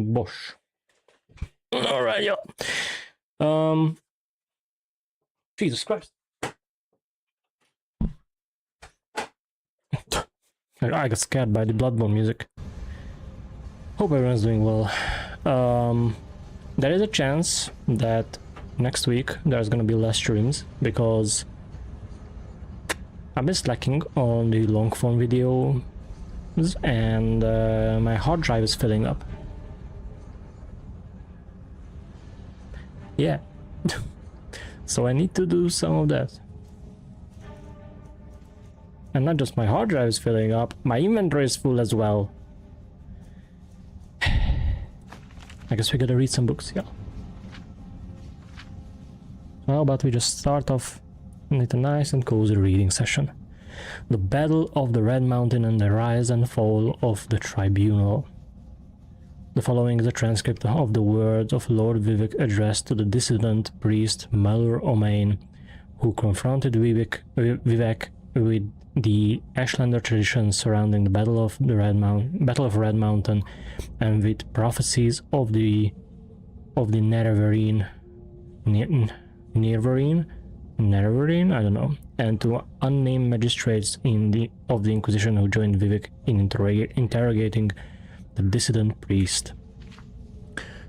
Bosch. Alright, yeah. Jesus Christ. I got scared by the Bloodborne music. Hope everyone's doing well. There is a chance that next week there's gonna be less streams because I've been slacking on the long form videos and my hard drive is filling up. Yeah. So I need to do some of that. And not just my hard drive is filling up, my inventory is full as well. I guess we gotta read some books, yeah. How about we just start off with a nice and cozy reading session. The Battle of the Red Mountain and the Rise and Fall of the Tribunal. The following is a transcript of the words of Lord Vivek addressed to the dissident priest Malur Omain, who confronted Vivek with the Ashlander traditions surrounding the Battle of Red Mountain, and with prophecies of the Nerevarine, I don't know, and to unnamed magistrates of the Inquisition who joined Vivek in interrogating the dissident priest,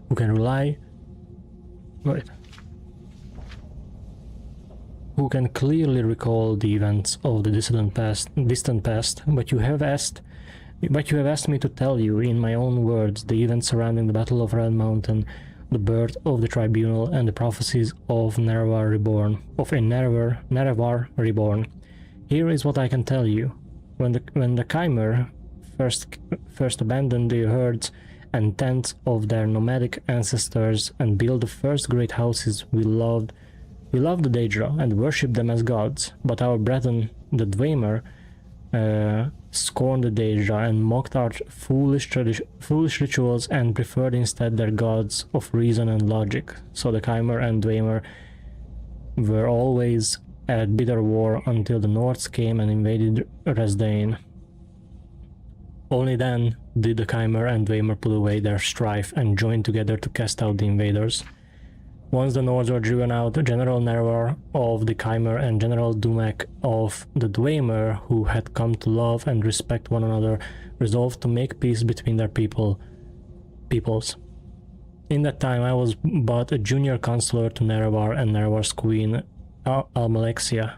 who can clearly recall the events of the distant past, but you have asked me to tell you in my own words the events surrounding the Battle of Red Mountain, the birth of the Tribunal, and the prophecies of Nerevar reborn. Here is what I can tell you. When the Chimera first abandoned the herds and tents of their nomadic ancestors and built the first great houses, we loved the Daedra and worshipped them as gods, but our brethren, the Dwemer, scorned the Daedra and mocked our foolish rituals and preferred instead their gods of reason and logic. So the Chimera and Dwemer were always at bitter war until the Nords came and invaded Resdain. Only then did the Chimera and Dwemer put away their strife and join together to cast out the invaders. Once the Nords were driven out, General Nerevar of the Chimera and General Dumek of the Dwemer, who had come to love and respect one another, resolved to make peace between their peoples. In that time I was but a junior counselor to Nerevar and Nerevar's queen Almalexia,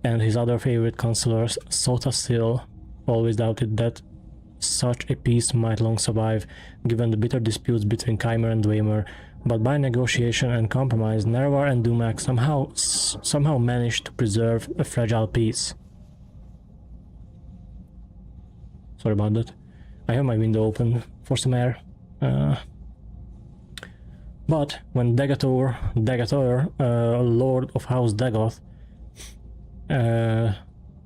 and his other favorite counselors, Sota Sil, always doubted that such a peace might long survive, given the bitter disputes between Chimera and Dwemer. But by negotiation and compromise, Nerevar and Dumak somehow managed to preserve a fragile peace. Sorry about that. I have my window open for some air. But when Dagator, Lord of House Dagoth,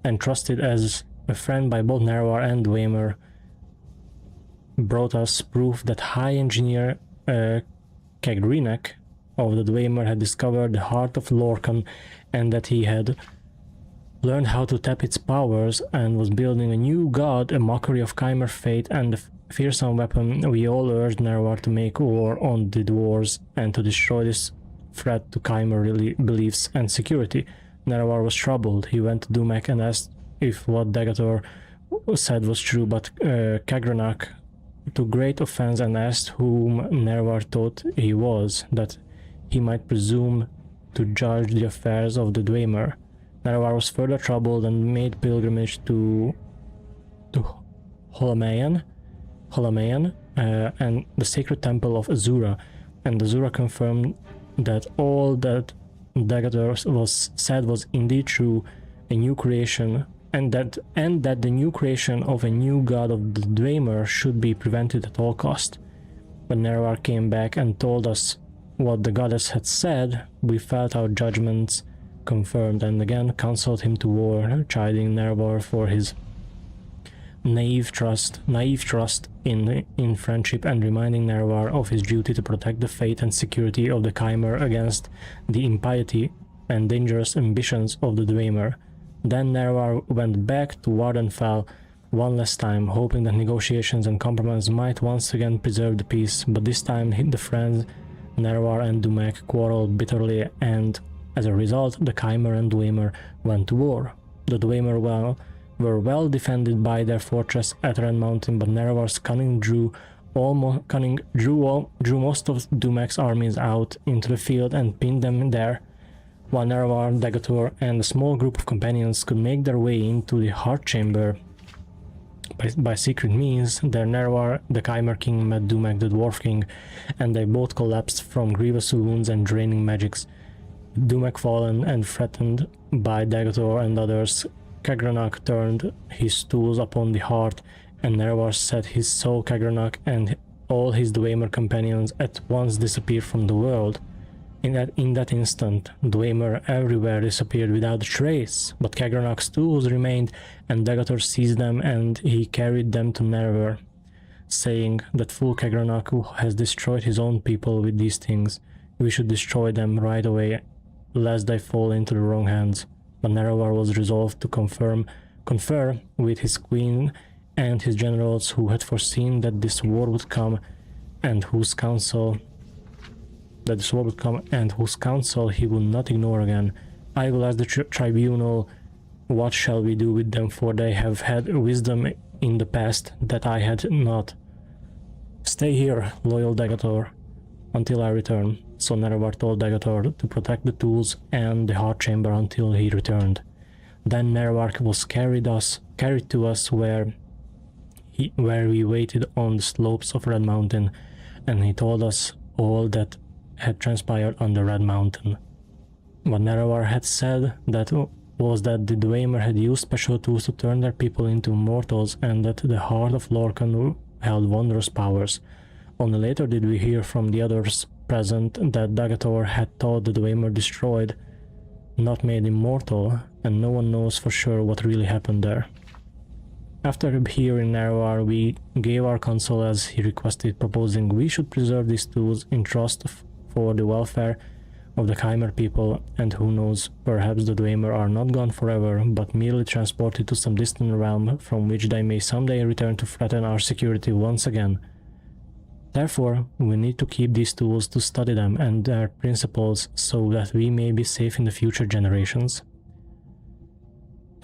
entrusted as a friend by both Nerevar and Dwemer, brought us proof that High Engineer Kagrinak of the Dwemer had discovered the heart of Lorcan, and that he had learned how to tap its powers and was building a new god, a mockery of Chimera fate and a fearsome weapon, we all urged Nerevar to make war on the dwarves and to destroy this threat to Chimera beliefs and security. Nerevar was troubled. He went to Dumek and asked if what Dagator said was true, but Kagrinak took great offense and asked whom Nerevar thought he was, that he might presume to judge the affairs of the Dwemer. Nerevar was further troubled and made pilgrimage to Holamayan and the sacred temple of Azura, and Azura confirmed that all that Dagator said was indeed true, a new creation, and that the new creation of a new god of the Dwemer should be prevented at all cost. When Nerevar came back and told us what the goddess had said, we felt our judgments confirmed and again counseled him to war, chiding Nerevar for his naive trust in friendship, and reminding Nerevar of his duty to protect the fate and security of the Chimera against the impiety and dangerous ambitions of the Dwemer. Then Nerevar went back to Wardenfell one last time, hoping that negotiations and compromise might once again preserve the peace, but this time the friends Nervar and Dumek quarreled bitterly, and as a result, the Chimer and Dwemer went to war. The Dwemer were well defended by their fortress at Red Mountain, but Nervar's cunning drew most of Dumek's armies out into the field and pinned them there, while Nervar, Dagator, and a small group of companions could make their way into the Heart Chamber by secret means. There Nervar, the Chimer King, met Dumek, the Dwarf King, and they both collapsed from grievous wounds and draining magics. Dumek fallen and threatened by Dagator and others, Kagranach turned his tools upon the heart, and Nervar set his soul. Kagranach and all his Dwemer companions at once disappeared from the world. In that instant, Dwemer everywhere disappeared without a trace, but Kagranach's tools remained, and Dagator seized them and he carried them to Nervar, saying that fool Kagranach who has destroyed his own people with these things, we should destroy them right away, lest they fall into the wrong hands. But Nervar was resolved to confer with his queen and his generals, who had foreseen that this war would come and whose counsel he would not ignore again. I will ask the tribunal, what shall we do with them, for they have had wisdom in the past that I had not. Stay here, loyal Dagator, until I return. So Nervar told Dagator to protect the tools and the heart chamber until he returned. Then Nervar was carried to us where we waited on the slopes of Red Mountain, and he told us all that had transpired on the Red Mountain. What Nervar had said was that the Dwemer had used special tools to turn their people into mortals, and that the heart of Lorcan held wondrous powers. Only later did we hear from the others present that Dagator had thought the Dwemer destroyed, not made immortal, and no one knows for sure what really happened there. After hearing Nervar, we gave our counsel as he requested, proposing we should preserve these tools in trust for the welfare of the Chimer people, and who knows, perhaps the Dwemer are not gone forever, but merely transported to some distant realm from which they may someday return to threaten our security once again. Therefore, we need to keep these tools to study them and their principles so that we may be safe in the future generations.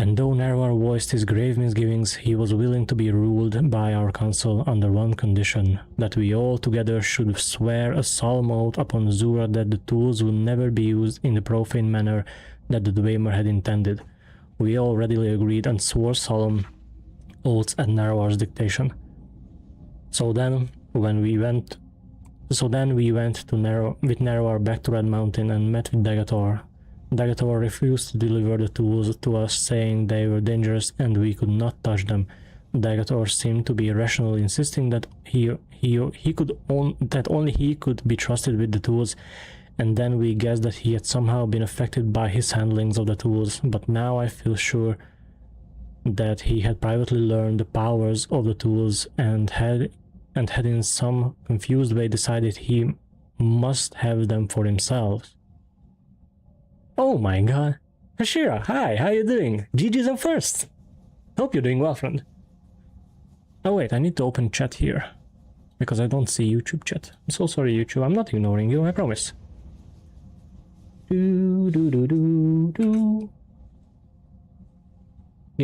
And though Nervar voiced his grave misgivings, he was willing to be ruled by our council under one condition, that we all together should swear a solemn oath upon Zura that the tools would never be used in the profane manner that the Dwemer had intended. We all readily agreed and swore solemn oaths at Nervar's dictation. So then we went with Nervar back to Red Mountain and met with Dagator. Dagator refused to deliver the tools to us, saying they were dangerous and we could not touch them. Dagator seemed to be irrational, insisting that only he could be trusted with the tools, and then we guessed that he had somehow been affected by his handlings of the tools, but now I feel sure that he had privately learned the powers of the tools and had in some confused way decided he must have them for himself. Oh my god. Hashira, hi, how you doing? GG's up first. Hope you're doing well, friend. Oh wait, I need to open chat here, because I don't see YouTube chat. I'm so sorry, YouTube, I'm not ignoring you, I promise. Give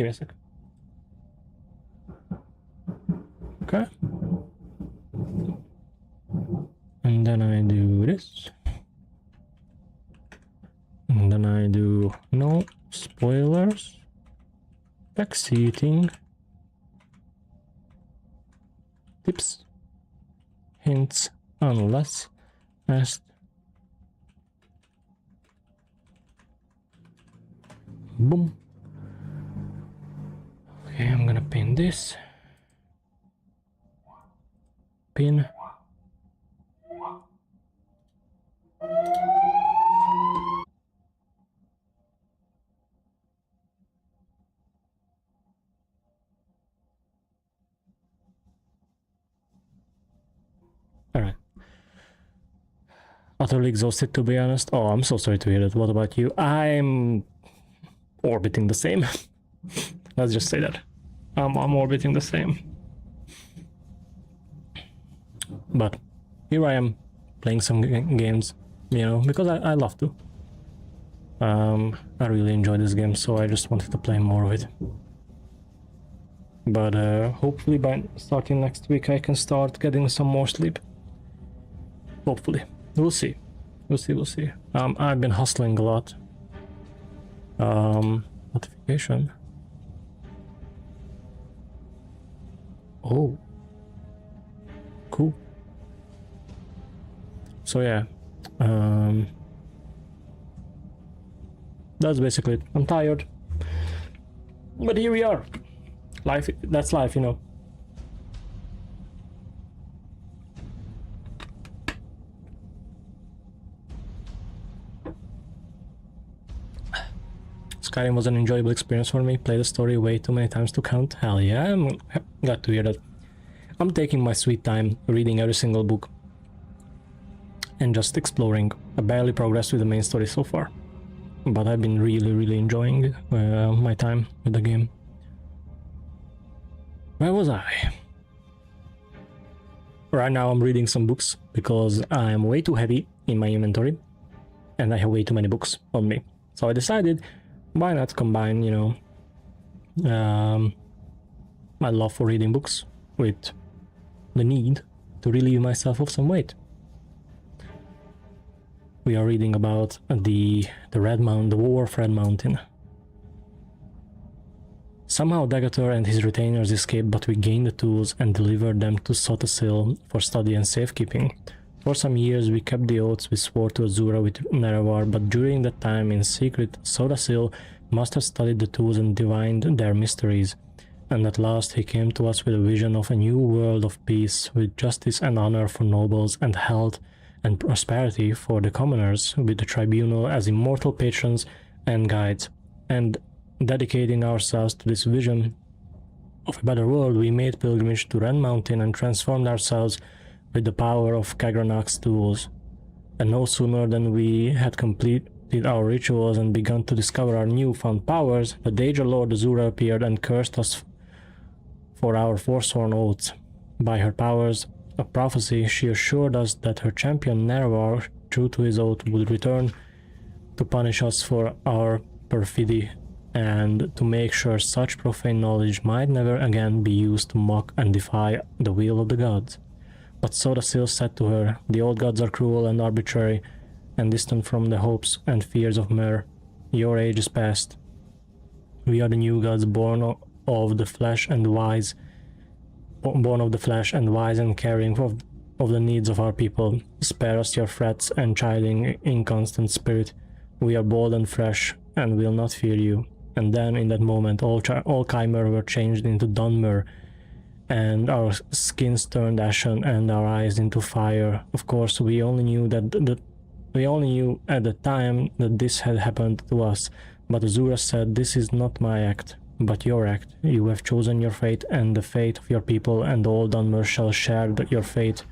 me a sec. Okay. And then I do this. And then I do no spoilers, backseating, tips, hints, unless asked. Boom. Okay, I'm gonna pin this. Pin. Alright. Utterly exhausted, to be honest. Oh, I'm so sorry to hear that. What about you? I'm orbiting the same. Let's just say that. I'm orbiting the same. But here I am playing some games, you know, because I love to. I really enjoy this game, so I just wanted to play more of it. But hopefully by starting next week I can start getting some more sleep. Hopefully. We'll see. We'll see. I've been hustling a lot. Notification. Oh. Cool. So yeah. That's basically it. I'm tired. But here we are. Life, that's life, you know. Skyrim was an enjoyable experience for me. Played the story way too many times to count. Hell yeah, I'm glad to hear that. I'm taking my sweet time, reading every single book and just exploring. I barely progressed with the main story so far, but I've been really enjoying my time with the game. Where was I? Right now I'm reading some books because I'm way too heavy in my inventory and I have way too many books on me. So I decided, why not combine, you know, my love for reading books with the need to relieve myself of some weight. We are reading about the War of Red Mountain. Somehow Dagator and his retainers escaped, but we gained the tools and delivered them to Sotasil for study and safekeeping. For some years we kept the oaths we swore to Azura with Nerevar, but during that time in secret, Sotasil must have studied the tools and divined their mysteries. And at last he came to us with a vision of a new world of peace, with justice and honor for nobles, and health and prosperity for the commoners, with the tribunal as immortal patrons and guides. And dedicating ourselves to this vision of a better world, we made pilgrimage to Red Mountain and transformed ourselves with the power of Kagranak's tools. And no sooner than we had completed our rituals and begun to discover our newfound powers, the Daedra Lord Azura appeared and cursed us for our forsworn oaths. By her powers of prophecy, she assured us that her champion Nerevar, true to his oath, would return to punish us for our perfidy and to make sure such profane knowledge might never again be used to mock and defy the will of the gods. But Sotasil said to her, "The old gods are cruel and arbitrary and distant from the hopes and fears of Mer. Your age is past. We are the new gods, born of the flesh and wise and caring of the needs of our people. Spare us your threats and chiding inconstant spirit. We are bold and fresh and will not fear you." And then in that moment all Chimera were changed into Dunmer, and our skins turned ashen and our eyes into fire. Of course, we only knew at the time that this had happened to us, but Azura said, "This is not my act, but your act. You have chosen your fate and the fate of your people, and all Dunmer shall share your fate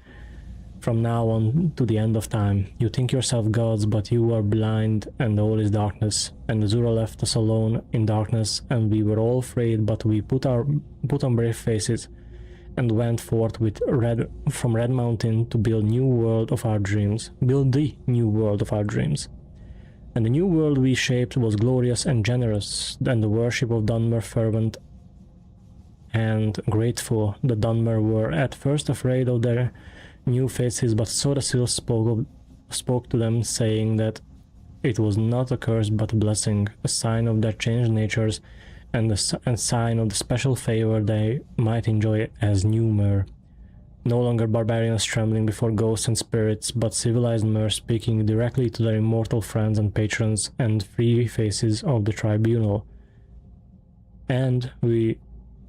from now on to the end of time. You think yourself gods, but you are blind and all is darkness." And Azura left us alone in darkness, and we were all afraid, but we put on brave faces and went forth from Red Mountain to build the new world of our dreams. And the new world we shaped was glorious and generous, and the worship of Dunmer fervent and grateful. The Dunmer were at first afraid of their new faces, but Sotasil spoke to them, saying that it was not a curse but a blessing, a sign of their changed natures and a sign of the special favor they might enjoy as new Mer. No longer barbarians trembling before ghosts and spirits, but civilized Mer speaking directly to their immortal friends and patrons and free faces of the tribunal. And we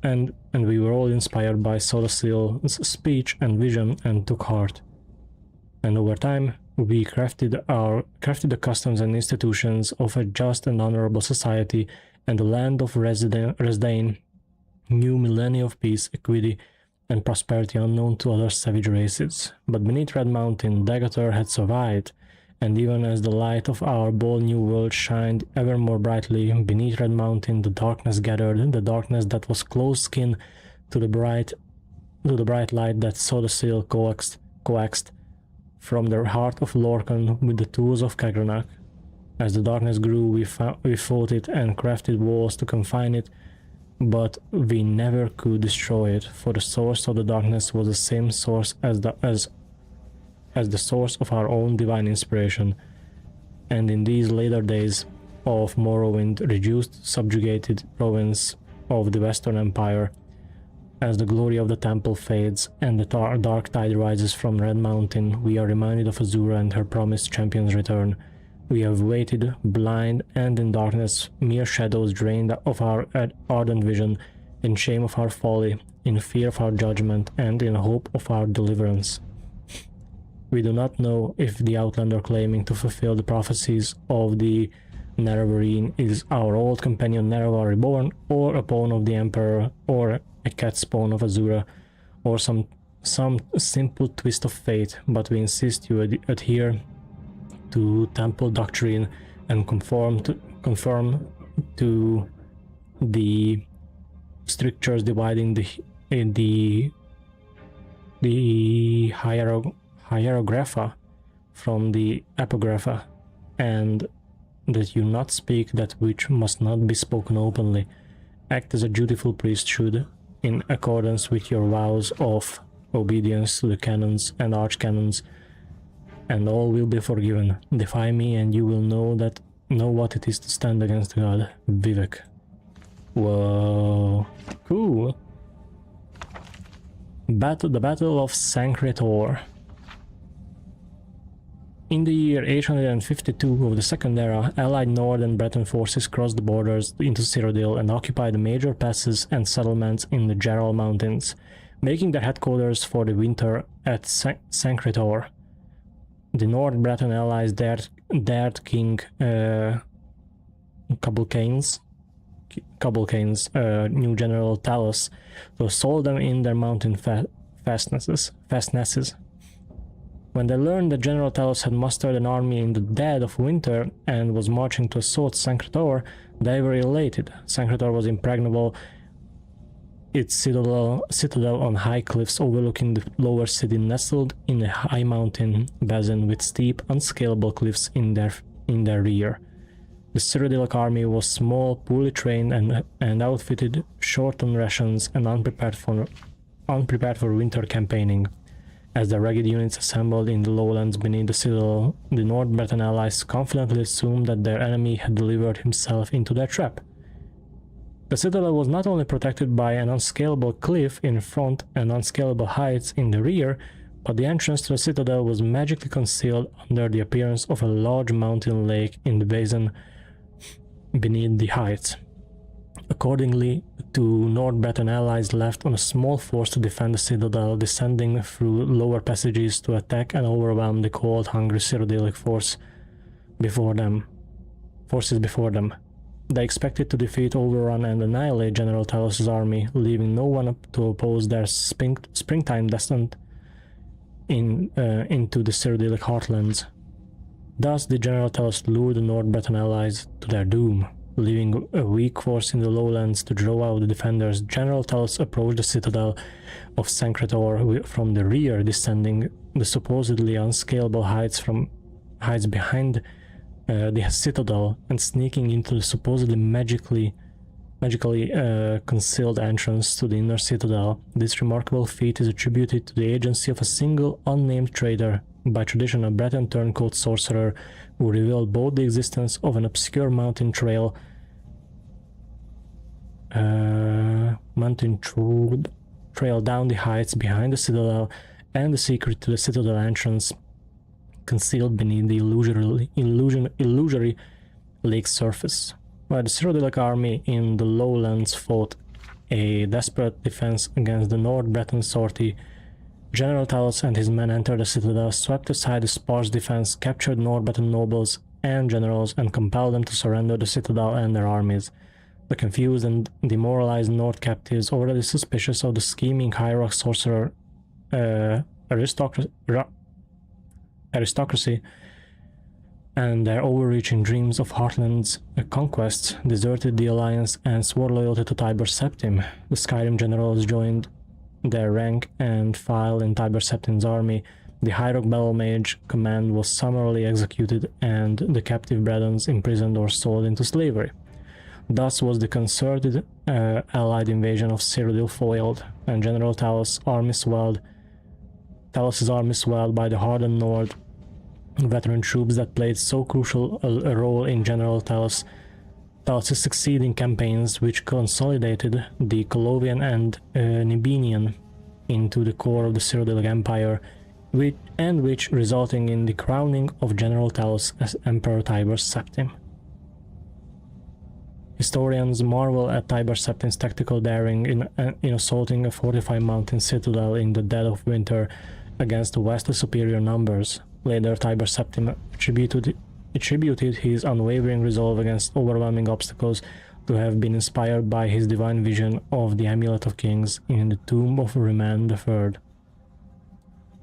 were all inspired by Sotasil's speech and vision and took heart. And over time, we crafted the customs and institutions of a just and honorable society and the land of Resdain, new millennia of peace, equity, and prosperity unknown to other savage races. But beneath Red Mountain, Dagator had survived, And even as the light of our bold new world shined ever more brightly beneath Red Mountain, the darkness gathered, the darkness that was close-kin to the bright light that saw the seal coaxed from the heart of Lorcan with the tools of Kagranach. As the darkness grew, we fought it and crafted walls to confine it, but we never could destroy it, for the source of the darkness was the same source as the source of our own divine inspiration. And in these later days of Morrowind, reduced, subjugated province of the Western Empire, as the glory of the temple fades and the dark tide rises from Red Mountain, we are reminded of Azura and her promised champion's return. We have waited, blind and in darkness, mere shadows drained of our ardent vision, in shame of our folly, in fear of our judgment, and in hope of our deliverance. We do not know if the Outlander claiming to fulfill the prophecies of the Nerevarine is our old companion Nerevar reborn, or a pawn of the Emperor, or a cat spawn of Azura, or some simple twist of fate, but we insist you adhere to temple doctrine and conform to the strictures dividing the hieroglypha from the apocrypha, and that you not speak that which must not be spoken openly. Act as a dutiful priest should, in accordance with your vows of obedience to the canons and archcanons, and all will be forgiven. Defy me and you will know what it is to stand against God. Vivek. Whoa. Cool. The Battle of Sancretor. In the year 852 of the Second Era, allied Nord and Breton forces crossed the borders into Cyrodiil and occupied the major passes and settlements in the Geralt Mountains, making their headquarters for the winter at Sancretor. The Nord Breton allies dared King Cabalcain's new general Talos to assault them in their mountain fastnesses. When they learned that General Talos had mustered an army in the dead of winter and was marching to assault Sancretor, they were elated. Sancretor was impregnable, its citadel on high cliffs overlooking the lower city, nestled in a high mountain basin with steep, unscalable cliffs in their rear. The Cyrodiilic army was small, poorly trained and outfitted, short on rations, and unprepared for winter campaigning. As the ragged units assembled in the lowlands beneath the citadel, the North Breton allies confidently assumed that their enemy had delivered himself into their trap. The citadel was not only protected by an unscalable cliff in front and unscalable heights in the rear, but the entrance to the citadel was magically concealed under the appearance of a large mountain lake in the basin beneath the heights. Accordingly, two North Breton allies left on a small force to defend the citadel, descending through lower passages to attack and overwhelm the cold, hungry Cyrodiilic forces before them. They expected to defeat, overrun, and annihilate General Talos' army, leaving no one to oppose their springtime descent into the Cyrodiilic heartlands. Thus did General Talos lure the North Breton allies to their doom. Leaving a weak force in the lowlands to draw out the defenders, General Talos approached the citadel of Sancretor from the rear, descending the supposedly unscalable heights behind the citadel and sneaking into the supposedly magically concealed entrance to the inner citadel. This remarkable feat is attributed to the agency of a single unnamed traitor, by tradition a Breton turncoat sorcerer who revealed both the existence of an obscure mountain trail down the heights behind the citadel and the secret to the citadel entrance concealed beneath the illusory lake's surface. While the Cyrodiilic army in the lowlands fought a desperate defense against the North Breton sortie, General Talos and his men entered the citadel, swept aside the sparse defense, captured North Breton nobles and generals, and compelled them to surrender the citadel and their armies. The confused and demoralized North captives, already suspicious of the scheming hierarch sorcerer aristocracy, and their overreaching dreams of Heartland's conquests deserted the alliance and swore loyalty to Tiber Septim. The Skyrim generals joined their rank and file in Tiber Septim's army. The High Rock Battle Mage command was summarily executed and the captive Bredons imprisoned or sold into slavery. Thus was the concerted allied invasion of Cyrodiil foiled, and General Talos's army swelled by the hardened Nord veteran troops that played so crucial a role in General Talos's succeeding campaigns, which consolidated the Colovian and Nibenian into the core of the Cyrodiilic Empire, which resulting in the crowning of General Talos as Emperor Tiber Septim. Historians marvel at Tiber Septim's tactical daring in assaulting a fortified mountain citadel in the dead of winter against vastly superior numbers. Later, Tiber Septim attributed his unwavering resolve against overwhelming obstacles to have been inspired by his divine vision of the Amulet of Kings in the tomb of Riman III.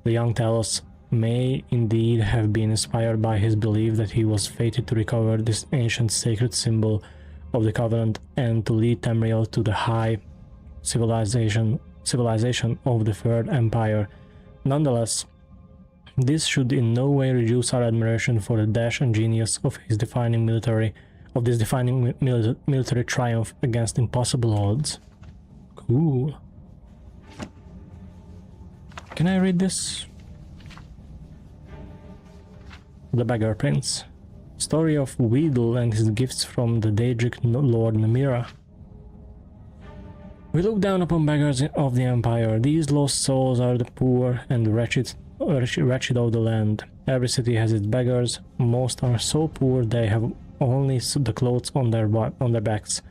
The young Talos may indeed have been inspired by his belief that he was fated to recover this ancient sacred symbol of the Covenant and to lead Tamriel to the high civilization of the Third Empire. Nonetheless, this should in no way reduce our admiration for the dash and genius of this defining military triumph against impossible odds. Cool. Can I read this? The Beggar Prince. Story of Weedle and his gifts from the Daedric Lord Namira. We look down upon beggars of the Empire. These lost souls are the poor and the wretched of the land. Every city has its beggars. Most are so poor they have only the clothes on their backs.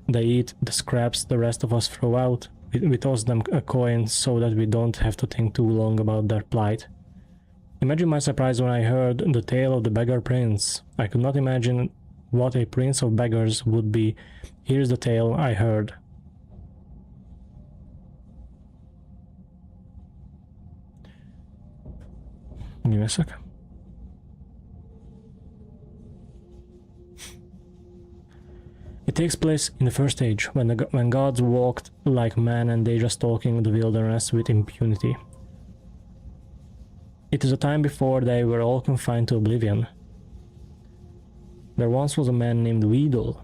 They eat the scraps the rest of us throw out. We toss them a coin so that we don't have to think too long about their plight. Imagine my surprise when I heard the tale of the Beggar Prince. I could not imagine what a prince of beggars would be. Here's the tale I heard. Give me a sec. It takes place in the First Age, when gods walked like men and they just stalking the wilderness with impunity. It is a time before they were all confined to oblivion. There once was a man named Weedle.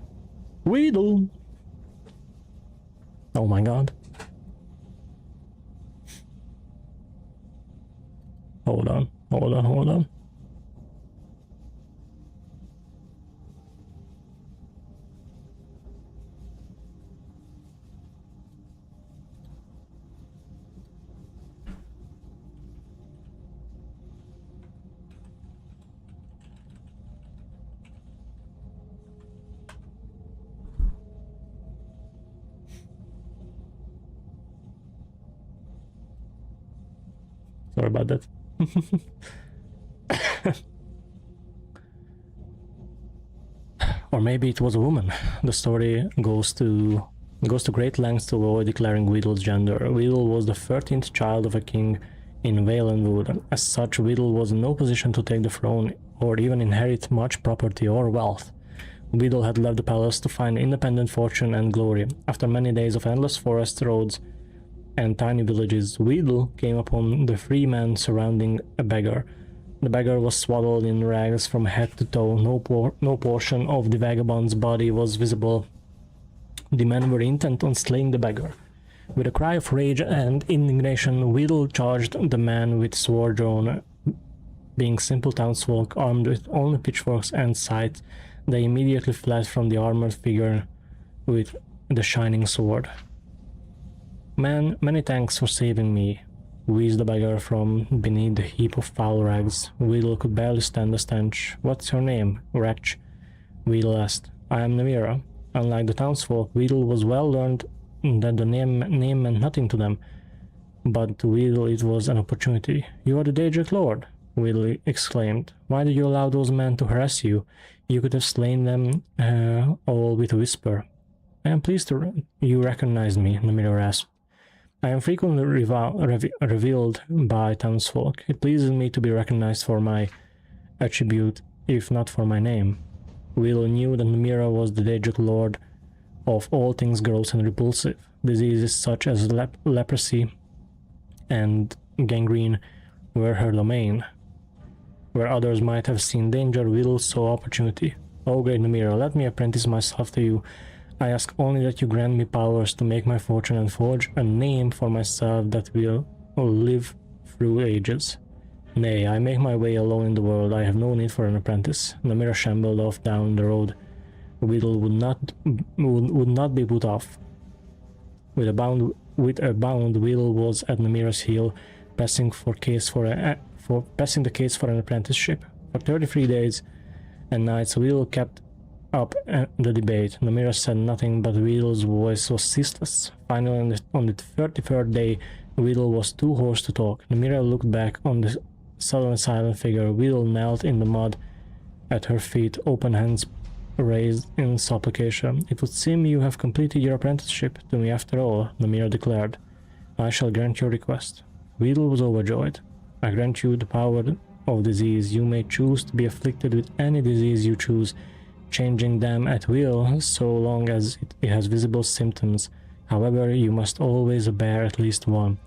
Weedle! Oh my god. Hold on. Sorry about that. Or maybe it was a woman. The story goes to great lengths to avoid declaring Weedle's gender. Weedle was the 13th child of a king in Valenwood. As such, Weedle was in no position to take the throne or even inherit much property or wealth. Weedle had left the palace to find independent fortune and glory. After many days of endless forest roads and tiny villages, Weedle came upon the 3 men surrounding a beggar. The beggar was swaddled in rags from head to toe. No portion of the vagabond's body was visible. The men were intent on slaying the beggar. With a cry of rage and indignation, Weedle charged the man with sword drawn. Being simple townsfolk armed with only pitchforks and scythes, they immediately fled from the armored figure with the shining sword. "Man, many thanks for saving me," wheezed the beggar from beneath the heap of foul rags. Weedle could barely stand the stench. "What's your name, wretch?" Weedle asked. "I am Namira." Unlike the townsfolk, Weedle was well learned that the name meant nothing to them, but to Weedle it was an opportunity. "You are the Daedric Lord," Weedle exclaimed. "Why did you allow those men to harass you? You could have slain them all with a whisper." "I am pleased you recognize me," Namira rasped. "I am frequently revealed by townsfolk. It pleases me to be recognized for my attribute if not for my name. Willow knew that Namira was the Daedric lord of all things gross and repulsive. Diseases such as leprosy and gangrene were her domain. Where others might have seen danger, Willow saw opportunity. O great Namira, let me apprentice myself to you. I ask only that you grant me powers to make my fortune and forge a name for myself that will live through ages. Nay, I make my way alone in the world. I have no need for an apprentice. Namira shambled off down the road. Whittle would not be put off. With a bound, Whittle was at Namira's heel, passing the case for an apprenticeship. For 33 days and nights, Whittle kept up the debate. Namira said nothing, but Whittle's voice was ceaseless. Finally, on the 33rd day, Whittle was too hoarse to talk. Namira looked back on the sullen, silent figure. Whittle knelt in the mud at her feet, open hands raised in supplication. It would seem you have completed your apprenticeship to me after all, Namira declared. I shall grant your request. Whittle was overjoyed. I grant you the power of disease. You may choose to be afflicted with any disease you choose, changing them at will so long as it has visible symptoms. However, you must always bear at least one.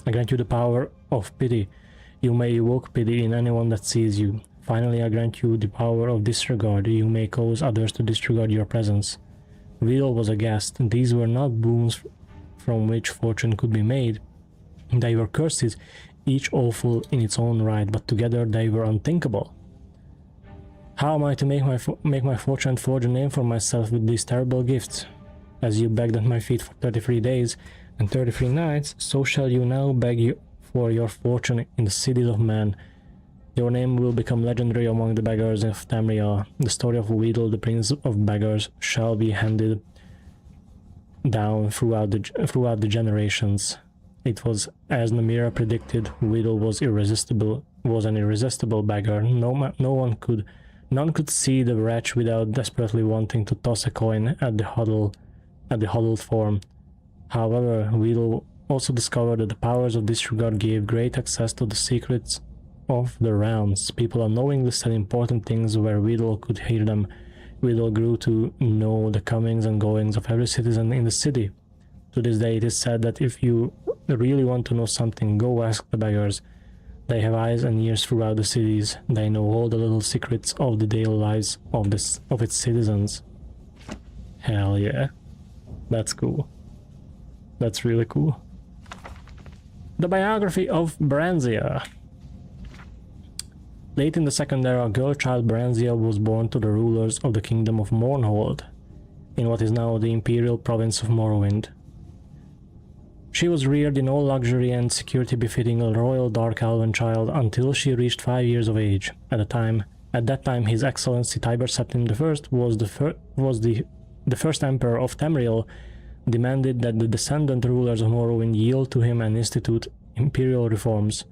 I grant you the power of pity. You may evoke pity in anyone that sees you. Finally, I grant you the power of disregard. You may cause others to disregard your presence. Whittle was aghast. These were not boons from which fortune could be made. They were curses, each awful in its own right, but together they were unthinkable. How am I to make my fortune and forge a name for myself with these terrible gifts? As you begged at my feet for 33 days and 33 nights, so shall you now beg for your fortune in the cities of men. Your name will become legendary among the beggars of Tamriel. The story of Whittle, the prince of beggars, shall be handed down throughout the generations. It was as Namira predicted. Whittle was an irresistible beggar. None could see the wretch without desperately wanting to toss a coin at the huddled form. However, Whittle also discovered that the powers of disregard gave great access to the secrets of the realms. People unknowingly said important things where Whittle could hear them. Whittle grew to know the comings and goings of every citizen in the city. To this day, it is said that if you really want to know something, go ask the beggars. They have eyes and ears throughout the cities. They know all the little secrets of the daily lives of its citizens. Hell yeah. That's cool. That's really cool. The biography of Branzia. Late in the Second Era, girl child Branzia was born to the rulers of the kingdom of Mournhold, in what is now the imperial province of Morrowind. She was reared in all luxury and security befitting a royal dark elven child until she reached 5 years of age. At that time, His Excellency Tiber Septim I was the first emperor of Tamriel, demanded that the descendant rulers of Morrowind yield to him and institute imperial reforms.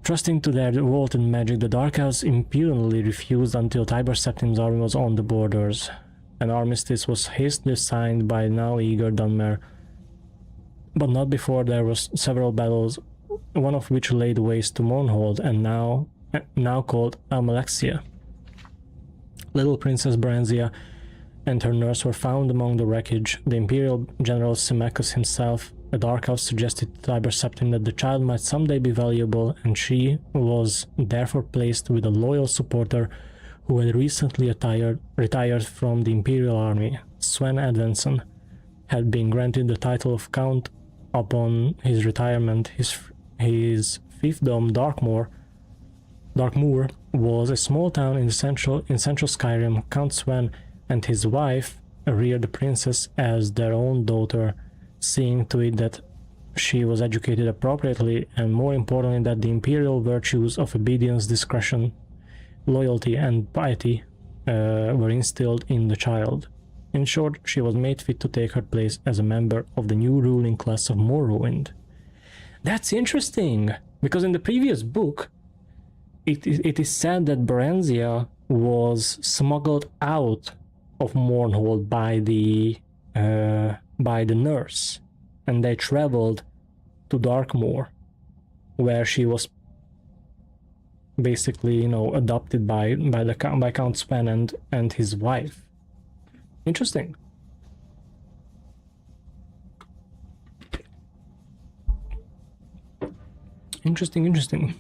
Trusting to their vaulted magic, the Dark Elves impudently refused until Tiber Septim's army was on the borders. An armistice was hastily signed by now eager Dunmer, but not before there was several battles, one of which laid waste to Mournhold, and now called Almalexia. Little Princess Branzia and her nurse were found among the wreckage. The Imperial General Symmachus himself, a Dark Elf, suggested to Tiber Septim that the child might someday be valuable, and she was therefore placed with a loyal supporter who had recently retired from the Imperial Army. Sven Advenson had been granted the title of Count upon his retirement. His fiefdom, Darkmoor, was a small town in central Skyrim. Count Sven and his wife reared the princess as their own daughter, seeing to it that she was educated appropriately, and more importantly that the imperial virtues of obedience, discretion, loyalty and piety were instilled in the child. In short, she was made fit to take her place as a member of the new ruling class of Morrowind. That's interesting, because in the previous book it is said that Branzia was smuggled out of Mournhold by the nurse, and they traveled to Darkmoor, where she was basically, you know, adopted by Count Sven and his wife. Interesting. Interesting.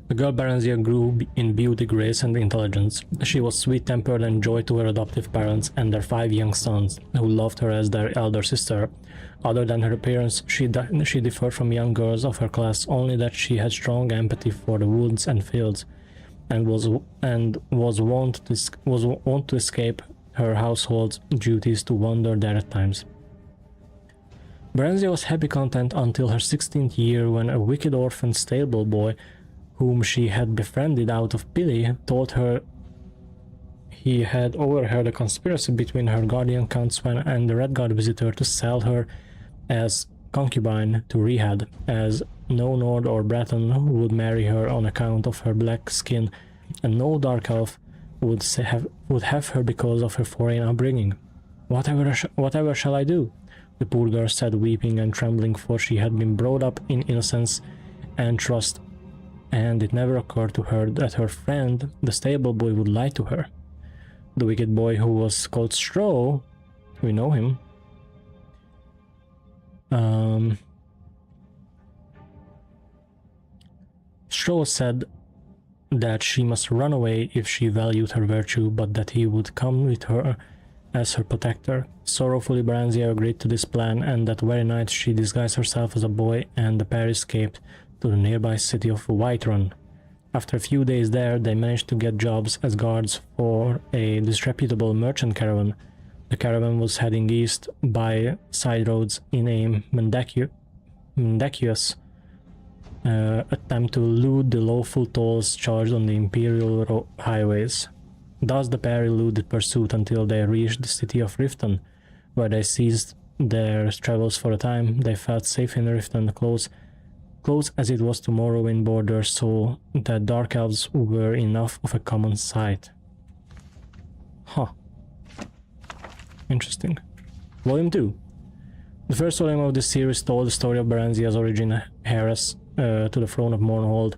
The girl Baranzia grew in beauty, grace, and intelligence. She was sweet-tempered and joy to her adoptive parents and their 5 young sons, who loved her as their elder sister. Other than her appearance, she differed from young girls of her class only that she had strong empathy for the woods and fields, and was wont to escape her household duties to wander there at times. Baranzia was happy content until her 16th year, when a wicked orphan stable boy, whom she had befriended out of pity, told her he had overheard a conspiracy between her guardian Count Sven and the Red Guard visitor to sell her as concubine to Rehad, as no Nord or Breton would marry her on account of her black skin, and no Dark Elf would have her because of her foreign upbringing. Whatever shall I do? The poor girl said, weeping and trembling, for she had been brought up in innocence and trust, and it never occurred to her that her friend, the stable boy, would lie to her. The wicked boy, who was called Straw, we know him, Straw said that she must run away if she valued her virtue, but that he would come with her as her protector. Sorrowfully, Baranzia agreed to this plan, and that very night she disguised herself as a boy, and the pair escaped to the nearby city of Whiterun. After a few days there, they managed to get jobs as guards for a disreputable merchant caravan. The caravan was heading east by side roads in a mendacious attempt to elude the lawful tolls charged on the imperial highways. Thus the pair eluded pursuit until they reached the city of Riften, where they ceased their travels for a time. They felt safe in Riften, close as it was to Morrowind borders, so that Dark Elves were enough of a common sight. Huh. Interesting. Volume 2. The first volume of this series told the story of Baranzia's origin, heiress to the throne of Mournhold,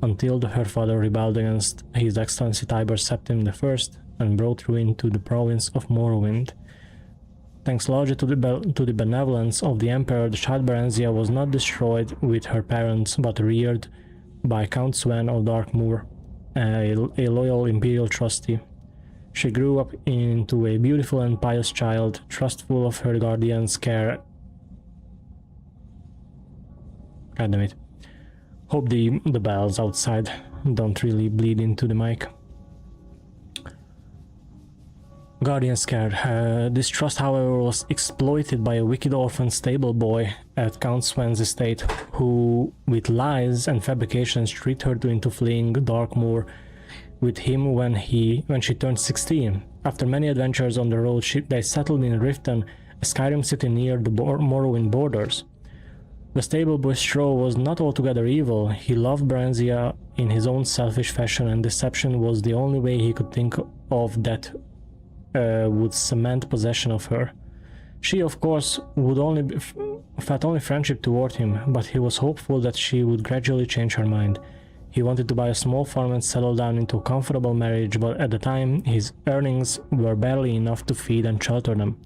until her father rebelled against His Excellency Tiber Septim I and brought ruin to the province of Morrowind. Thanks largely to the benevolence of the Emperor, the child Baranzia was not destroyed with her parents, but reared by Count Sven of Darkmoor, a loyal imperial trustee. She grew up into a beautiful and pious child, trustful of her guardian's care. God damn it. Hope the bells outside don't really bleed into the mic. Guardian's care. This trust, however, was exploited by a wicked orphan stable boy at Count Sven's estate, who, with lies and fabrications, tricked her into fleeing Darkmoor with him when she turned 16. After many adventures on the road, they settled in Riften, a Skyrim city near the Morrowind borders. The stable boy Straw was not altogether evil. He loved Baranzia in his own selfish fashion, and deception was the only way he could think of that would cement possession of her. She, of course, felt only friendship toward him, but he was hopeful that she would gradually change her mind. He wanted to buy a small farm and settle down into a comfortable marriage, but at the time his earnings were barely enough to feed and shelter them.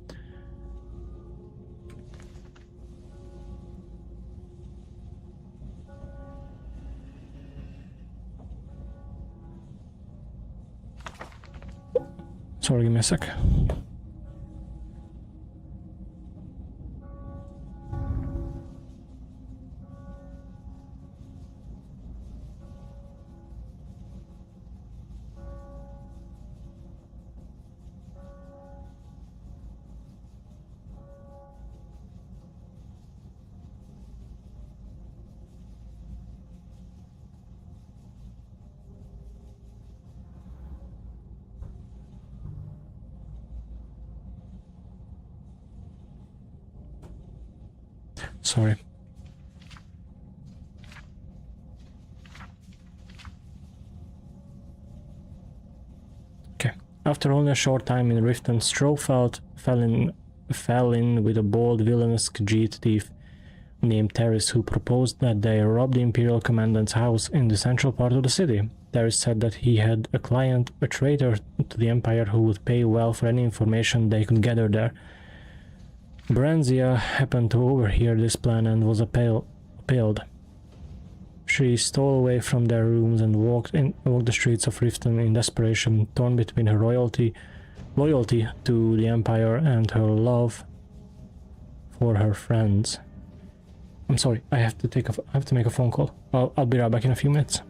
Sorry, give me a sec. Sorry. Okay. After only a short time in Riften, Straw fell in with a bold, villainous Khajiit thief named Terrace who proposed that they rob the Imperial Commandant's house in the central part of the city. Terrace said that he had a client, a traitor to the Empire, who would pay well for any information they could gather there. Branzia happened to overhear this plan and was appalled. She stole away from their rooms and walked the streets of Riften in desperation, torn between her loyalty to the Empire and her love for her friends. I'm sorry, I have to make a phone call. I'll be right back in a few minutes.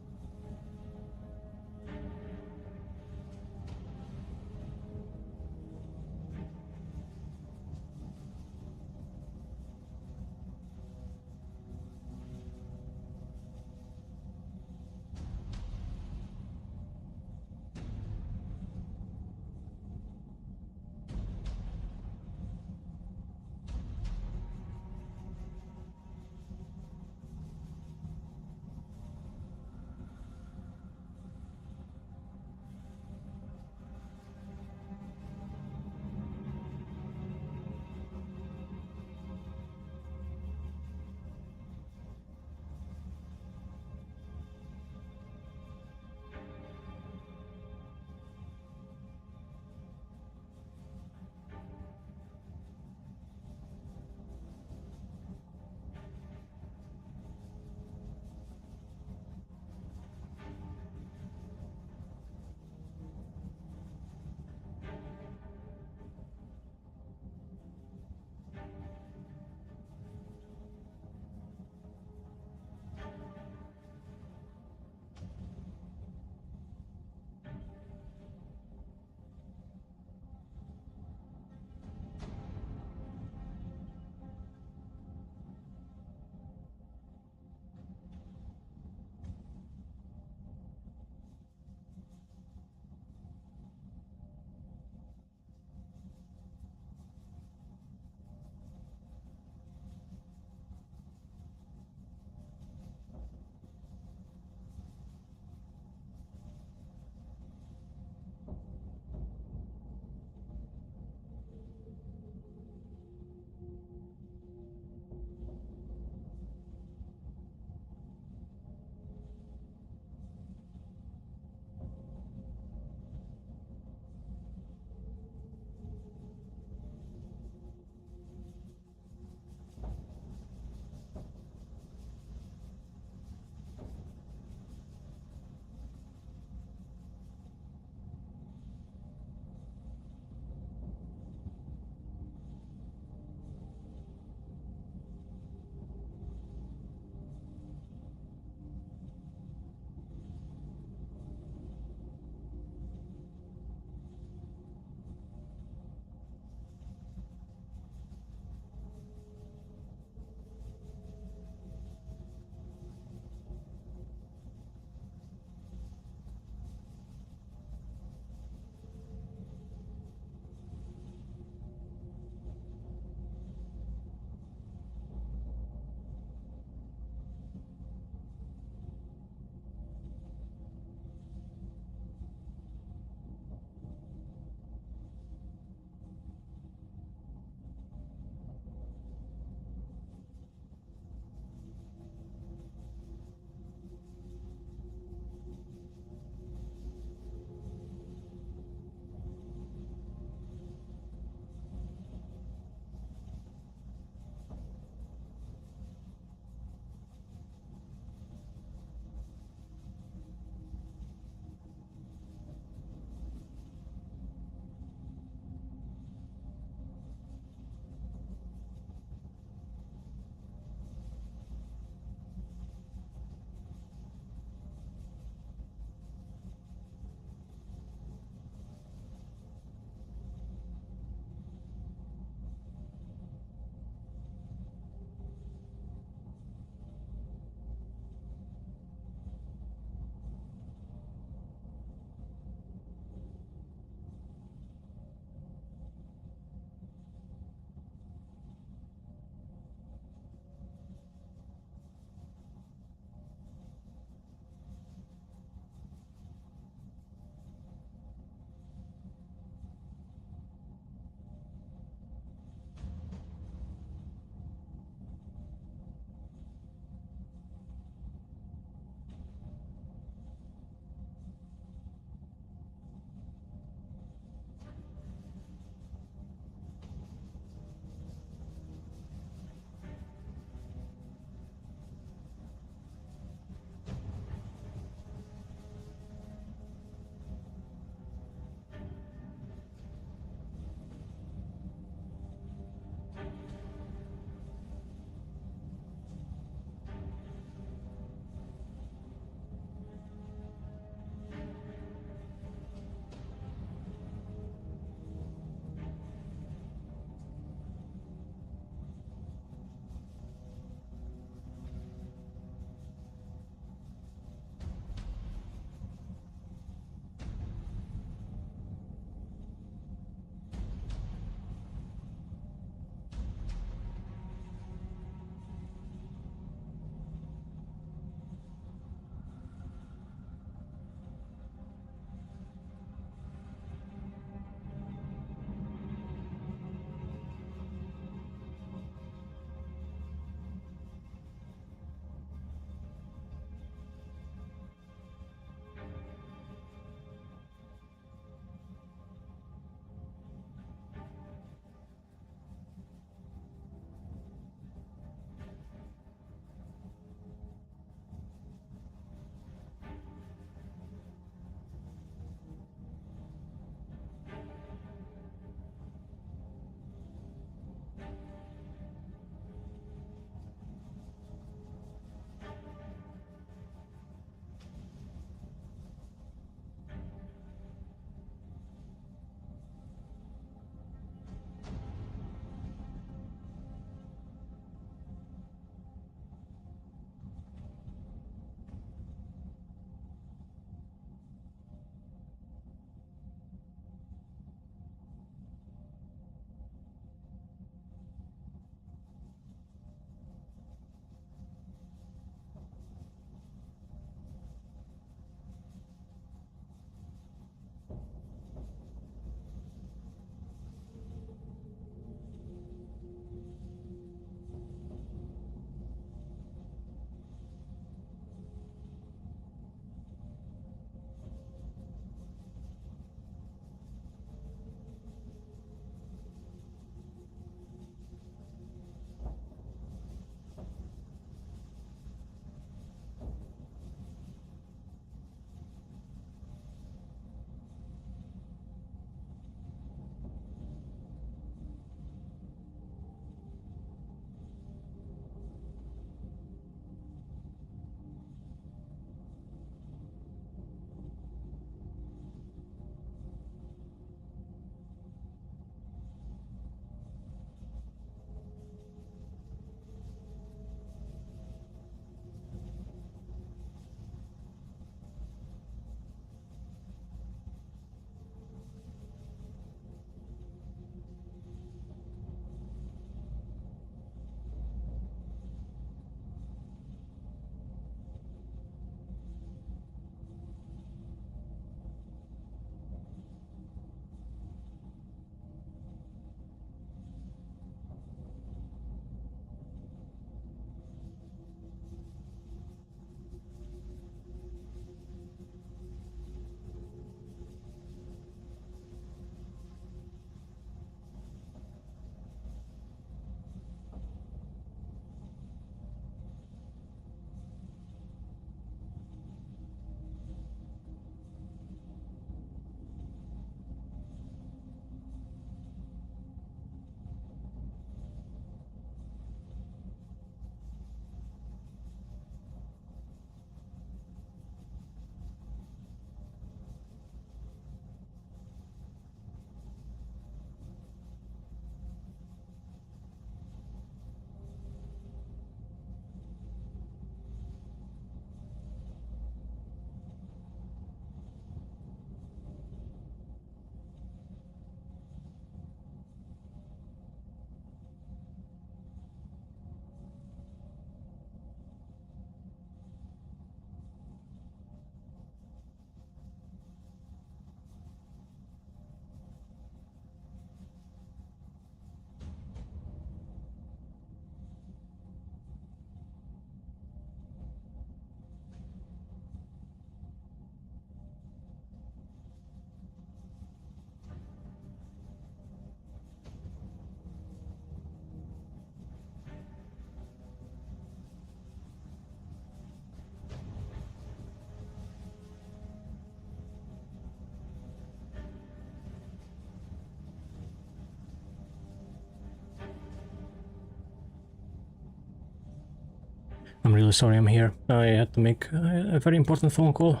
I'm really sorry I'm here. I had to make a very important phone call.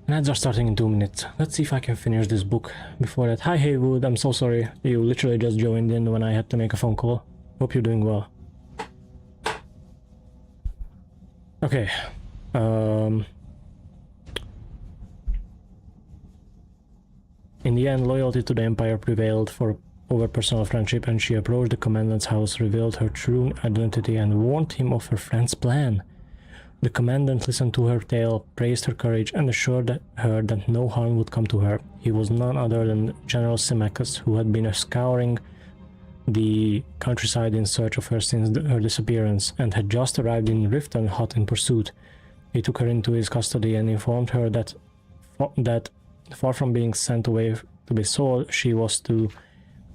And ads are starting in 2 minutes. Let's see if I can finish this book before that. Hi Haywood, I'm so sorry. You literally just joined in when I had to make a phone call. Hope you're doing well. Okay. In the end, loyalty to the Empire prevailed over personal friendship, and she approached the Commandant's house, revealed her true identity, and warned him of her friend's plan. The Commandant listened to her tale, praised her courage, and assured her that no harm would come to her. He was none other than General Symmachus, who had been scouring the countryside in search of her since her disappearance, and had just arrived in Riften hot in pursuit. He took her into his custody and informed her that far from being sent away to be sold, she was to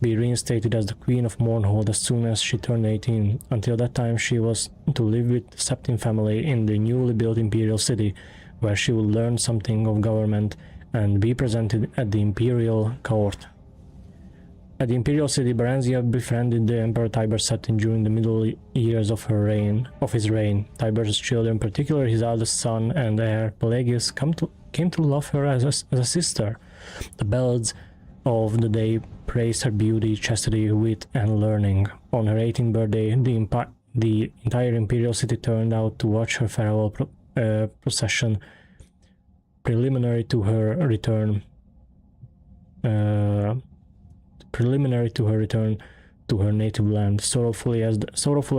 be reinstated as the Queen of Mournhold as soon as she turned 18. Until that time, she was to live with the Septim family in the newly built Imperial City, where she would learn something of government and be presented at the Imperial Court. At the Imperial City, Baranzia befriended the Emperor Tiber Septim during the middle years of his reign. Tiber's children, particularly his eldest son and heir Pelagius, came to love her as a sister. The ballads of the day praised her beauty, chastity, wit, and learning. On her 18th birthday, the entire Imperial City turned out to watch her farewell procession preliminary to her return to her native land. Sorrowful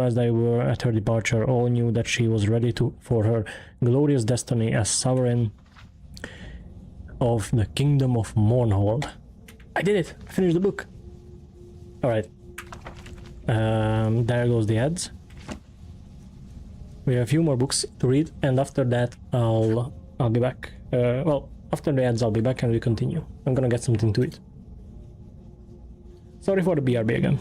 as they were at her departure, all knew that she was ready for her glorious destiny as sovereign of the Kingdom of Mournhold. I did it! I finished the book! Alright. There goes the ads. We have a few more books to read, and after that I'll be back. Well, after the ads I'll be back and we continue. I'm gonna get something to eat. Sorry for the BRB again.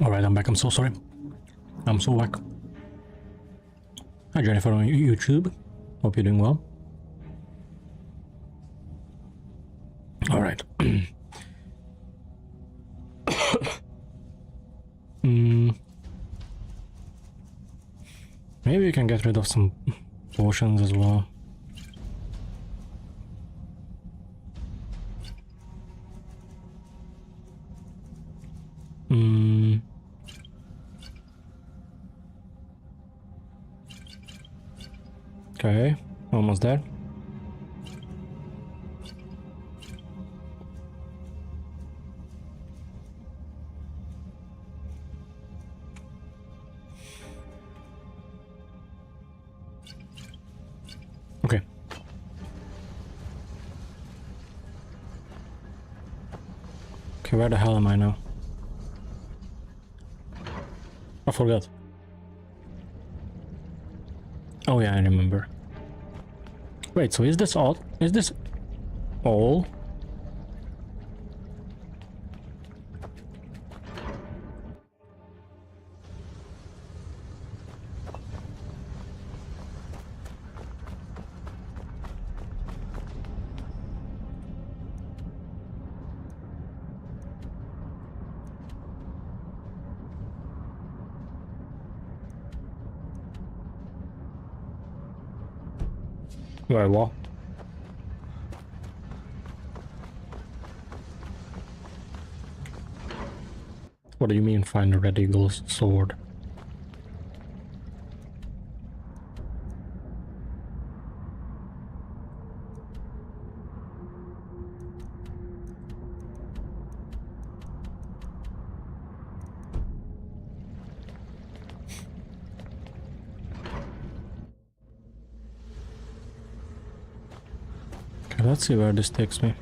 Alright, I'm back. I'm so sorry. I'm so back. Hi Jennifer on YouTube. Hope you're doing well. Alright. Maybe we can get rid of some potions as well. Okay, almost there. Okay. Okay, where the hell am I now? I forgot. Oh yeah, I remember. Wait, so is this all? Is this all? Wait, what? What do you mean find a Red Eagle's sword? Okay, let's see where this takes me.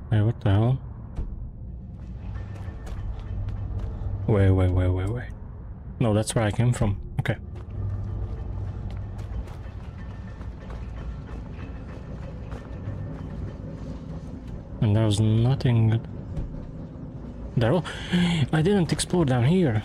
Wait, what the hell? Wait. No, that's where I came from. Okay. And there was nothing there. Oh, I didn't explore down here.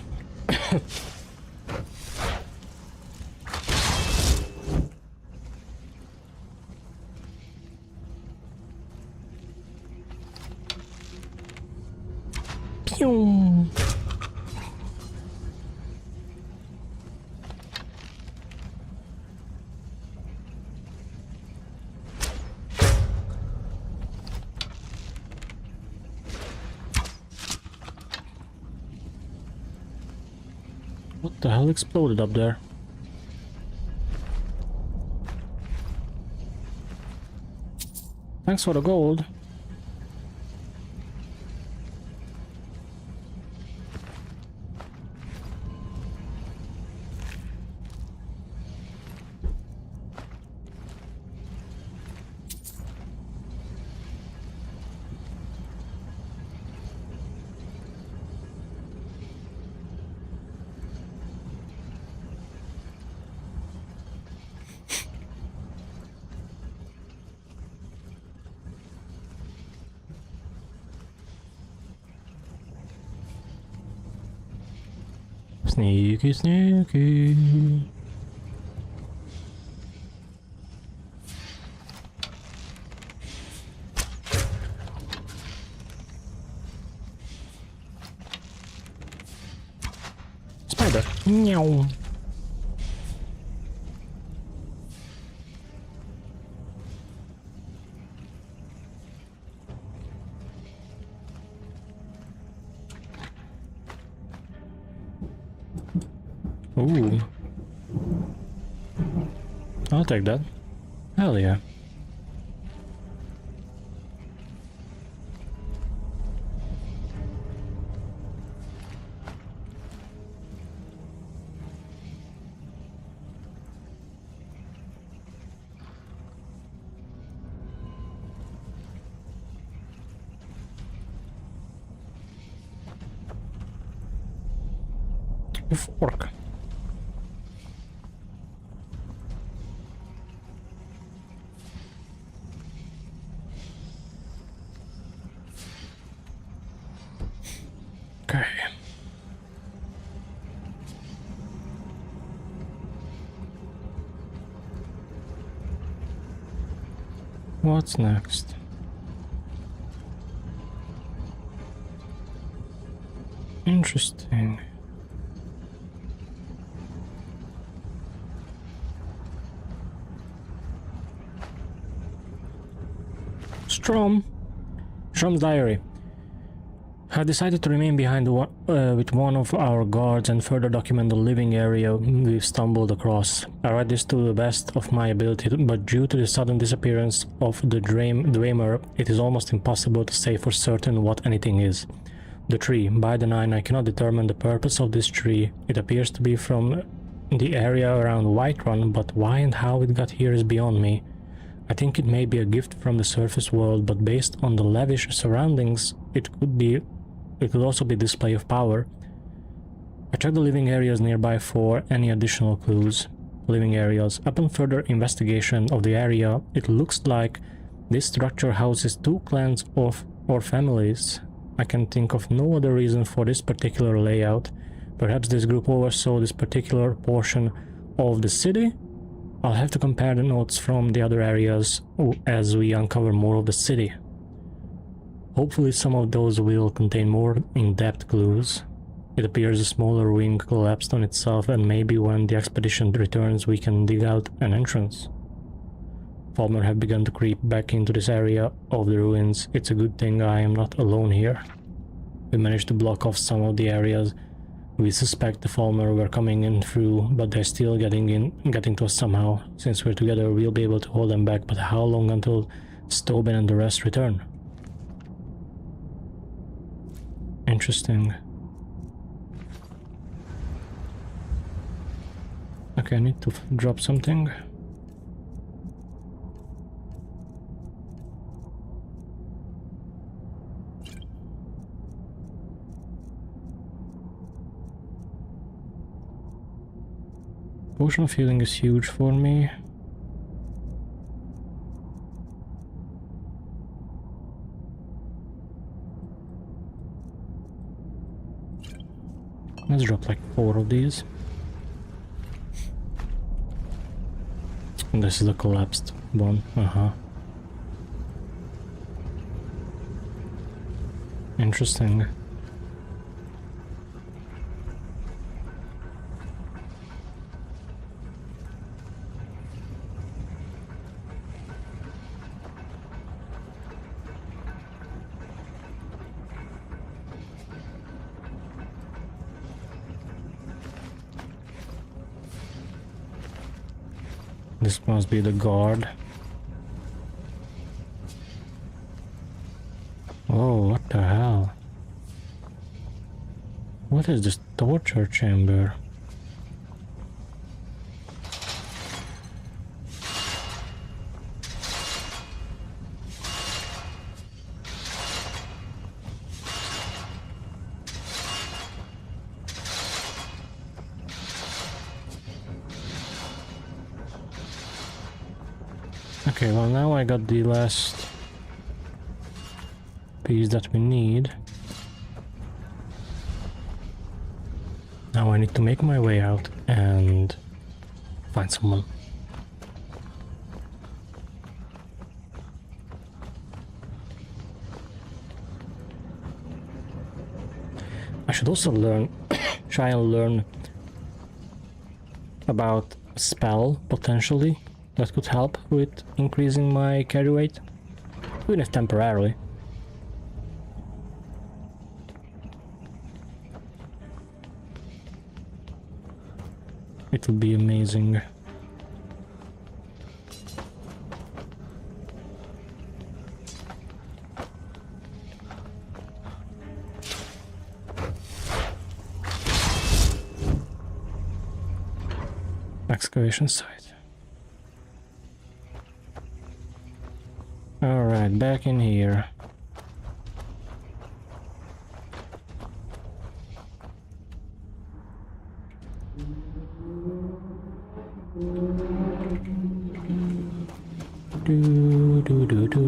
Pew. What the hell exploded up there? Thanks for the gold. Sneaky, sneaky. Spider. Meow. Ooh. I'll take that. Hell yeah. a fork. Okay. What's next? Interesting. Strom's diary. I decided to remain behind with one of our guards and further document the living area we've stumbled across. I read this to the best of my ability, but due to the sudden disappearance of the Dwemer, it is almost impossible to say for certain what anything is. The tree. By the 9, I cannot determine the purpose of this tree. It appears to be from the area around Whiterun, but why and how it got here is beyond me. I think it may be a gift from the surface world, but based on the lavish surroundings, it could also be display of power. I checked the living areas nearby for any additional clues. Living areas. Upon further investigation of the area, it looks like this structure houses 2 clans or families. I can think of no other reason for this particular layout. Perhaps this group oversaw this particular portion of the city? I'll have to compare the notes from the other areas as we uncover more of the city. Hopefully some of those will contain more in-depth clues. It appears a smaller wing collapsed on itself, and maybe when the expedition returns we can dig out an entrance. Falmer have begun to creep back into this area of the ruins. It's a good thing I am not alone here. We managed to block off some of the areas we suspect the Falmer were coming in through, but they're still getting to us somehow. Since we're together, we'll be able to hold them back, but how long until Stobin and the rest return? Interesting. Okay, I need to drop something. Potion of healing is huge for me. Let's drop like 4 of these. And this is the collapsed one. Interesting. This must be the guard. Oh, what the hell? What is this torture chamber? Okay, well now I got the last piece that we need. Now I need to make my way out and find someone. I should also try and learn about a spell, potentially, that could help with increasing my carry weight, even if temporarily. It would be amazing. Excavation site. Alright, back in here. Do do do do.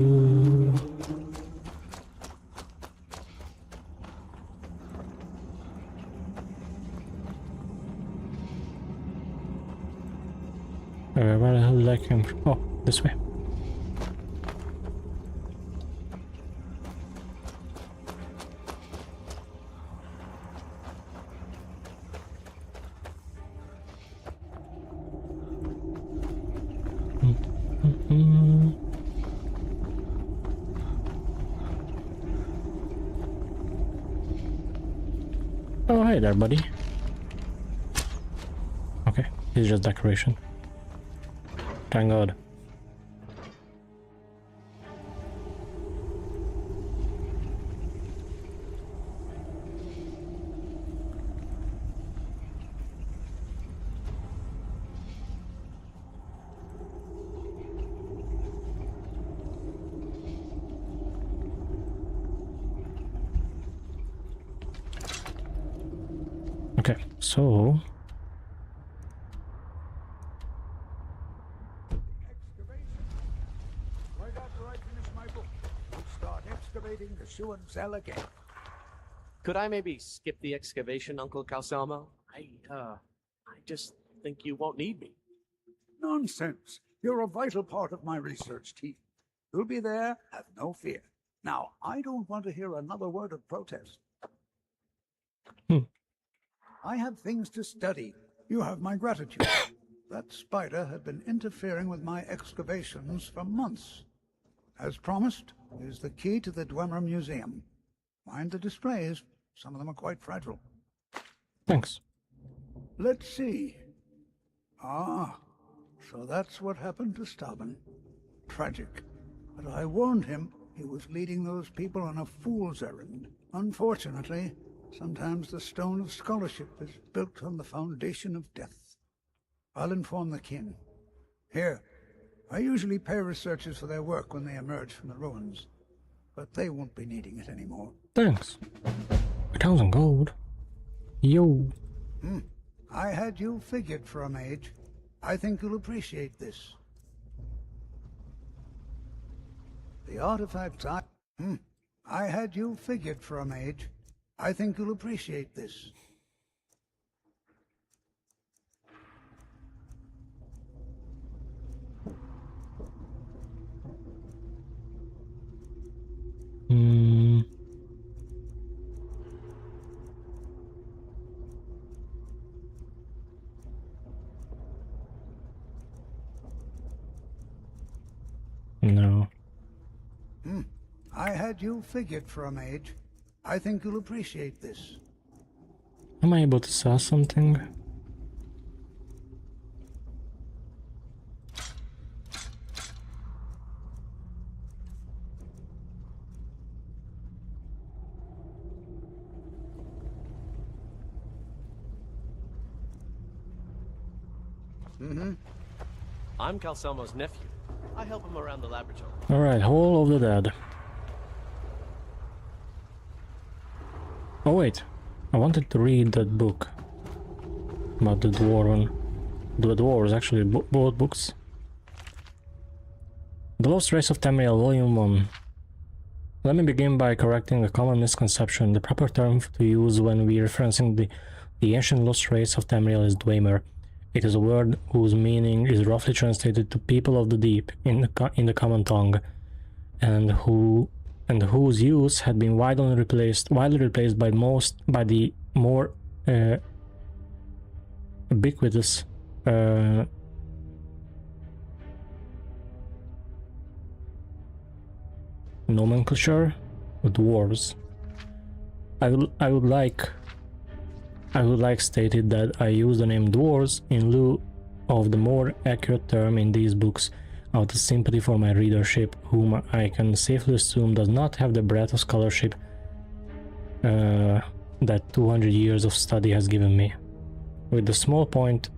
Where the hell did I come from? Oh, this way. Oh, hey there, buddy. Okay, it's just decoration. Thank God. Okay, so Right after I finish my book, we'll start excavating the Shuan cell again. Could I maybe skip the excavation, Uncle Calcelmo? I just think you won't need me. Nonsense. You're a vital part of my research team. You'll be there, have no fear. Now, I don't want to hear another word of protest. I have things to study. You have my gratitude. That spider had been interfering with my excavations for months. As promised, here's the key to the Dwemer Museum. Mind the displays. Some of them are quite fragile. thanks. Let's see. Ah, so that's what happened to Stubborn. Tragic. But I warned him he was leading those people on a fool's errand. Unfortunately, sometimes the stone of scholarship is built on the foundation of death. I'll inform the kin. Here, I usually pay researchers for their work when they emerge from the ruins, but they won't be needing it anymore. Thanks. 1,000 gold. Yo. I had you figured for a mage. I think you'll appreciate this. The artifacts I had you figured for a mage. I think you'll appreciate this. No. I had you figured for a mage. I think you'll appreciate this. Am I able to sell something? I'm Calcelmo's nephew. I help him around the laboratory. Alright, Hall of the Dead. Oh wait, I wanted to read that book about the dwarves, actually both books. The Lost Race of Tamriel, Volume 1. Let me begin by correcting a common misconception. The proper term to use when we're referencing the ancient Lost Race of Tamriel is Dwemer. It is a word whose meaning is roughly translated to people of the deep in the common tongue, and whose use had been widely replaced by the more ubiquitous nomenclature of dwarves. I would like stated that I use the name dwarves in lieu of the more accurate term in these books out of sympathy for my readership, whom I can safely assume does not have the breadth of scholarship that 200 years of study has given me. With that small point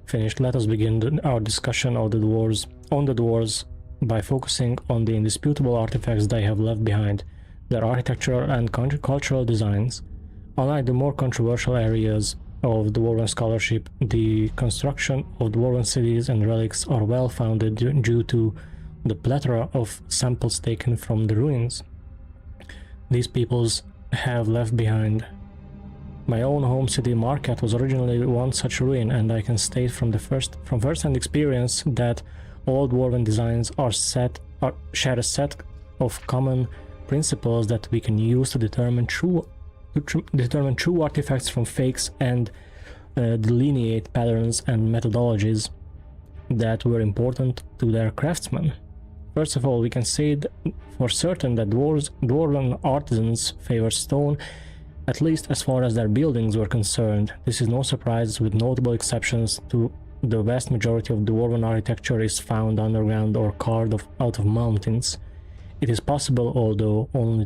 finished, let us begin our discussion of the dwarves by focusing on the indisputable artifacts they have left behind, their architectural and cultural designs. Unlike the more controversial areas of Dwarven scholarship, the construction of Dwarven cities and relics are well founded due to the plethora of samples taken from the ruins these peoples have left behind. My own home city Marquette was originally one such ruin, and I can state from first-hand experience that all Dwarven designs share a set of common principles that we can use to determine true artifacts from fakes and delineate patterns and methodologies that were important to their craftsmen. First of all, we can say for certain that Dwarven artisans favor stone, at least as far as their buildings were concerned. This is no surprise, with notable exceptions to the vast majority of Dwarven architecture is found underground or carved out of mountains. It is possible, although only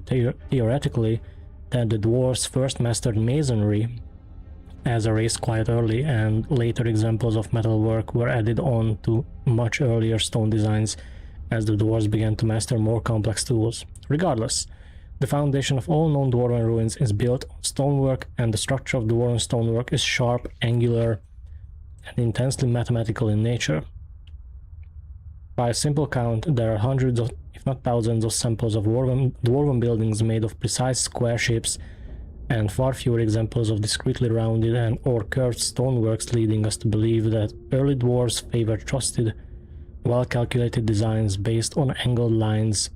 theoretically, that the dwarves first mastered masonry as a race quite early, and later examples of metalwork were added on to much earlier stone designs as the dwarves began to master more complex tools. Regardless, the foundation of all known Dwarven ruins is built on stonework, and the structure of Dwarven stonework is sharp, angular, and intensely mathematical in nature. By a simple count, there are hundreds of, if not thousands, of samples of Dwarven buildings made of precise square shapes, and far fewer examples of discretely rounded or curved stoneworks, leading us to believe that early dwarves favored trusted, well-calculated designs based on angled lines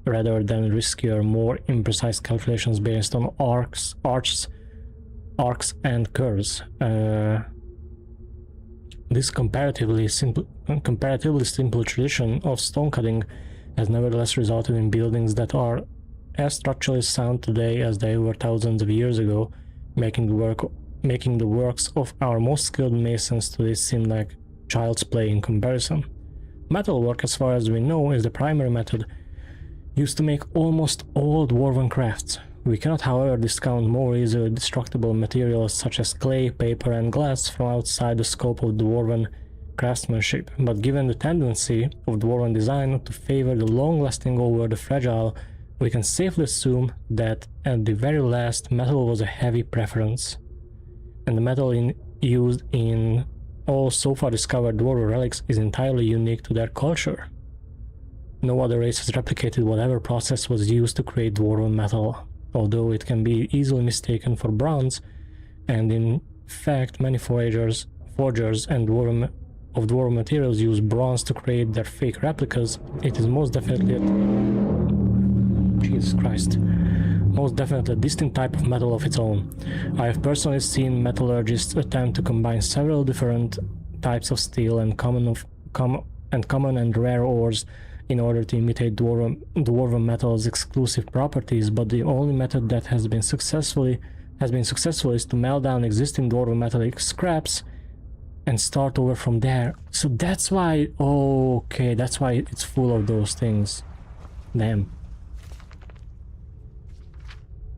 rather than riskier, more imprecise calculations based on arcs and curves. This comparatively simple tradition of stone cutting has nevertheless resulted in buildings that are as structurally sound today as they were thousands of years ago, making the works of our most skilled masons today seem like child's play in comparison. Metalwork, as far as we know, is the primary method used to make almost all Dwarven crafts. We cannot, however, discount more easily destructible materials such as clay, paper, and glass from outside the scope of Dwarven craftsmanship, but given the tendency of Dwarven design to favor the long-lasting over the fragile, we can safely assume that at the very last, metal was a heavy preference, and the metal used in all so far discovered Dwarven relics is entirely unique to their culture. No other race has replicated whatever process was used to create Dwarven metal, although it can be easily mistaken for bronze, and in fact many forgers and Dwarven materials use bronze to create their fake replicas. It is most definitely a distinct type of metal of its own. I have personally seen metallurgists attempt to combine several different types of steel and common and rare ores in order to imitate Dwarven metal's exclusive properties, but the only method that has been successful is to melt down existing Dwarven metallic scraps and start over from there. So that's why, okay, that's why it's full of those things. Damn.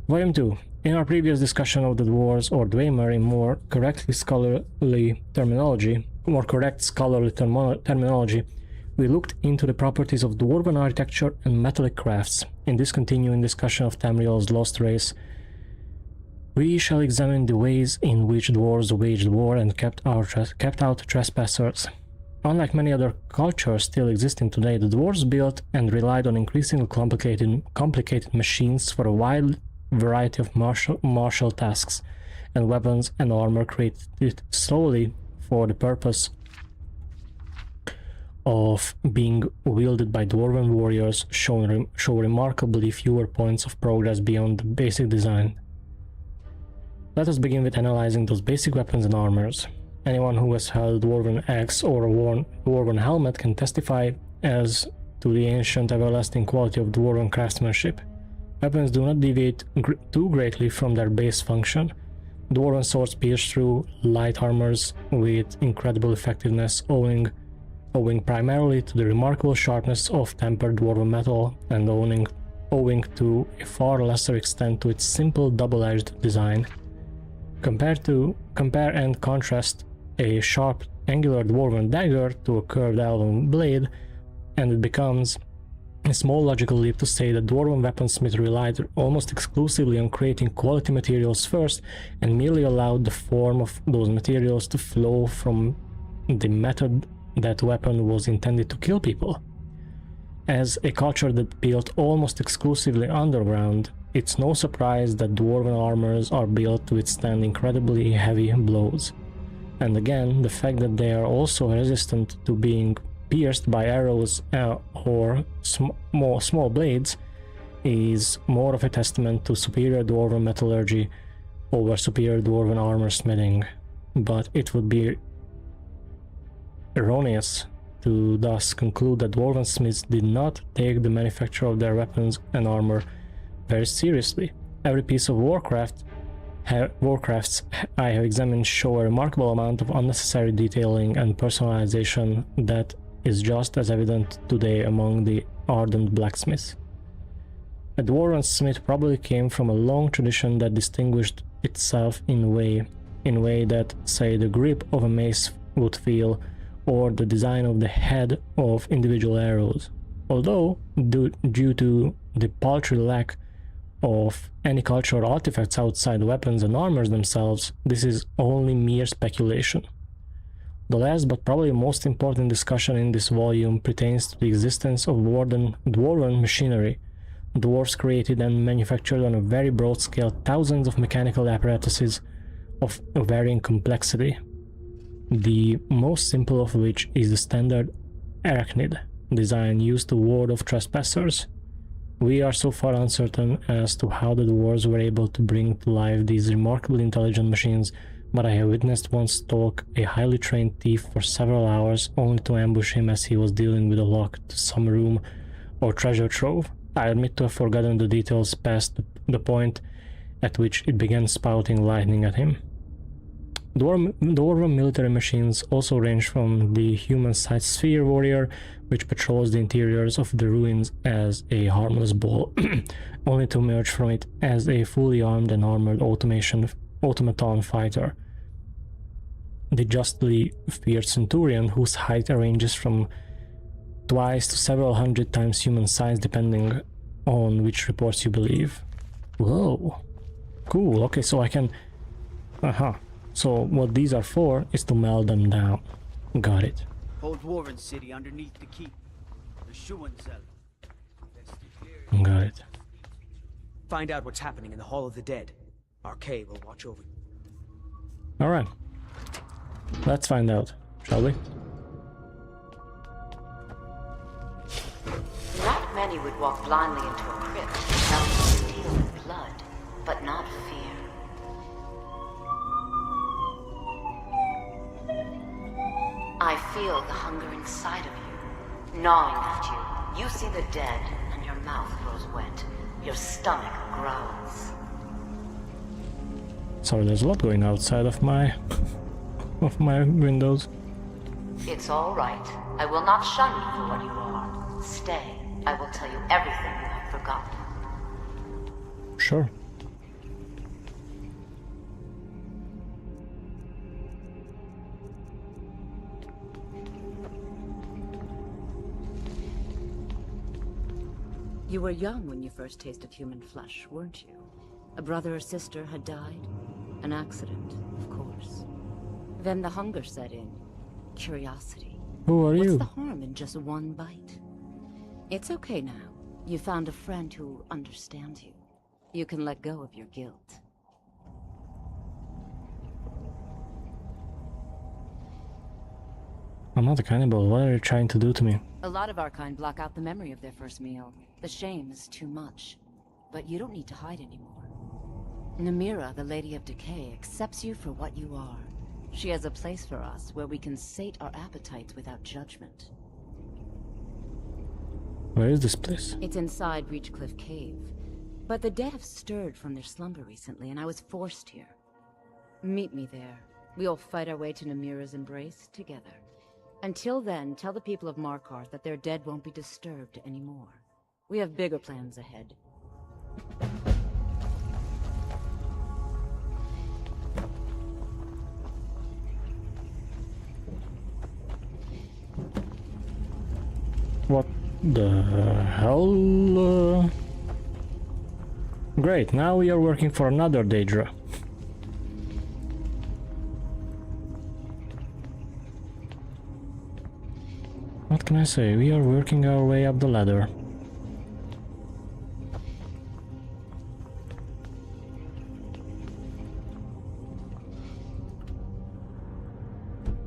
Volume 2. In our previous discussion of the dwarves, or Dwemer in more correct scholarly terminology, we looked into the properties of Dwarven architecture and metallic crafts. In this continuing discussion of Tamriel's lost race, we shall examine the ways in which dwarves waged war and kept out trespassers. Unlike many other cultures still existing today, the dwarves built and relied on increasingly complicated machines for a wide variety of martial tasks, and weapons and armor created solely for the purpose of being wielded by Dwarven warriors show remarkably fewer points of progress beyond the basic design. Let us begin with analyzing those basic weapons and armors. Anyone who has held a Dwarven axe or worn a Dwarven helmet can testify as to the ancient everlasting quality of Dwarven craftsmanship. Weapons do not deviate too greatly from their base function. Dwarven swords pierce through light armors with incredible effectiveness, owing primarily to the remarkable sharpness of tempered Dwarven metal, and owing to a far lesser extent to its simple double-edged design. Compare and contrast a sharp, angular Dwarven dagger to a curved elven blade, and it becomes a small logical leap to say that Dwarven weaponsmith relied almost exclusively on creating quality materials first and merely allowed the form of those materials to flow from the method that weapon was intended to kill people. As a culture that built almost exclusively underground, it's no surprise that Dwarven armors are built to withstand incredibly heavy blows. And again, the fact that they are also resistant to being pierced by arrows or small blades is more of a testament to superior Dwarven metallurgy over superior Dwarven armor smithing. But it would be erroneous to thus conclude that Dwarven smiths did not take the manufacture of their weapons and armor very seriously. Every piece of Warcrafts I have examined show a remarkable amount of unnecessary detailing and personalization that is just as evident today among the ardent blacksmiths. A Dwarven smith probably came from a long tradition that distinguished itself in a way that, say, the grip of a mace would feel, or the design of the head of individual arrows. Although, due to the paltry lack of any cultural artifacts outside weapons and armors themselves, this is only mere speculation. The last but probably most important discussion in this volume pertains to the existence of Dwarven machinery. Dwarves created and manufactured on a very broad scale thousands of mechanical apparatuses of varying complexity, the most simple of which is the standard arachnid design used to ward off trespassers. We are so far uncertain as to how the dwarves were able to bring to life these remarkably intelligent machines, but I have witnessed one stalk a highly trained thief for several hours only to ambush him as he was dealing with a lock to some room or treasure trove. I admit to have forgotten the details past the point at which it began spouting lightning at him. Dwarven military machines also range from the human-sized sphere warrior, which patrols the interiors of the ruins as a harmless ball, only to emerge from it as a fully armed and armored automaton fighter. The justly feared centurion, whose height ranges from twice to several hundred times human size depending on which reports you believe. Whoa. Cool, okay, so I can... So what these are for is to melt them down. Got it. Whole Dwarven city underneath the keep. The Schuenzell. Got it. Find out what's happening in the Hall of the Dead. RK will watch over you. Alright. Let's find out, shall we? Not many would walk blindly into a crypt without to steal with blood, but not fear. I feel the hunger inside of you, gnawing at you. You see the dead, and your mouth grows wet. Your stomach growls. Sorry, there's a lot going outside of my windows. It's all right. I will not shun you for what you are. Stay. I will tell you everything you have forgotten. Sure. You were young when you first tasted human flesh, weren't you? A brother or sister had died? An accident, of course. Then the hunger set in. Curiosity. Who are What's you? the harm in just one bite? It's okay now. You found a friend who understands you. You can let go of your guilt. I'm not a cannibal. What are you trying to do to me? A lot of our kind block out the memory of their first meal. The shame is too much. But you don't need to hide anymore. Namira, the Lady of Decay, accepts you for what you are. She has a place for us where we can sate our appetites without judgment. Where is this place? It's inside Reachcliff Cave. But the dead have stirred from their slumber recently, and I was forced here. Meet me there. We'll fight our way to Namira's embrace together. Until then, tell the people of Markarth that their dead won't be disturbed anymore. We have bigger plans ahead. What The hell? Great, now we are working for another Daedra. What can I say? We are working our way up the ladder.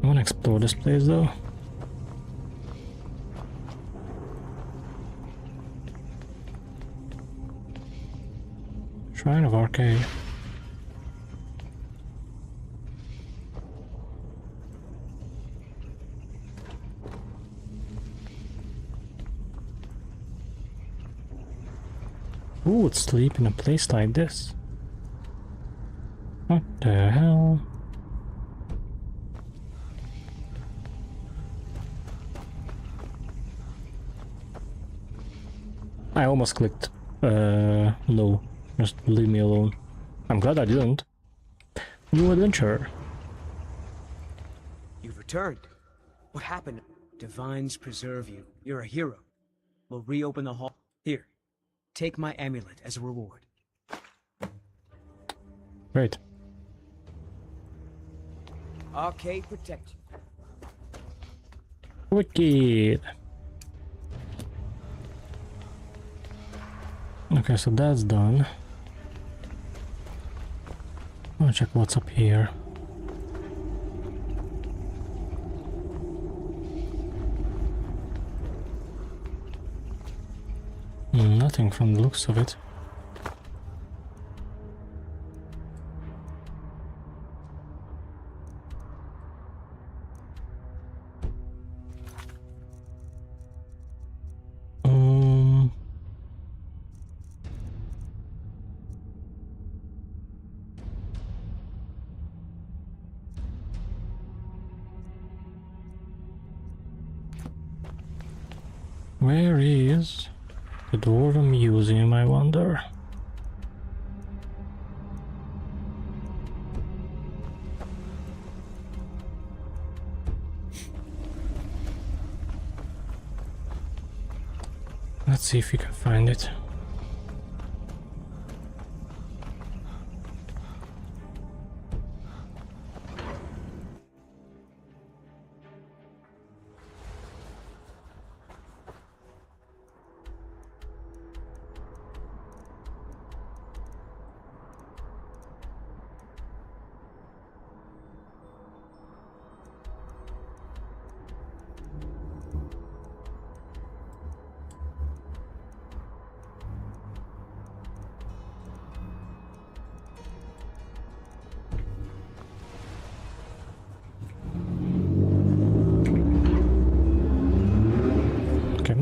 I wanna explore this place though. Shrine of Arcade. Who would sleep in a place like this? What the hell? I almost clicked no. Just leave me alone. I'm glad I didn't. New adventure. You've returned. What happened? Divines preserve you. You're a hero. We'll reopen the hall. Here, take my amulet as a reward. Great. Arcade protect you. Wicked. Okay, so that's done. I'll check what's up here. Nothing from the looks of it. Where is the Dwarven Museum, I wonder? Let's see if we can find it.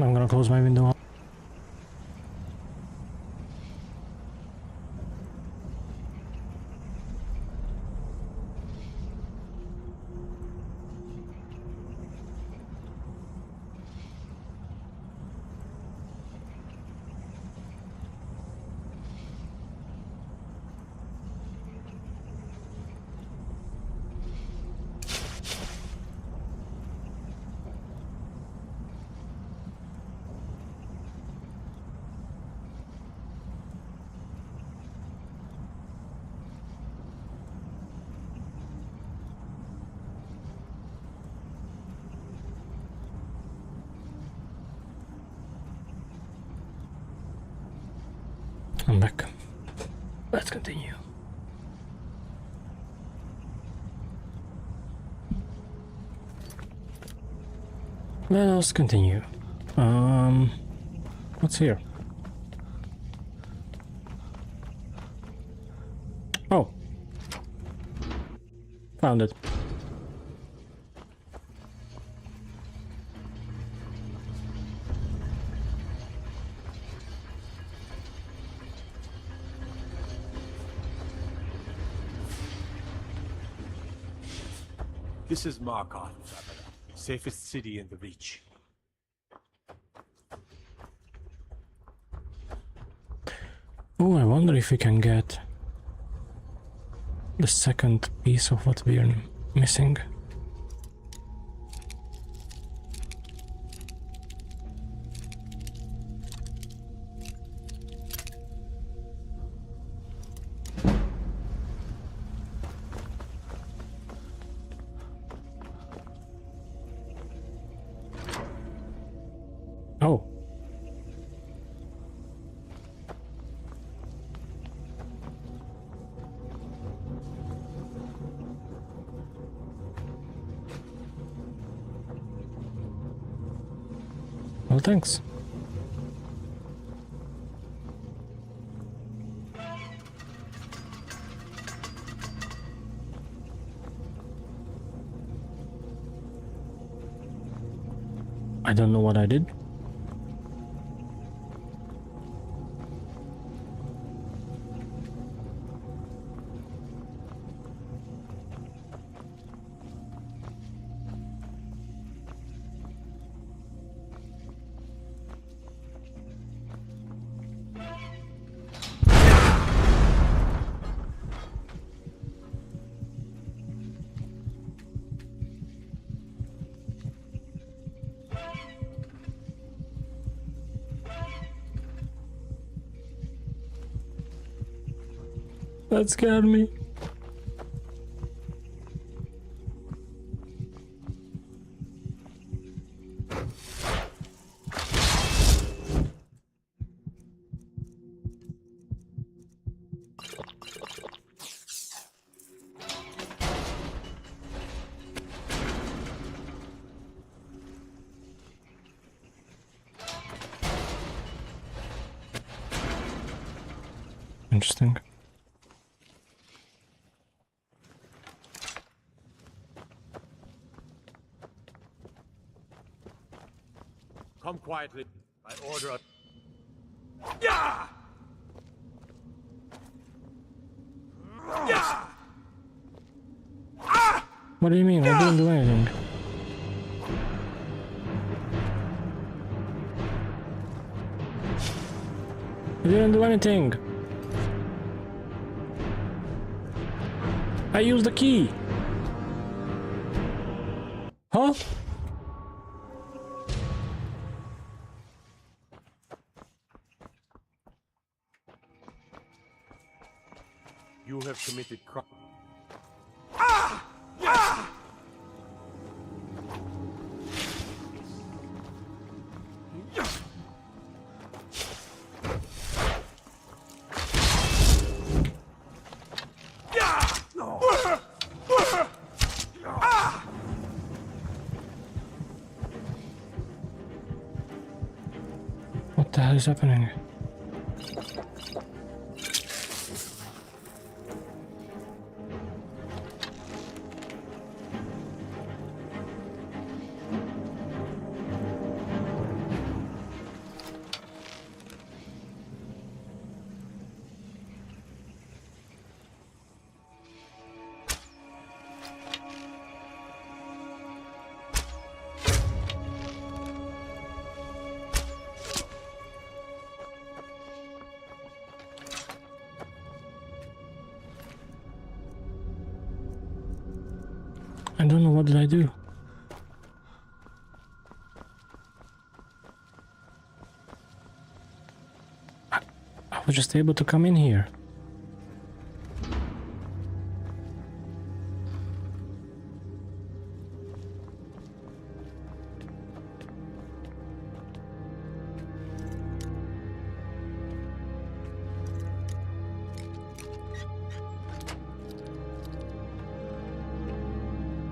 I'm gonna close my window. I'm back. Let's continue. Let us continue. What's here? Oh. Found it. This is Markarth, safest city in the Reach. Oh, I wonder if we can get the second piece of what we are missing. Well, thanks. I don't know what I did. That scared me. Interesting. Come quietly. I order a... Yeah! Yeah! What do you mean? I didn't do anything. I didn't do anything. I used the key. Huh? You have committed crime. What the hell is happening? I don't know, what did I do? I was just able to come in here.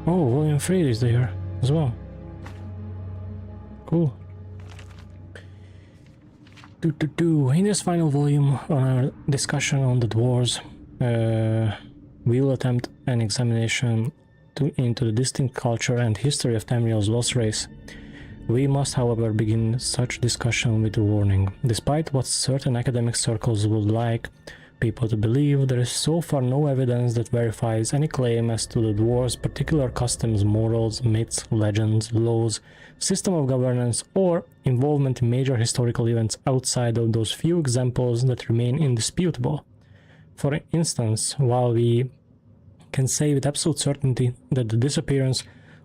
Oh, William Freed is there as well. Cool. In this final volume on our discussion on the dwarves, we will attempt an examination into the distinct culture and history of Tamriel's lost race. We must, however, begin such discussion with a warning. Despite what certain academic circles would like people to believe, there is so far no evidence that verifies any claim as to the dwarves' particular customs, morals, myths, legends, laws, system of governance, or involvement in major historical events outside of those few examples that remain indisputable. For instance, while we can say with absolute certainty that the disappearance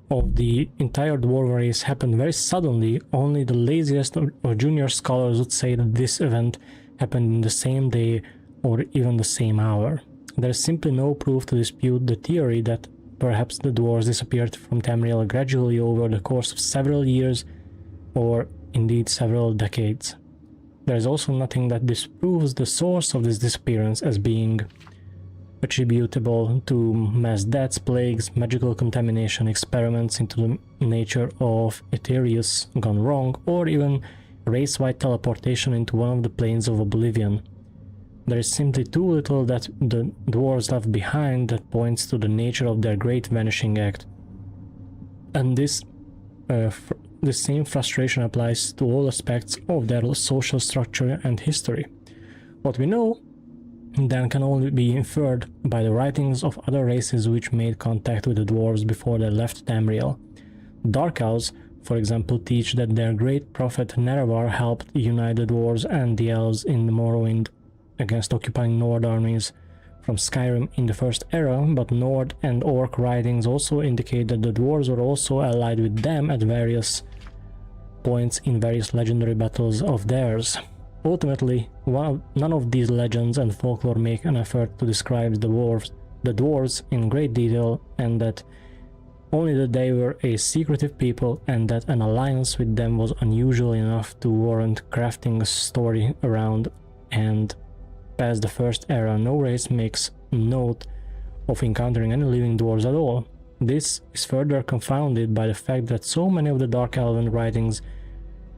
of the entire dwarven race happened very suddenly, only the laziest or junior scholars would say that this event happened in the same day or even the same hour. There is simply no proof to dispute the theory that perhaps the dwarves disappeared from Tamriel gradually over the course of several years or indeed several decades. There is also nothing that disproves the source of this disappearance as being attributable to mass deaths, plagues, magical contamination, experiments into the nature of Aetherius gone wrong, or even race-wide teleportation into one of the planes of oblivion. There is simply too little that the dwarves left behind that points to the nature of their great vanishing act. And this same frustration applies to all aspects of their social structure and history. What we know then can only be inferred by the writings of other races which made contact with the dwarves before they left Tamriel. Dark Elves, for example, teach that their great prophet Nerevar helped unite the dwarves and the elves in Morrowind against occupying Nord armies from Skyrim in the First Era, but Nord and Orc writings also indicate that the dwarves were also allied with them at various points in various legendary battles of theirs. Ultimately, none of these legends and folklore make an effort to describe the dwarves in great detail, and that only that they were a secretive people and that an alliance with them was unusual enough to warrant crafting a story around. And past the First Era, no race makes note of encountering any living dwarves at all. This is further confounded by the fact that so many of the Dark Elven writings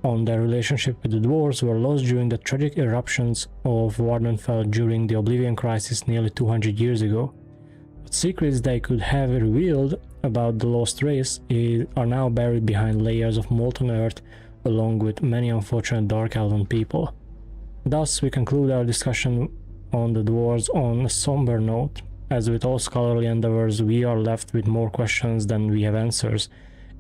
on their relationship with the dwarves were lost during the tragic eruptions of Wardenfell during the Oblivion Crisis nearly 200 years ago. But secrets they could have revealed about the lost race are now buried behind layers of molten earth, along with many unfortunate Dark Elven people. Thus, we conclude our discussion on the dwarves on a somber note. As with all scholarly endeavors, we are left with more questions than we have answers,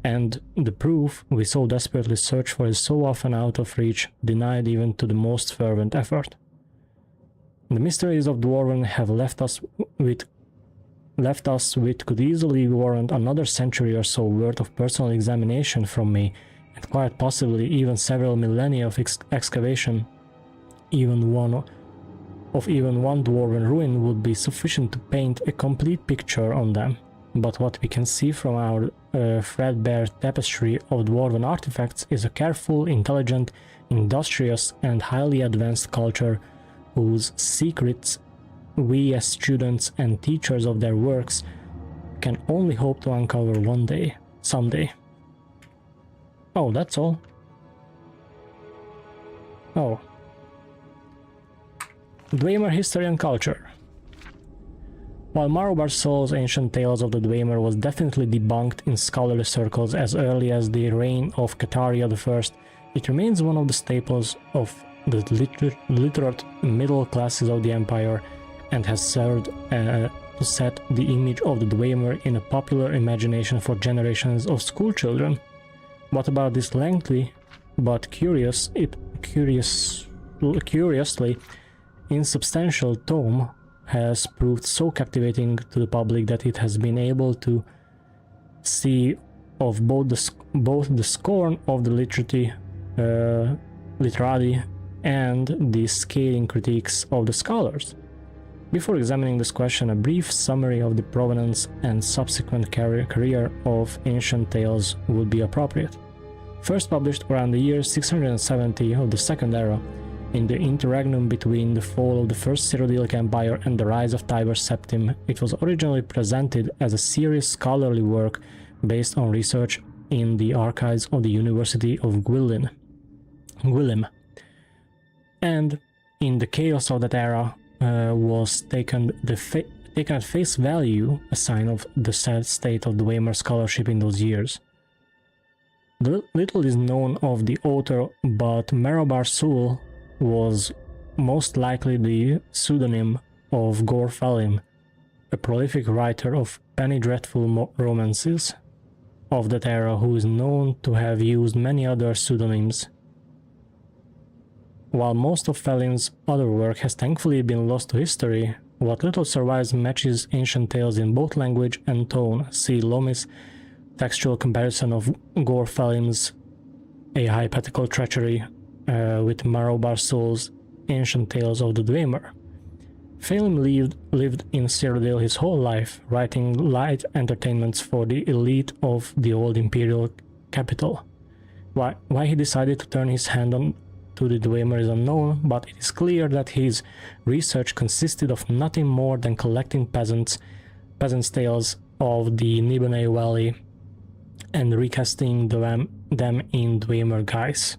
and the proof we so desperately search for is so often out of reach, denied even to the most fervent effort. The mysteries of Dwarven have left us with could easily warrant another century or so worth of personal examination from me, and quite possibly even several millennia of excavation. Even one Dwarven ruin would be sufficient to paint a complete picture on them. But what we can see from our threadbare tapestry of Dwarven artifacts is a careful, intelligent, industrious, and highly advanced culture whose secrets we as students and teachers of their works can only hope to uncover someday. Oh, that's all. Oh. Dwemer history and culture. While Marobar Sol's ancient tales of the Dwemer was definitely debunked in scholarly circles as early as the reign of Cataria I, it remains one of the staples of the literate middle classes of the Empire, and has served to set the image of the Dwemer in a popular imagination for generations of schoolchildren. What about this lengthy but curiously insubstantial tome has proved so captivating to the public that it has been able to see of both the scorn of the literati and the scathing critiques of the scholars? Before examining this question, a brief summary of the provenance and subsequent career of ancient tales would be appropriate. First published around the year 670 of the Second Era, in the interregnum between the fall of the First Cyrodiilic Empire and the rise of Tiber Septim, it was originally presented as a serious scholarly work based on research in the archives of the University of Gwilym. And in the chaos of that era was taken at face value, a sign of the sad state of Dwemer scholarship in those years. Little is known of the author, but Marobar Sul was most likely the pseudonym of Gore Felim, a prolific writer of penny dreadful romances of that era who is known to have used many other pseudonyms. While most of Felim's other work has thankfully been lost to history, what little survives matches ancient tales in both language and tone. See Lomis' textual comparison of Gore Felim's A Hypothetical Treachery with Marobar Sul's Ancient Tales of the Dwemer. Felim lived in Cyrodiil his whole life, writing light entertainments for the elite of the old imperial capital. Why he decided to turn his hand to the Dwemer is unknown, but it is clear that his research consisted of nothing more than collecting peasants' tales of the Nibonay Valley and recasting them in Dwemer guise.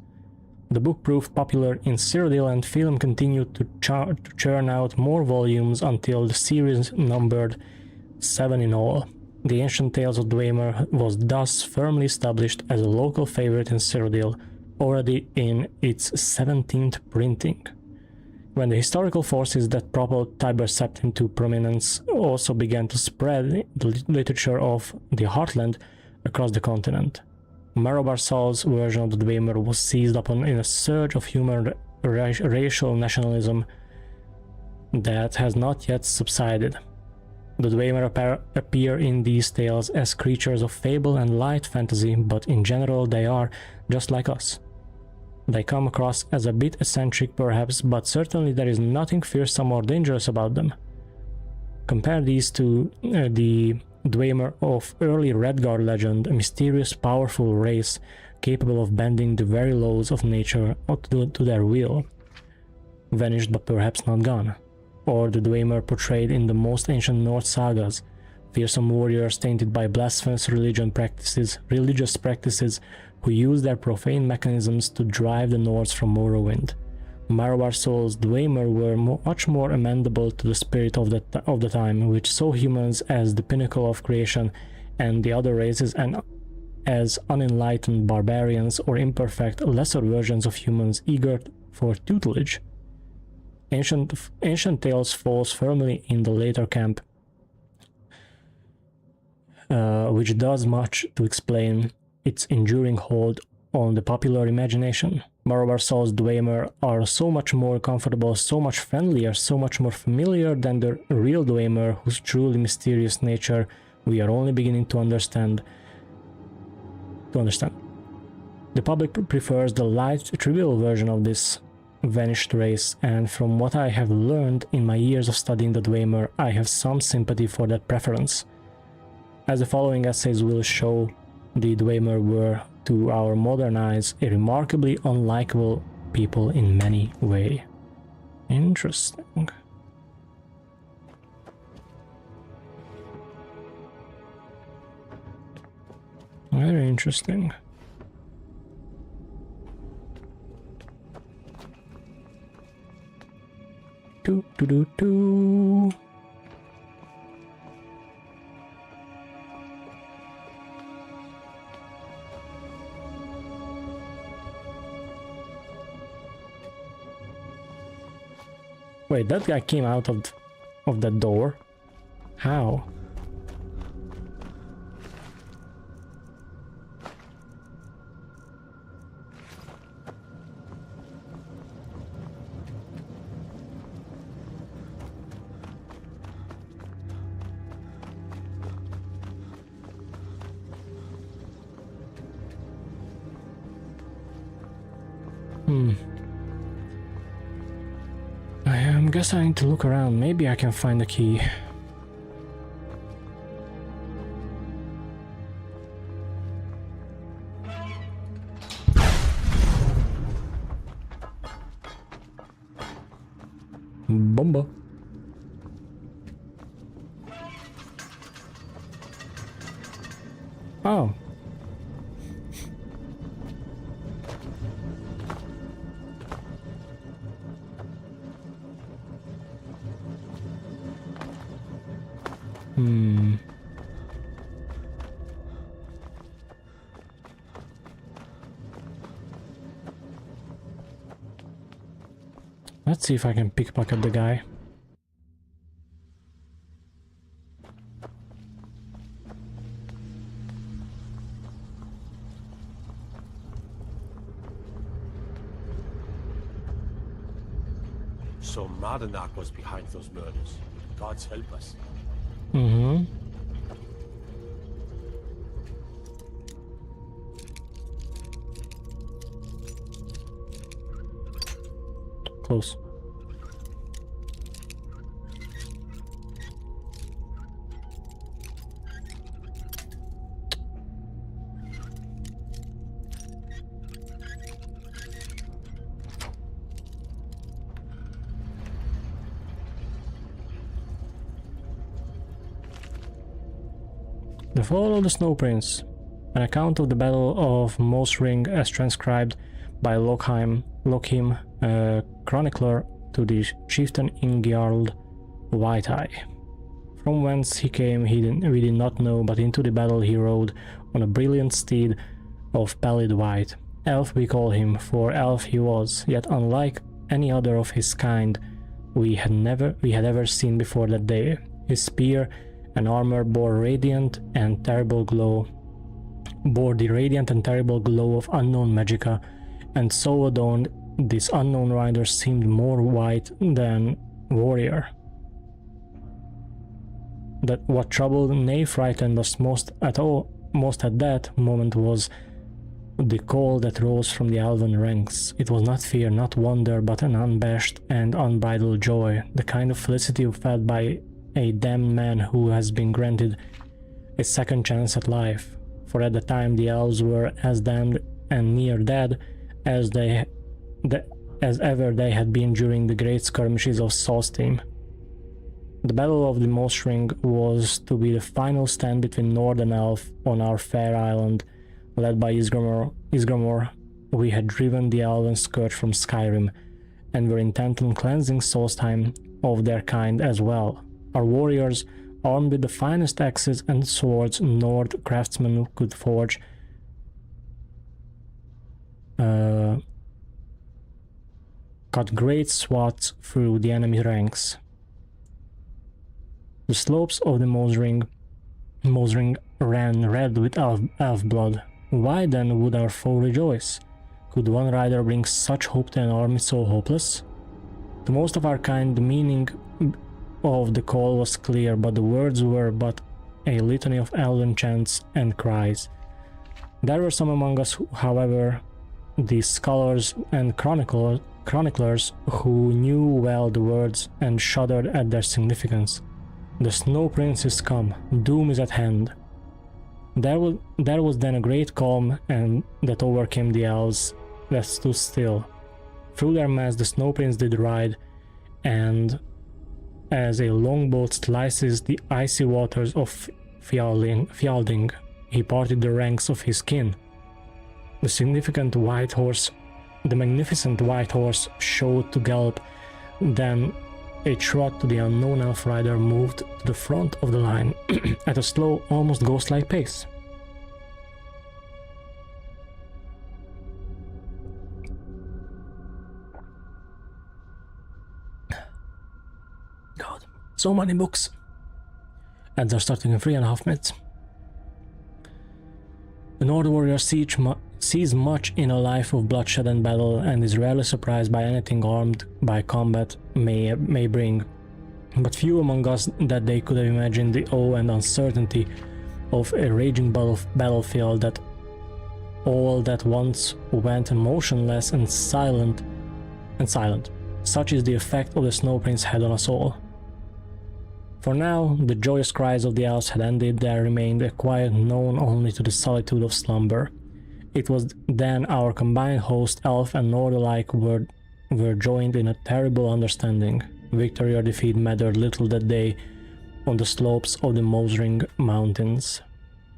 The book proved popular in Cyrodiil, and film continued to churn out more volumes until the series numbered 7 in all. The Ancient Tales of Dwemer was thus firmly established as a local favorite in Cyrodiil, already in its 17th printing. When the historical forces that propelled Tiber Sept into prominence also began to spread the literature of the Heartland across the continent, Marobar Sol's version of the Dwemer was seized upon in a surge of human racial nationalism that has not yet subsided. The Dwemer appear in these tales as creatures of fable and light fantasy, but in general they are just like us. They come across as a bit eccentric perhaps, but certainly there is nothing fearsome or dangerous about them. Compare these to the Dwemer of early Redguard legend, a mysterious, powerful race capable of bending the very laws of nature to their will, vanished but perhaps not gone. Or the Dwemer portrayed in the most ancient Norse sagas, fearsome warriors tainted by blasphemous religious practices who use their profane mechanisms to drive the Nords from Morrowind. Marobar Sol's Dwemer were much more amenable to the spirit of the time, which saw humans as the pinnacle of creation and the other races and as unenlightened barbarians or imperfect, lesser versions of humans eager for tutelage. Ancient Tales falls firmly in the later camp, which does much to explain its enduring hold on the popular imagination. Marobar Sol's Dwemer are so much more comfortable, so much friendlier, so much more familiar than the real Dwemer, whose truly mysterious nature we are only beginning to understand. The public prefers the light, trivial version of this vanished race, and from what I have learned in my years of studying the Dwemer, I have some sympathy for that preference. As the following essays will show, the Dwemer were, to our modern eyes, a remarkably unlikable people in many ways. Interesting. Very interesting. Do. Wait, that guy came out of that door? How? I guess I need to look around. Maybe I can find the key. Bomba. Oh. Let's see if I can pickpocket the guy. So Mardanak was behind those murders. Gods help us. Mm-hmm. Close. The Fall of the Snow Prince, an account of the Battle of Mosring as transcribed by Lochheim, chronicler to the chieftain Ingjald White-Eye. From whence he came we did not know, but into the battle he rode on a brilliant steed of pallid white. Elf we call him, for elf he was, yet unlike any other of his kind we had ever seen before that day. His spear and armor bore the radiant and terrible glow of unknown magica, and so adorned this unknown rider seemed more white than warrior. That what troubled, nay frightened us most at that moment was the call that rose from the elven ranks. It was not fear, not wonder, but an unabashed and unbridled joy, the kind of felicity felt by a damned man who has been granted a second chance at life. For at the time the elves were as damned and near dead as ever they had been during the great skirmishes of Solstheim. The Battle of the Mosring was to be the final stand between Nord and Elf on our fair island. Led by Isgramor, we had driven the elven scourge from Skyrim, and were intent on cleansing Solstheim of their kind as well. Our warriors, armed with the finest axes and swords Nord craftsmen could forge, cut great swaths through the enemy ranks. The slopes of the Mosring ran red with elf blood. Why then would our foe rejoice? Could one rider bring such hope to an army so hopeless? To most of our kind, the meaning of the call was clear, but the words were but a litany of elven chants and cries. There were some among us, however, the scholars and chroniclers, who knew well the words and shuddered at their significance. The Snow Prince is come, doom is at hand. There was then a great calm that overcame the elves that stood still. Through their mass the Snow Prince did ride, and as a longboat slices the icy waters of Fjalding, he parted the ranks of his kin. The magnificent white horse showed to gallop, then a trot to the unknown elf rider moved to the front of the line at a slow, almost ghost-like pace. God, so many books. And they're starting in 3.5 minutes. The Nord warrior sees much in a life of bloodshed and battle, and is rarely surprised by anything armed by combat may bring. But few among us that they could have imagined the awe and uncertainty of a raging battlefield, that all that once went motionless and silent. Such is the effect of the Snow Prince had on us all. For now, the joyous cries of the elves had ended. There remained a quiet known only to the solitude of slumber. It was then our combined host, elf and Nord alike, were joined in a terrible understanding. Victory or defeat mattered little that day on the slopes of the Mosring Mountains.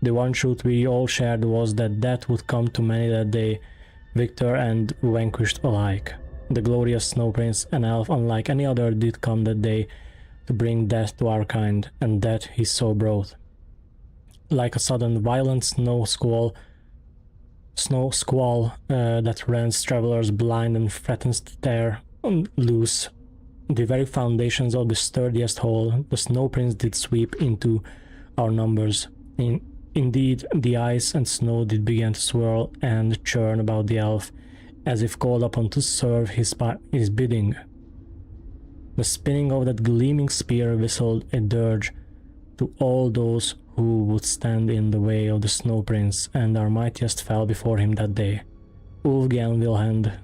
The one truth we all shared was that death would come to many that day, victor and vanquished alike. The glorious Snow Prince and elf, unlike any other, did come that day to bring death to our kind, and death he so brought. Like a sudden violent snow squall that rends travelers blind and threatens to tear loose the very foundations of the sturdiest hall, the Snow Prince did sweep into our numbers. Indeed, the ice and snow did begin to swirl and churn about the elf, as if called upon to serve his bidding. The spinning of that gleaming spear whistled a dirge to all those who would stand in the way of the Snow Prince, and our mightiest fell before him that day. Ulfge and Wilhand,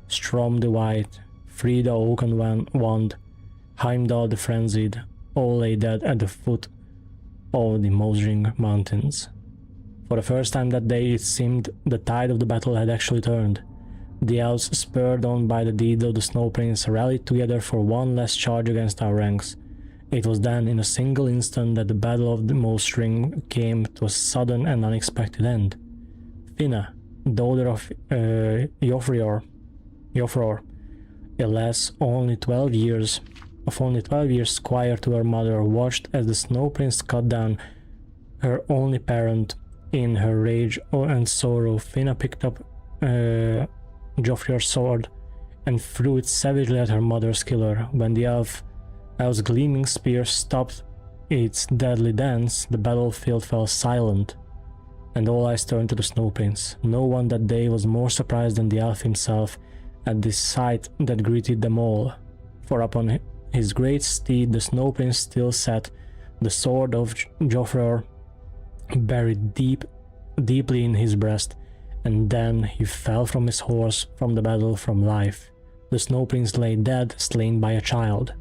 Strom the White, Frida Oaken Wand, Heimdall the Frenzied, all lay dead at the foot of the Mosring Mountains. For the first time that day it seemed the tide of the battle had actually turned. The elves, spurred on by the deeds of the Snow Prince, rallied together for one last charge against our ranks. It was then, in a single instant, that the Battle of the Most Ring came to a sudden and unexpected end. Finna, daughter of Jofror, alas, only 12 years, squire to her mother, watched as the Snow Prince cut down her only parent. In her rage and sorrow, Finna picked up Jofreor's sword and threw it savagely at her mother's killer. When the elf's gleaming spear stopped its deadly dance, the battlefield fell silent, and all eyes turned to the Snow Prince. No one that day was more surprised than the elf himself at this sight that greeted them all, for upon his great steed the Snow Prince still sat, the sword of Jofreor buried deeply in his breast, and then he fell from his horse, from the battle, from life. The Snow Prince lay dead, slain by a child.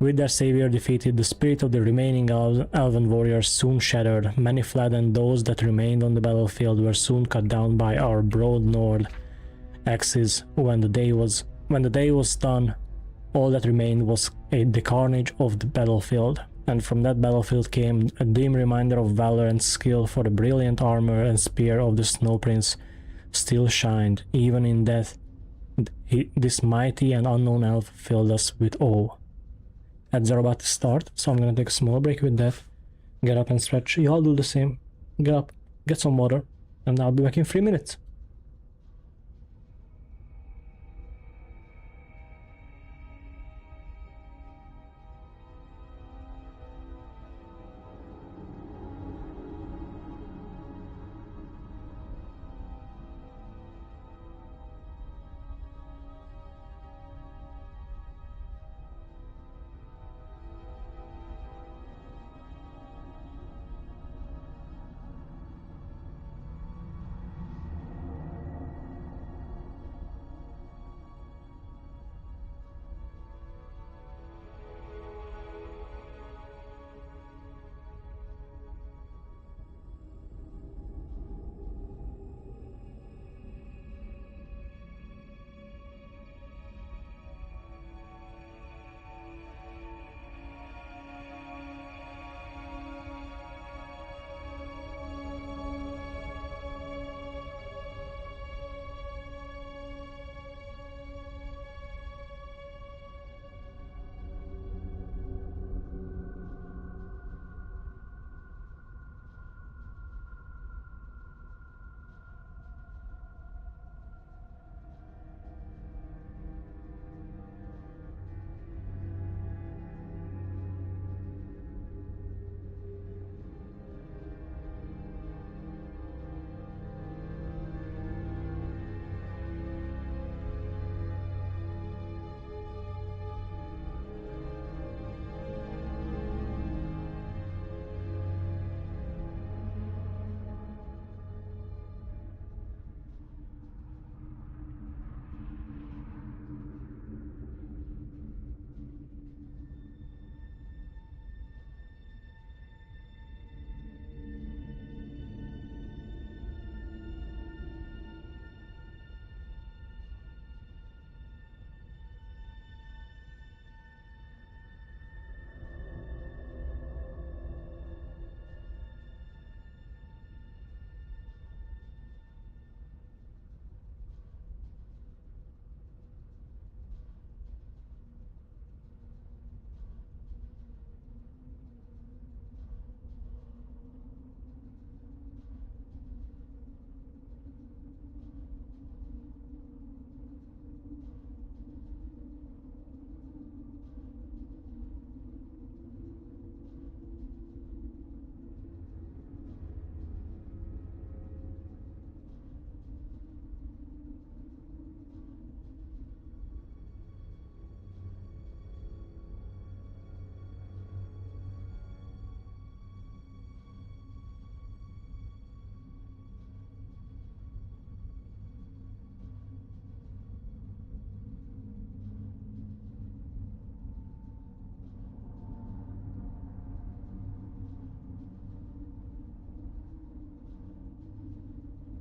With their savior defeated, the spirit of the remaining elven warriors soon shattered. Many fled, and those that remained on the battlefield were soon cut down by our broad Nord axes. When the day was done, all that remained was the carnage of the battlefield. And from that battlefield came a dim reminder of valor and skill, for the brilliant armor and spear of the Snow Prince still shined. Even in death, this mighty and unknown elf filled us with awe. Ads are about to start, so I'm gonna take a small break with that. Get up and stretch. You all do the same. Get up, get some water, and I'll be back in 3 minutes.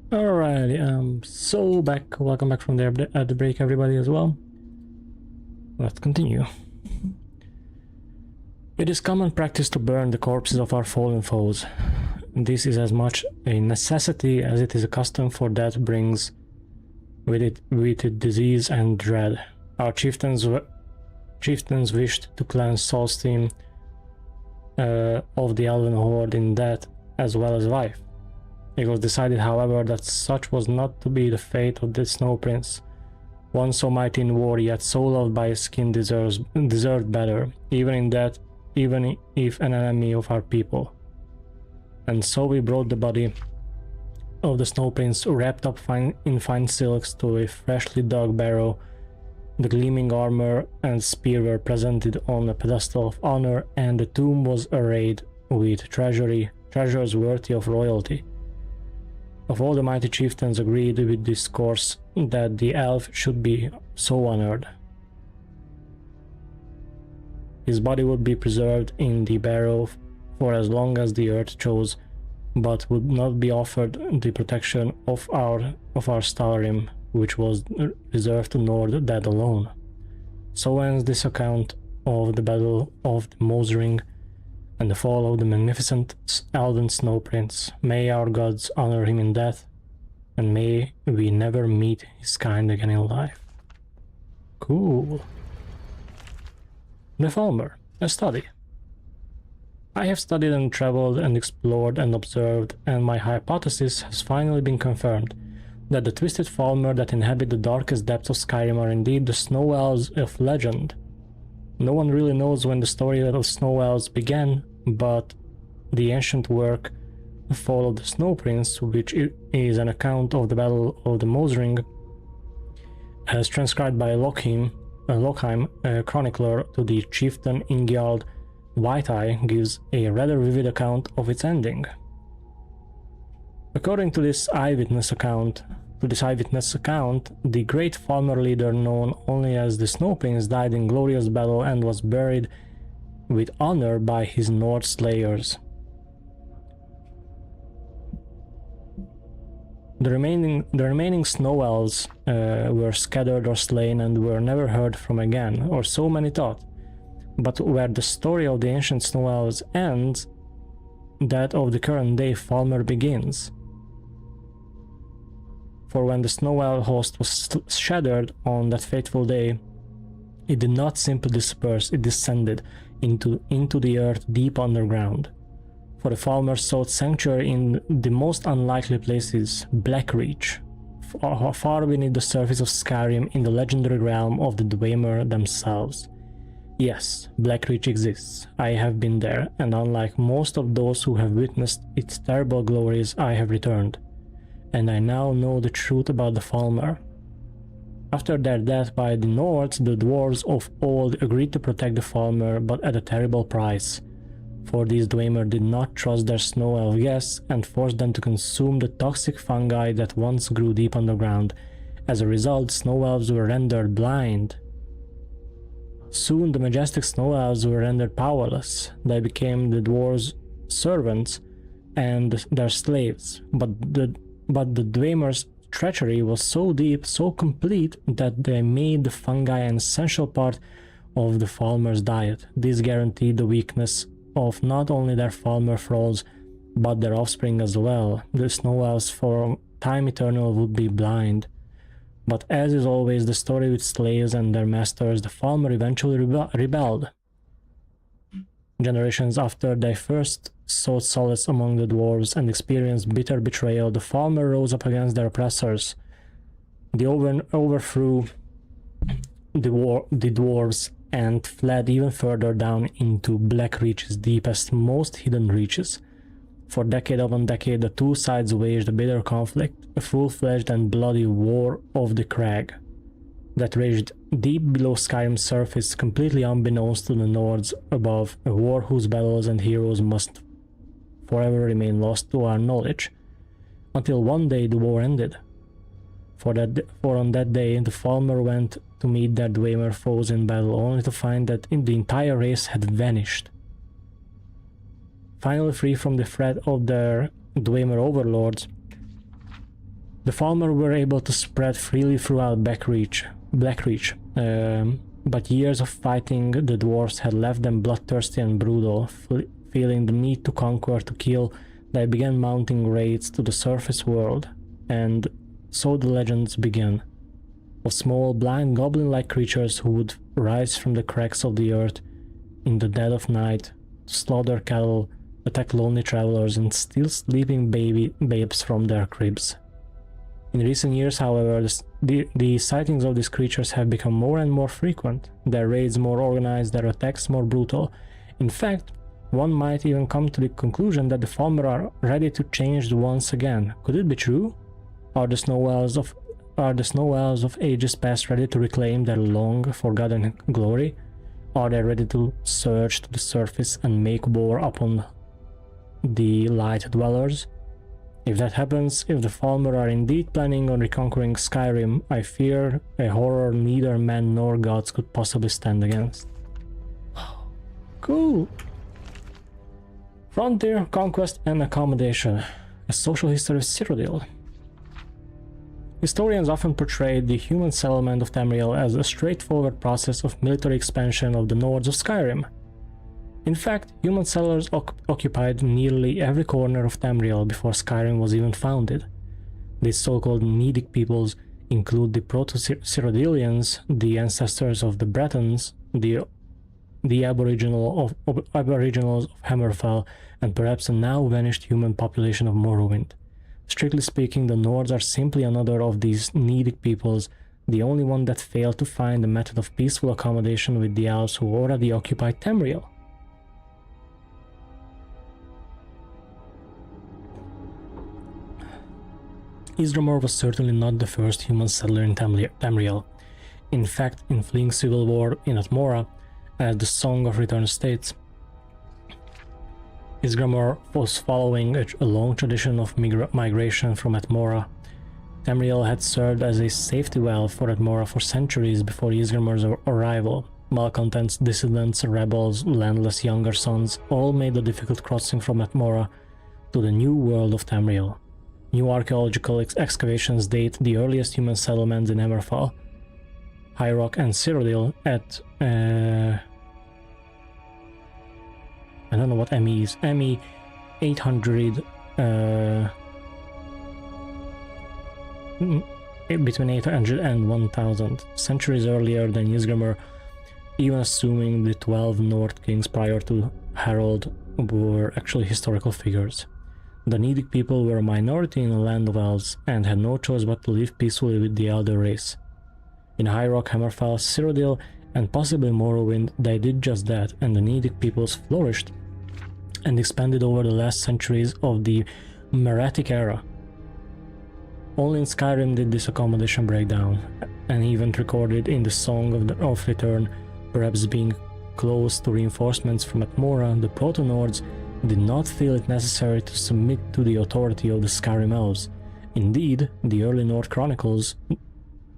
Alrighty, so welcome back from the break, everybody, as well. Let's continue. It is common practice to burn the corpses of our fallen foes. This is as much a necessity as it is a custom, for that brings with it disease and dread. Our chieftains wished to cleanse Solstheim of the elven horde in death as well as life. It was decided, however, that such was not to be the fate of the Snow Prince. One so mighty in war, yet so loved by his kin, deserved better, even if an enemy of our people. And so we brought the body of the Snow Prince, wrapped up in fine silks, to a freshly dug barrow. The gleaming armor and spear were presented on a pedestal of honor, and the tomb was arrayed with treasures worthy of royalty. Of all the mighty chieftains agreed with this course that the elf should be so honored. His body would be preserved in the barrow for as long as the earth chose, but would not be offered the protection of our Skyrim, which was reserved to Nord dead alone. So ends this account of the Battle of the Mosring and the fall of the magnificent elven Snow Prince. May our gods honor him in death, and may we never meet his kind again in life. Cool. The Falmer, a study. I have studied and traveled and explored and observed, and my hypothesis has finally been confirmed, that the twisted Falmer that inhabit the darkest depths of Skyrim are indeed the Snow Elves of legend. No one really knows when the story of Snow Elves began, but the ancient work, The Fall of the Snow Prince, which is an account of the Battle of the Mosring, as transcribed by Lochheim, a chronicler to the chieftain Ingjald White-Eye, gives a rather vivid account of its ending. According to this eyewitness account, the great Falmer leader known only as the Snow Prince died in glorious battle and was buried with honor by his Nord slayers. The remaining Snow Elves were scattered or slain and were never heard from again, or so many thought. But where the story of the ancient Snow Elves ends, that of the current day Falmer begins. For when the Snow Elf host was shattered on that fateful day, it did not simply disperse, it descended into the earth deep underground. For the Falmer sought sanctuary in the most unlikely places, Blackreach, far beneath the surface of Skyrim, in the legendary realm of the Dwemer themselves. Yes, Blackreach exists. I have been there, and unlike most of those who have witnessed its terrible glories, I have returned. And I now know the truth about the Falmer. After their death by the Nords, the dwarves of old agreed to protect the Falmer, but at a terrible price. For these Dwemer did not trust their Snow Elf guests and forced them to consume the toxic fungi that once grew deep underground. As a result, Snow Elves were rendered blind. Soon the majestic Snow Elves were rendered powerless. They became the dwarves' servants and their slaves, but the Dwemer's treachery was so deep, so complete, that they made the fungi an essential part of the Falmer's diet. This guaranteed the weakness of not only their Falmer thralls, but their offspring as well. The Snow Elves for time eternal would be blind. But as is always the story with slaves and their masters, the Falmer eventually rebelled. Generations after they first sought solace among the dwarves and experienced bitter betrayal, the Falmer rose up against their oppressors. They overthrew the dwarves and fled even further down into Blackreach's deepest, most hidden reaches. For decade upon decade, the two sides waged a bitter conflict, a full-fledged and bloody war of the crag that raged deep below Skyrim's surface, completely unbeknownst to the Nords above, a war whose battles and heroes must forever remain lost to our knowledge, until one day the war ended. For on that day, the Falmer went to meet their Dwemer foes in battle, only to find that the entire race had vanished. Finally free from the threat of their Dwemer overlords, the Falmer were able to spread freely throughout Blackreach, But years of fighting the dwarves had left them bloodthirsty and brutal. Feeling the need to conquer, to kill, they began mounting raids to the surface world, and so the legends began. Of small, blind, goblin-like creatures who would rise from the cracks of the earth in the dead of night, slaughter cattle, attack lonely travelers, and steal sleeping babes from their cribs. In recent years, however, the sightings of these creatures have become more and more frequent, their raids more organized, their attacks more brutal. In fact, one might even come to the conclusion that the Falmer are ready to change once again. Could it be true? Are the snow elves of ages past ready to reclaim their long-forgotten glory? Are they ready to surge to the surface and make war upon the light dwellers? If that happens, if the Falmer are indeed planning on reconquering Skyrim, I fear a horror neither men nor gods could possibly stand against. Cool! Frontier, Conquest and Accommodation. A social history of Cyrodiil. Historians often portray the human settlement of Tamriel as a straightforward process of military expansion of the Nords of Skyrim. In fact, human settlers occupied nearly every corner of Tamriel before Skyrim was even founded. These so-called Nedic peoples include the Proto-Cyrodiilians, the ancestors of the Bretons, the Aboriginals of Hammerfell, and perhaps a now-vanished human population of Morrowind. Strictly speaking, the Nords are simply another of these Nedic peoples, the only one that failed to find a method of peaceful accommodation with the elves who already occupied Tamriel. Isdramor was certainly not the first human settler in Tamriel. In fact, in fleeing civil war in Atmora, as the Song of Return states, Isgramor was following a long tradition of migration from Atmora. Tamriel had served as a safety valve for Atmora for centuries before Isgramor's arrival. Malcontents, dissidents, rebels, landless younger sons all made the difficult crossing from Atmora to the new world of Tamriel. New archaeological excavations date the earliest human settlements in Hammerfall, High Rock and Cyrodiil at I don't know what ME is. ME 800 between 800 and 1000 centuries earlier than Ysgramor, even assuming the 12 North kings prior to Harold were actually historical figures. The Nedic people were a minority in a land of elves and had no choice but to live peacefully with the elder race. In High Rock, Hammerfell, Cyrodiil, and possibly Morrowind, they did just that, and the Nedic peoples flourished and expanded over the last centuries of the Meratic era. Only in Skyrim did this accommodation break down. An event recorded in the Song of Return, perhaps being close to reinforcements from Atmora, the Proto-Nords did not feel it necessary to submit to the authority of the Skyrim elves. Indeed, the early Nord chronicles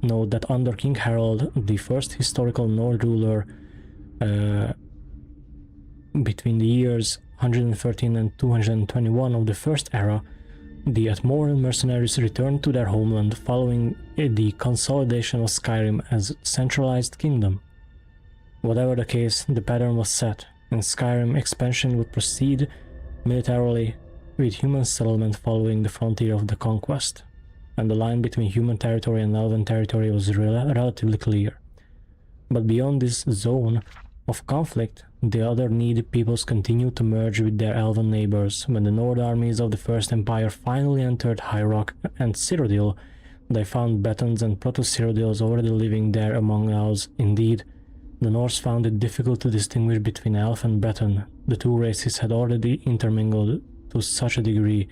note that under King Harold, the first historical Nord ruler, between the years 113 and 221 of the First Era, the Atmoran mercenaries returned to their homeland following the consolidation of Skyrim as a centralized kingdom. Whatever the case, the pattern was set, and Skyrim expansion would proceed militarily, with human settlement following the frontier of the conquest, and the line between human territory and elven territory was relatively clear. But beyond this zone of conflict, the other Nedic peoples continued to merge with their elven neighbors. When the Nord armies of the First Empire finally entered High Rock and Cyrodiil, they found Bretons and Proto-Cyrodiils already living there among elves. Indeed, the Norse found it difficult to distinguish between elf and Breton. The two races had already intermingled to such a degree.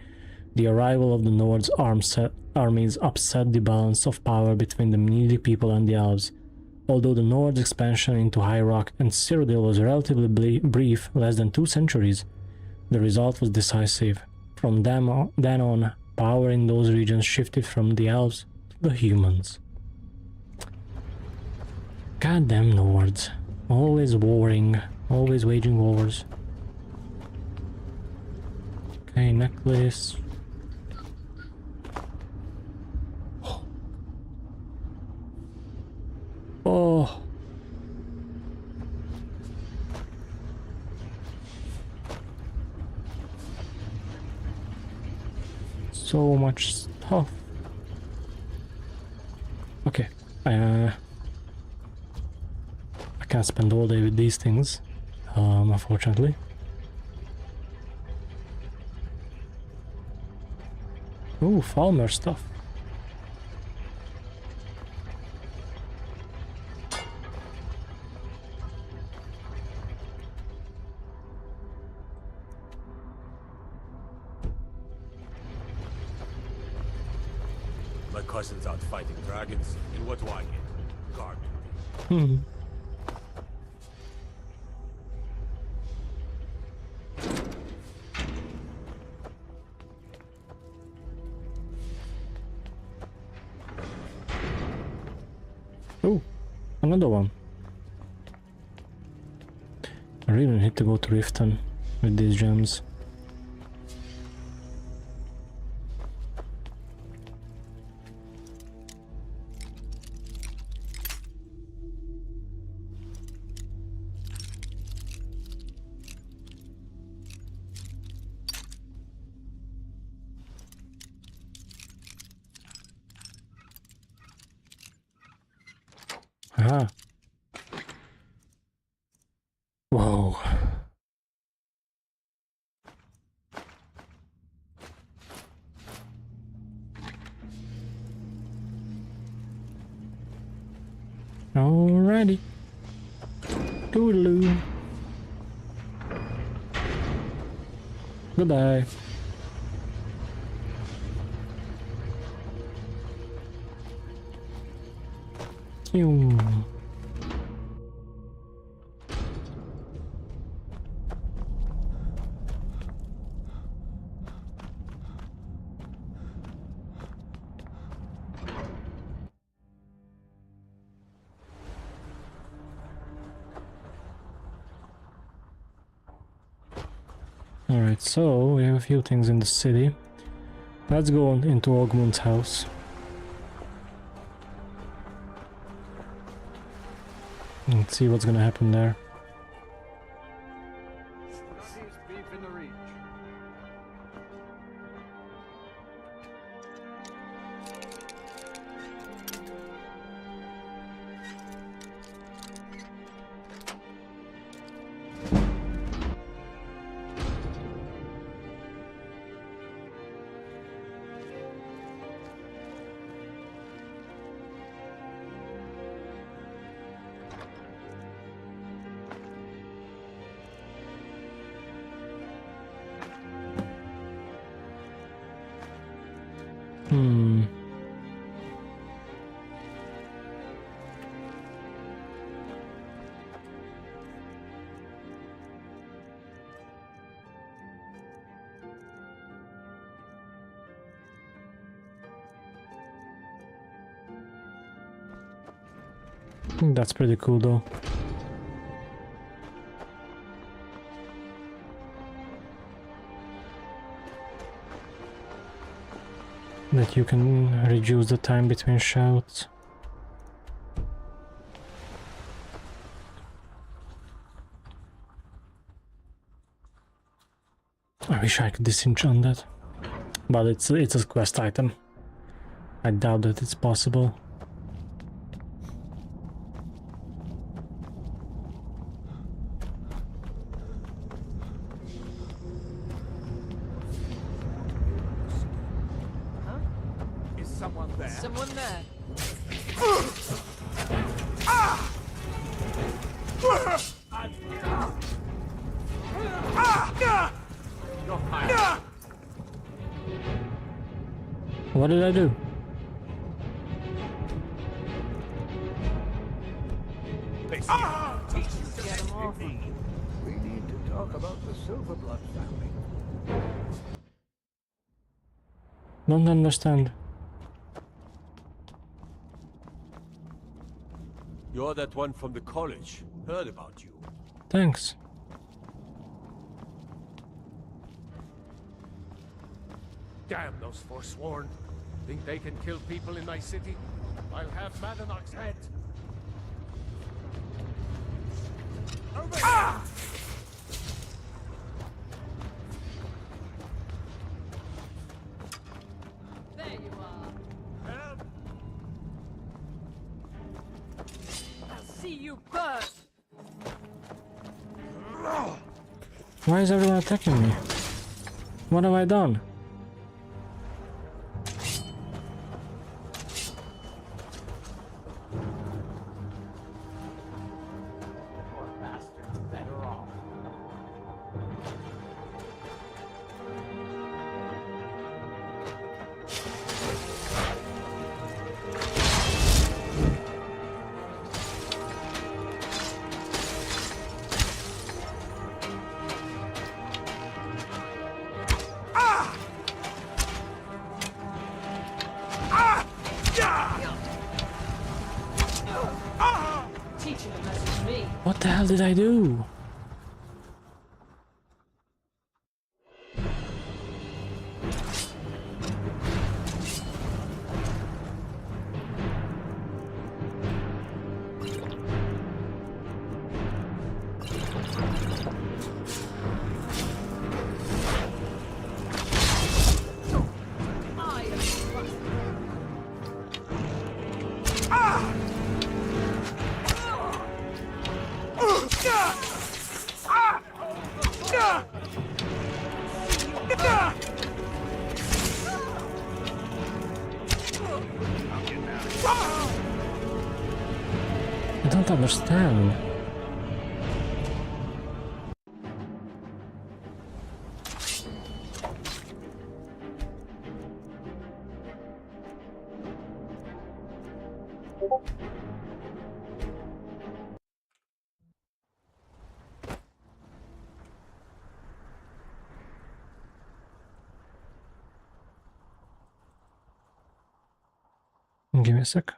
The arrival of the Nords' armies upset the balance of power between the Nedic people and the elves. Although the Nords' expansion into High Rock and Cyrodiil was relatively brief, less than 2 centuries, the result was decisive. From then on, power in those regions shifted from the elves to the humans. Goddamn Nords. Always warring, always waging wars. Okay, necklace. Oh. so much stuff. Okay, I can't spend all day with these things, unfortunately. Ooh, farmer stuff. My cousin's out fighting dragons, and what do I get? Guard Hmm. Oh, another one. I really need to go to Riften with these gems. Aha. Whoa. Alrighty. Toodaloo. Goodbye. Phew. Alright, so we have a few things in the city. Let's go on into Ogmund's house. And see what's gonna happen there. Hmm. That's pretty cool though. That you can reduce the time between shouts. I wish I could disenchant that, but it's a quest item. I doubt that it's possible. Someone there. Someone there. You're fine. What did I do? Get him off. We need to talk about the Silverblood family. Don't understand. You're that one from the college. Heard about you. Thanks. Damn those Forsworn. Think they can kill people in my city? I'll have Madanach's head. Over here! you burn! Why is everyone attacking me? What have I done? Poor bastards, better off. Teaching a message me. What the hell did I do? I am trust. I don't understand. Give me a sec.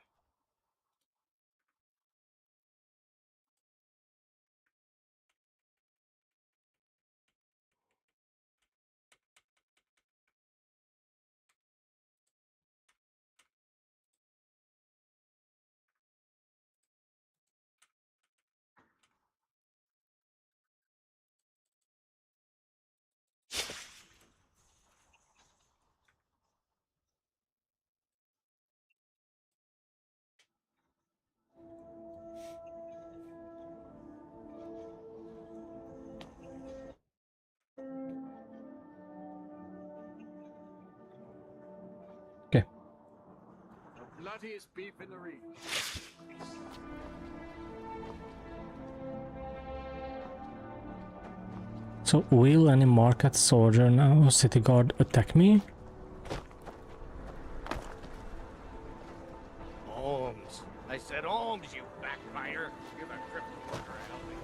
Okay. The bloodiest beef in the region. So will any market soldier now city guard attack me? Ohms. I said ohms, you backbiter. Give a cripple worker a helping.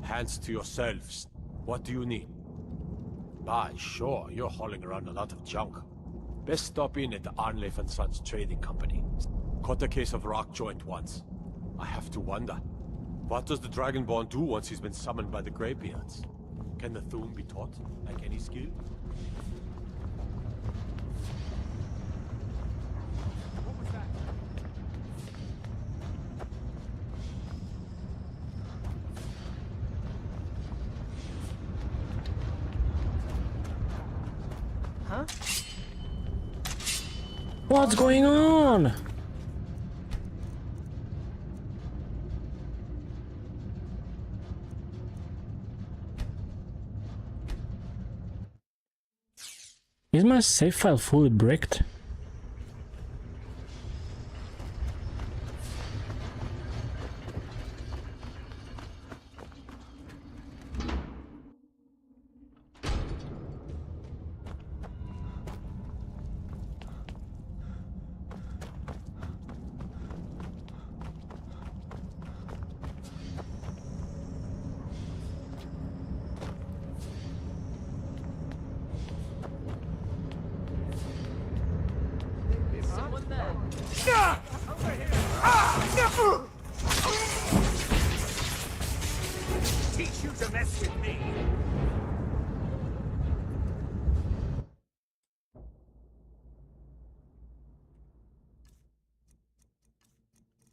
Hands to yourselves. What do you need? Aye, sure, you're hauling around a lot of junk. Best stop in at the Arnleif and Sons Trading Company. Caught a case of rock joint once. I have to wonder, what does the Dragonborn do once he's been summoned by the Greybeards? Can the Thune be taught, like any skill? What was that? Huh? What's going on? Is my save file fully bricked? Teach you to mess with me.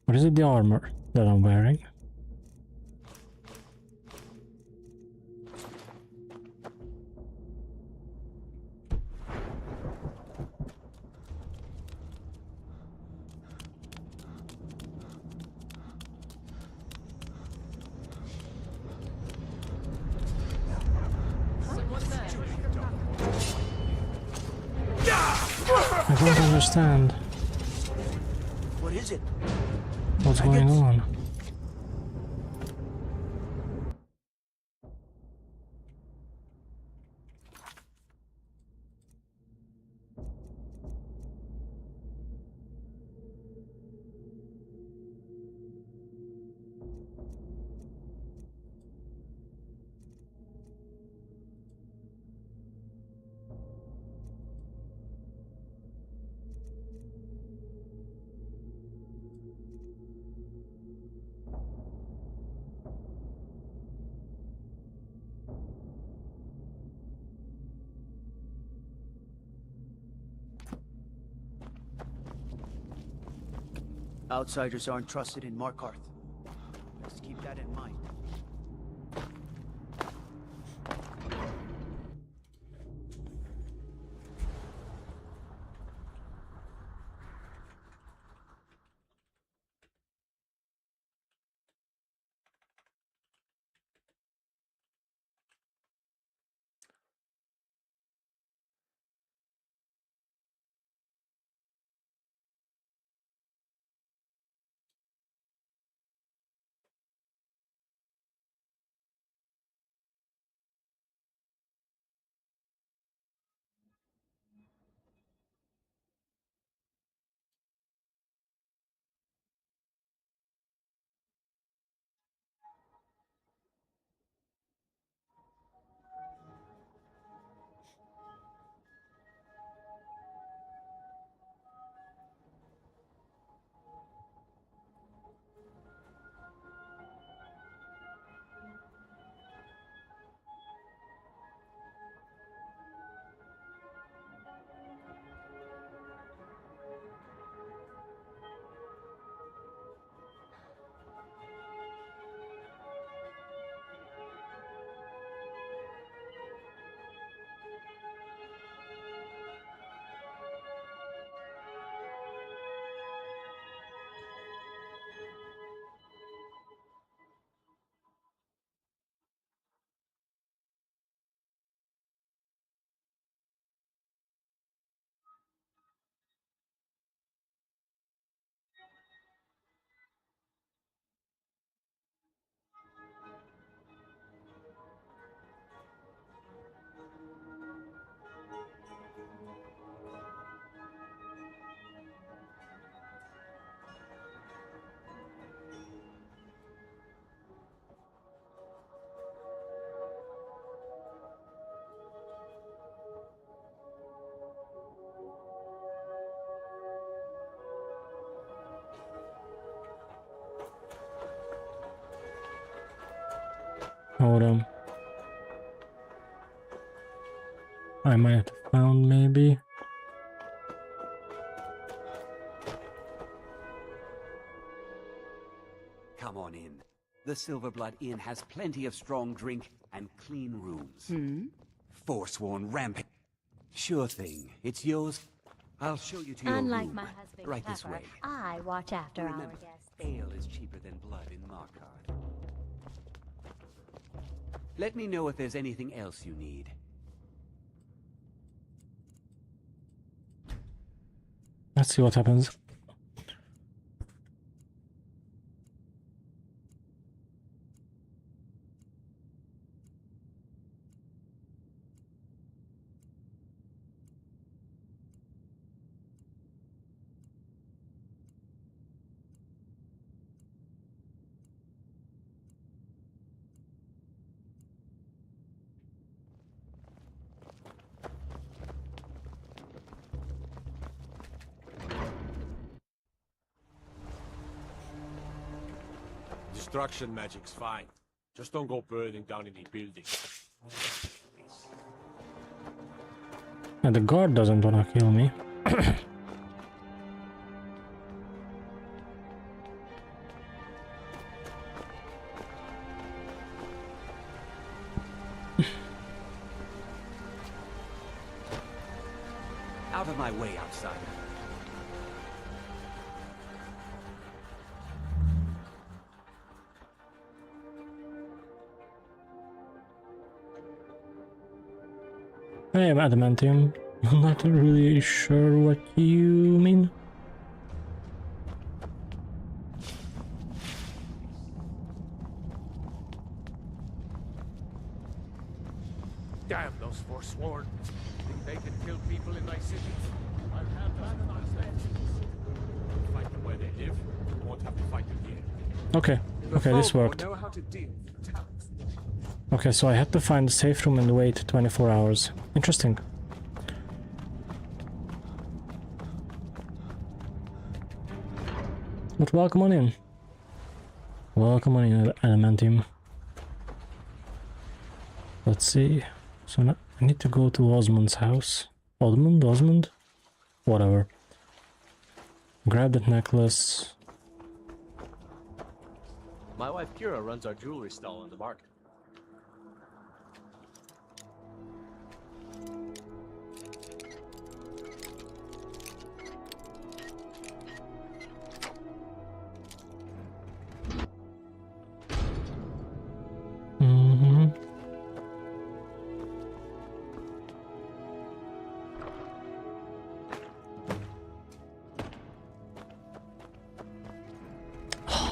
What is it, the armor that I'm wearing? I don't understand What is it? what's going on. Outsiders aren't trusted in Markarth. Let's keep that in mind. Hold on. I might have found maybe. Come on in. The Silverblood Inn has plenty of strong drink and clean rooms. Forsworn rampant. Sure thing. It's yours. I'll show you to your Unlike room. my husband, Right this Pepper, way. I watch after our Remember, guests. ale is cheaper than blood in Markarth. Let me know if there's anything else you need. Let's see what happens. Destruction magic's fine. Just don't go burning down any buildings. And the guard doesn't wanna kill me. Out of my way, outsider. I am adamantium. I'm not really sure what you mean. Damn those forsworn. Think they can kill people in my city? I'll have that on them. Fight them where they live. We won't have to fight them here. Okay, okay, this worked. Know how to deal with talents. Okay, so I had to find a safe room and wait 24 hours. Interesting. But welcome on in. Welcome on in, adamantium. Let's see. So now I need to go to Osmond's house. Osmond? Whatever. Grab that necklace. My wife Kira runs our jewelry stall on the market.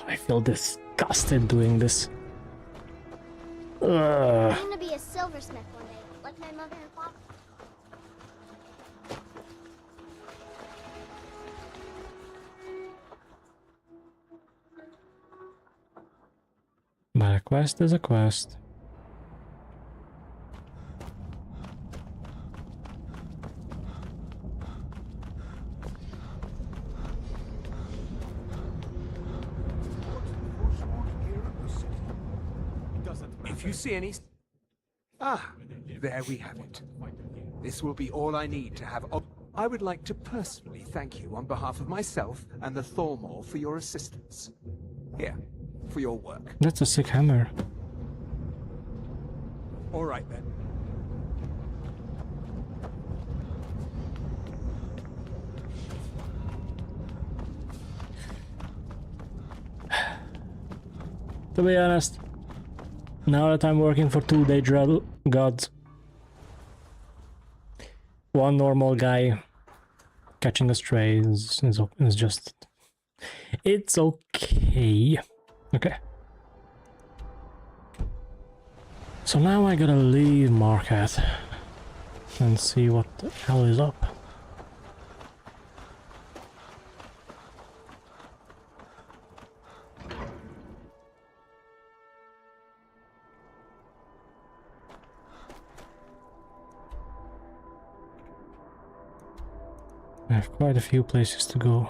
I feel disgusted doing this. I Ugh. dream to be a silversmith one day, like my mother and father. But a quest is a quest. If you see any... Ah, there we have it. This will be all I need to have... I would like to personally thank you on behalf of myself and the Thormore for your assistance. Here, for your work. That's a sick hammer. All right then. To be honest, now that I'm working for two Daedra gods, one normal guy catching a stray is just... It's okay. Okay. So now I gotta leave Marquette and see what the hell is up. I have quite a few places to go.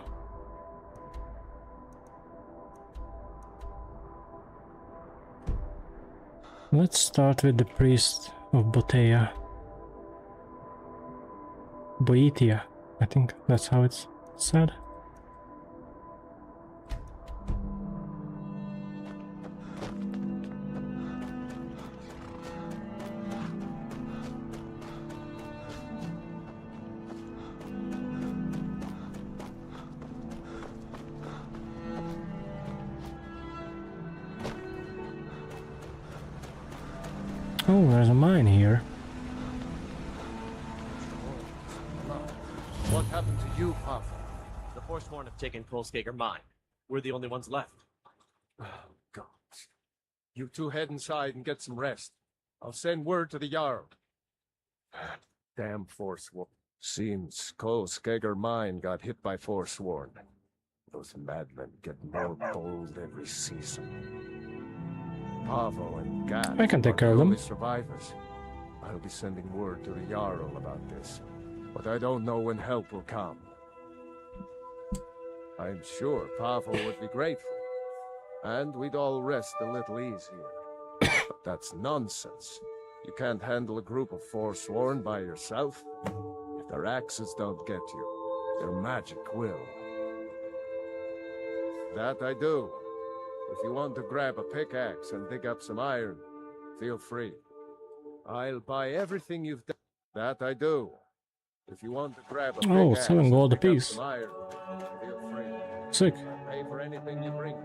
Let's start with the priest of Botea. Boetia, I think that's how it's said. Oh, there's a mine here. What happened to you, Papa? The Forsworn have taken Kolskager mine. We're the only ones left. Oh, God. You two head inside and get some rest. I'll send word to the Jarl. Damn Forsworn. Seems Kolskager mine got hit by Forsworn. Those madmen get more gold every season. Pavo and Gat I can take care of are the them. only survivors. I'll be sending word to the Jarl about this, but I don't know when help will come. I'm sure Pavo would be grateful. and we'd all rest a little easier. But that's nonsense. You can't handle a group of Forsworn by yourself. If their axes don't get you, their magic will. That I do. If you want to grab a pickaxe and dig up some iron, feel free. I'll buy everything you've done. That I do. If you want to grab a pickaxe 7 gold and dig up apiece. some iron, feel free. Sick. I'll pay for anything you bring.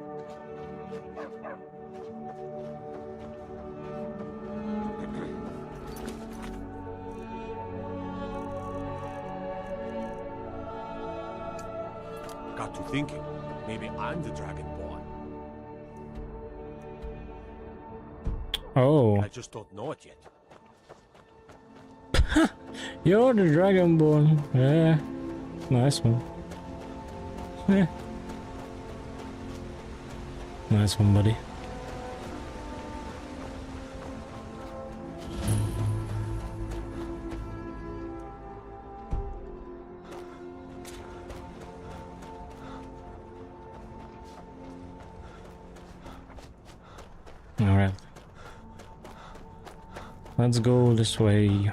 Got to thinking. Maybe I'm the Dragonborn. Oh. I just don't know it yet. You're the Dragonborn. Yeah. Nice one. Yeah. Nice one, buddy. Alright. Let's go this way.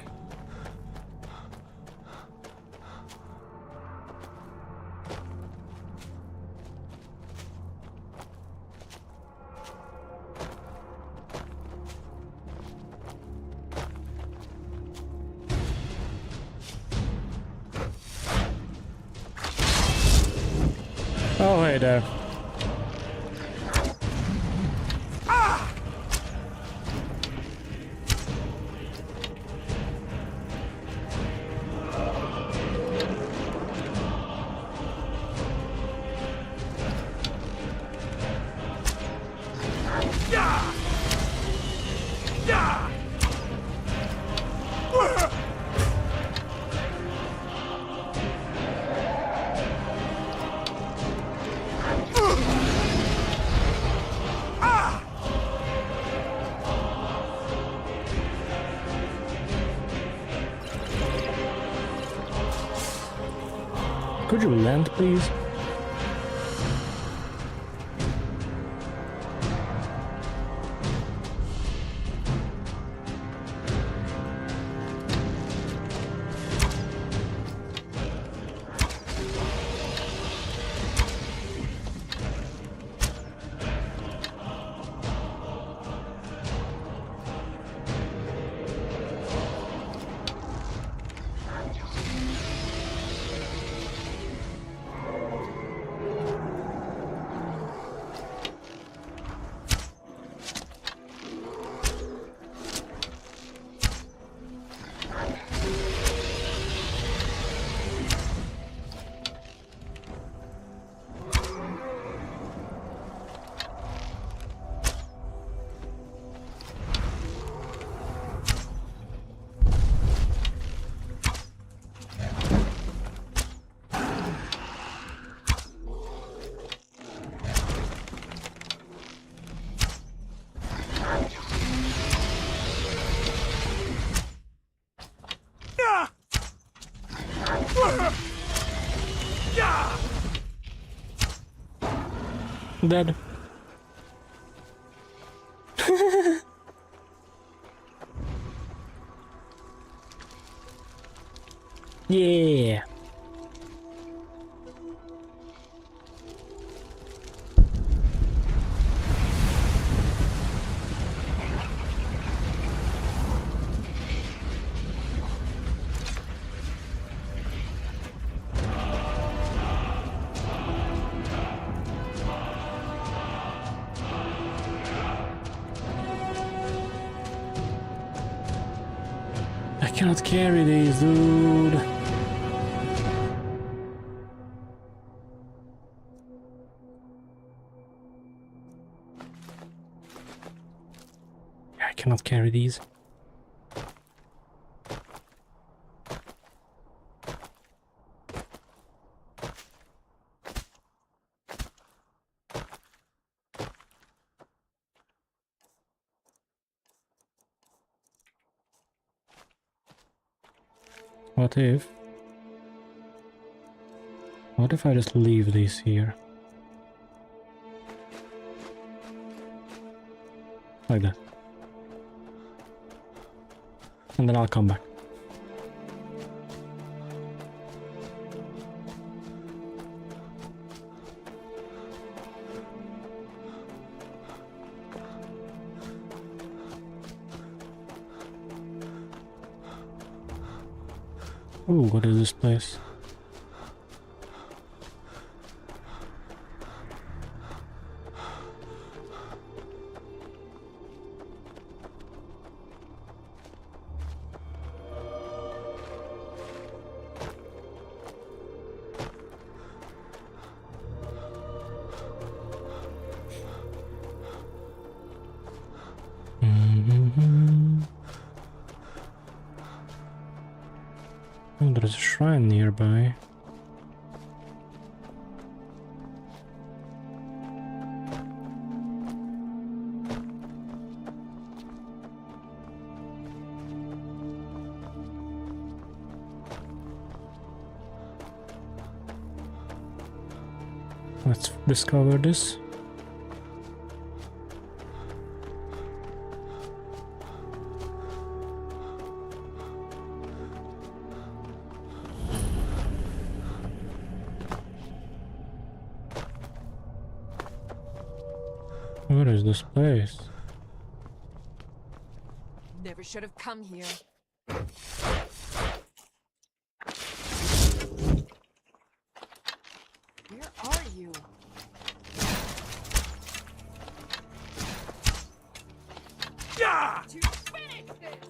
Oh, hey there. Could you land, please? Dead. Yeah. I cannot carry these, dude. I cannot carry these. What if I just leave these here? Like that. And then I'll come back. Ooh, what is this place? Oh, there's a shrine nearby. Let's discover this. What is this place? Never should have come here. Where are you? Yeah! To finish this!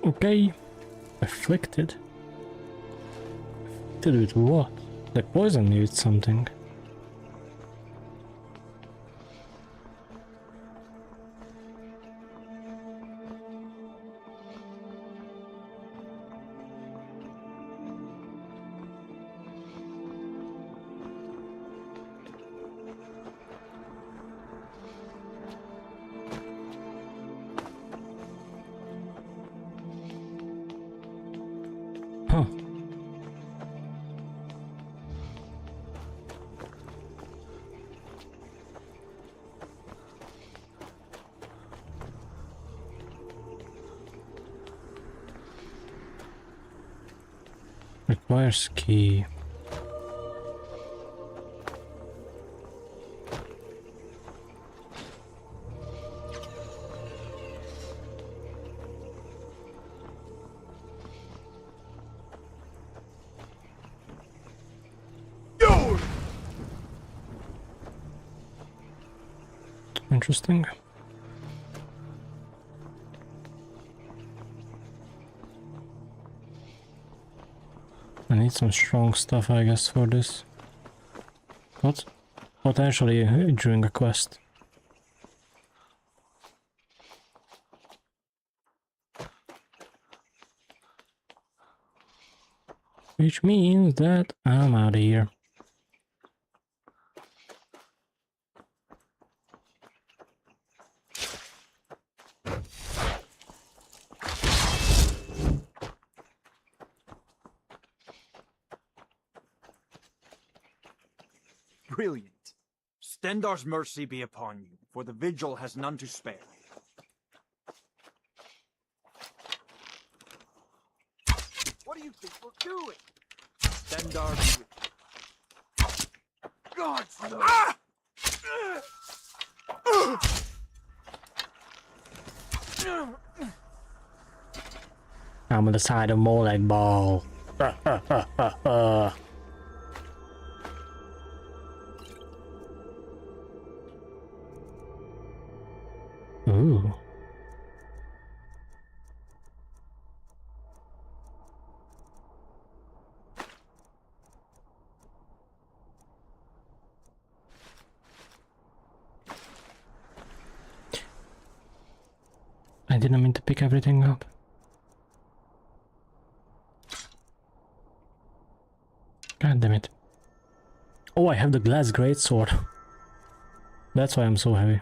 Okay. Afflicted. Afflicted with what? Like poison used something. Huh. Requires key. Interesting. I need some strong stuff, I guess, for this. But potentially during a quest. Which means that I'm out of here. Brilliant. Stendar's mercy be upon you, for the vigil has none to spare. What do you think we're doing? Stendar be with you. God, no! Ah! I'm on the side of Molag Ball. Ooh. I didn't mean to pick everything up. God damn it. Oh, I have the glass greatsword. That's why I'm so heavy.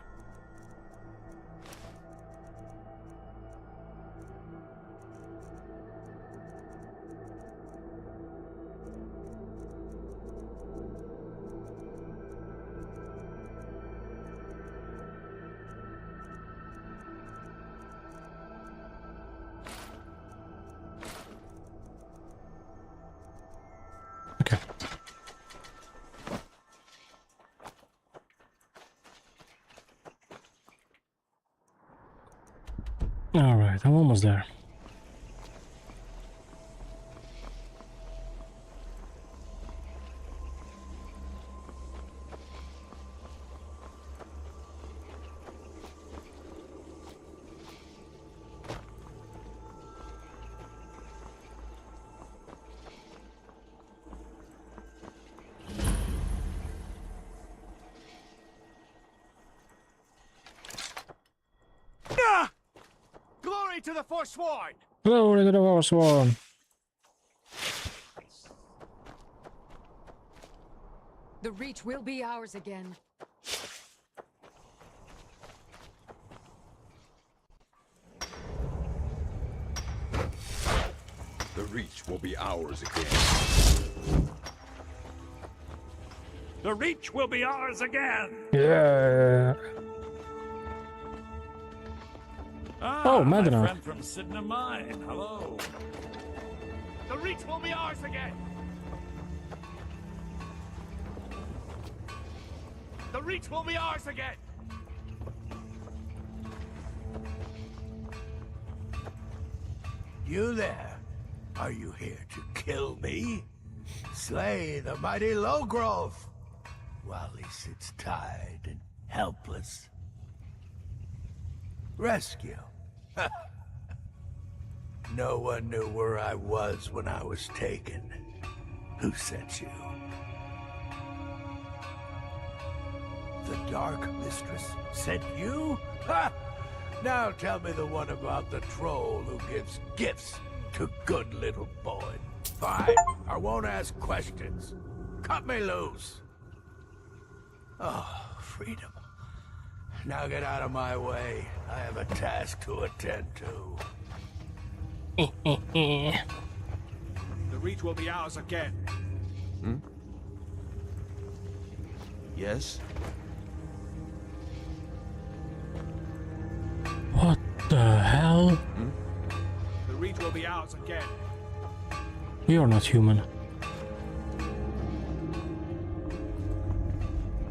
Alright, I'm almost there. Glory to the Forsworn! Glory to the Forsworn! The Reach will be ours again. The Reach will be ours again. The Reach will be ours again! Yeah! Oh, my Madonna. friend from Sidna Mine. Hello. The Reach will be ours again! The Reach will be ours again! You there? Are you here to kill me? Slay the mighty Lowgrove, while he sits tied and helpless. Rescue? No one knew where I was when I was taken. Who sent you? The Dark Mistress sent you? Ha! Now tell me the one about the troll who gives gifts to good little boys. Fine, I won't ask questions. Cut me loose. Oh, freedom. Now get out of my way. I have a task to attend to. The Reach will be ours again. Hmm? Yes? What the hell? Hmm? The Reach will be ours again. You're not human.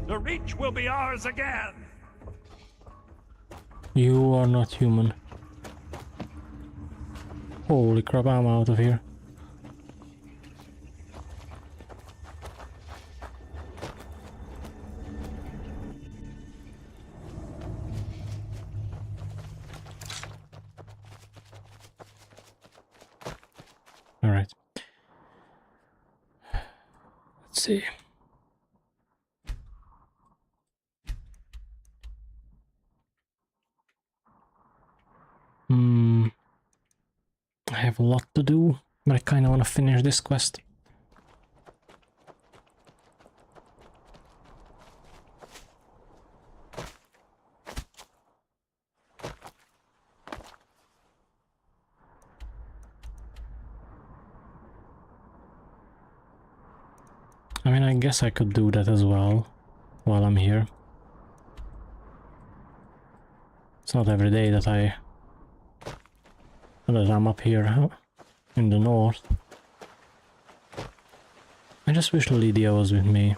The Reach will be ours again! You are not human. Holy crap, I'm out of here. All right. Let's see. I have a lot to do, but I kind of want to finish this quest. I mean, I guess I could do that as well while I'm here. It's not every day that I'm up here in the north. I just wish Lydia was with me.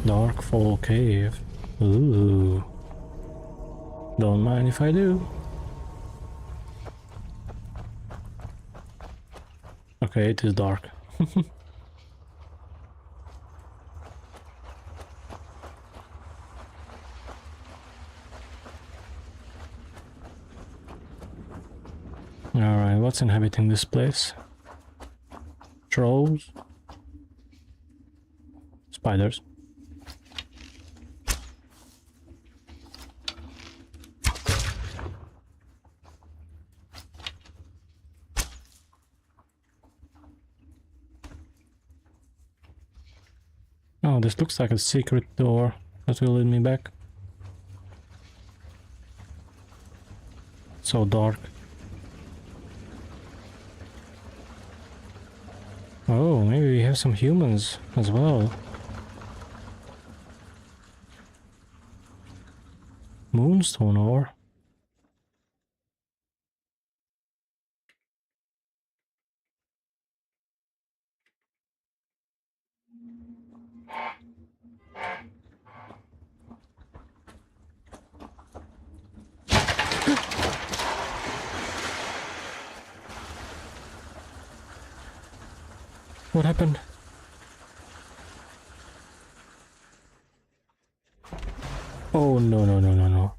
Darkfall Cave. Ooh. Don't mind if I do. Okay, it is dark. Alright, what's inhabiting this place? Trolls? Spiders? Oh, this looks like a secret door that will lead me back. So dark. Oh, maybe we have some humans as well. Moonstone ore. What happened? Oh no no no no no.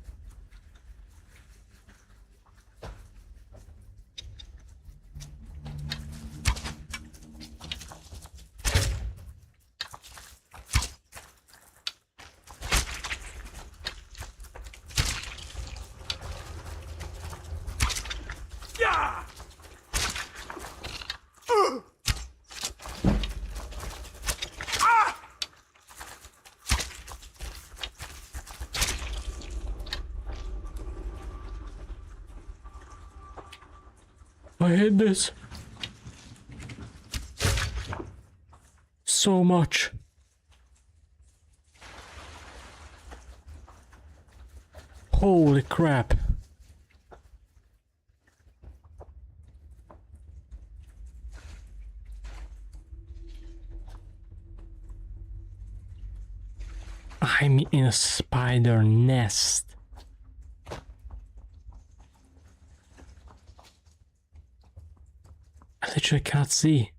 I hate this so much. Holy crap. I'm in a spider nest. I literally can't see.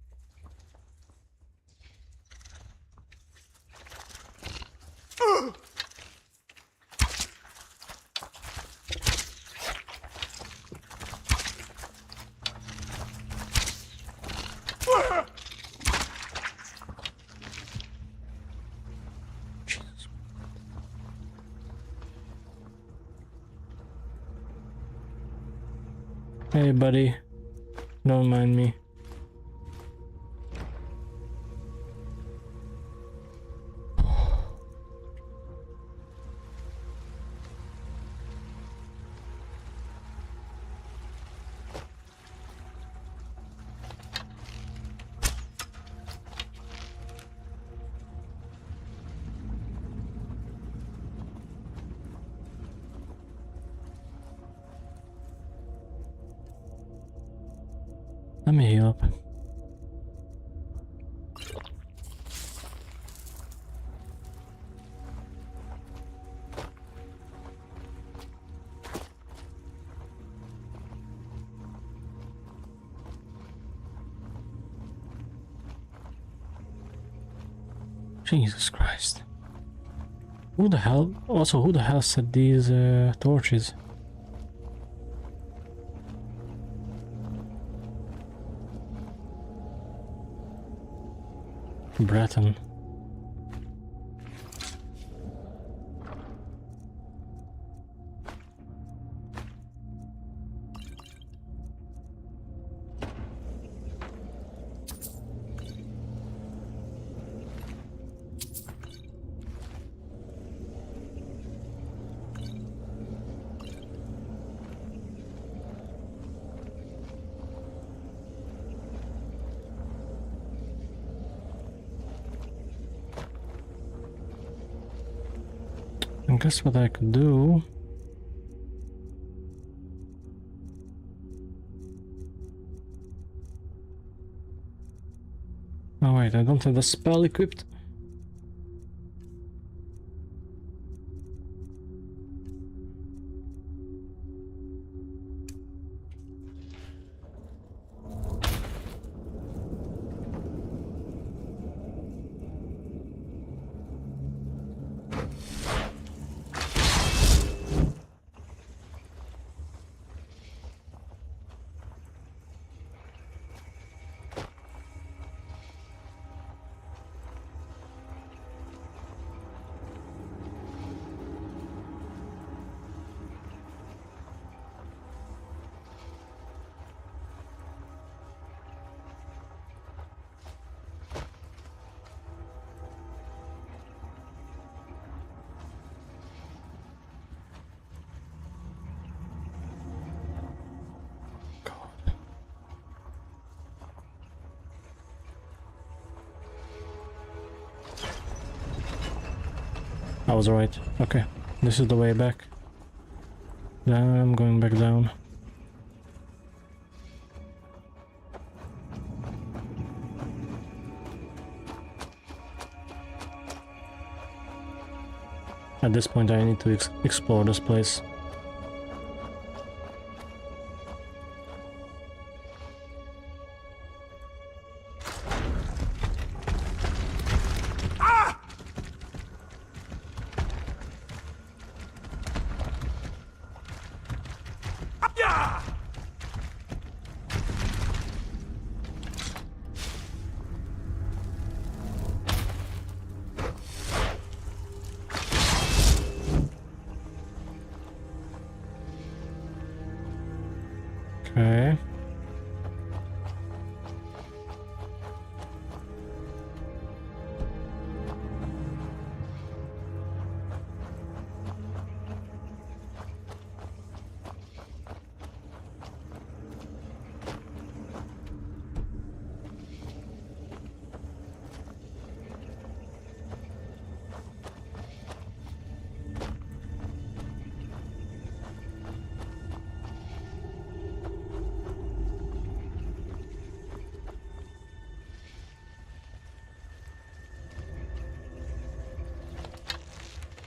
Hey buddy, don't mind me. Let me heal up. Jesus Christ. Who the hell? Also, who the hell set these torches? Breton. I guess what I could do. Oh wait, I don't have the spell equipped. I was right. Okay, this is the way back. Then I'm going back down. At this point I need to explore this place. Okay.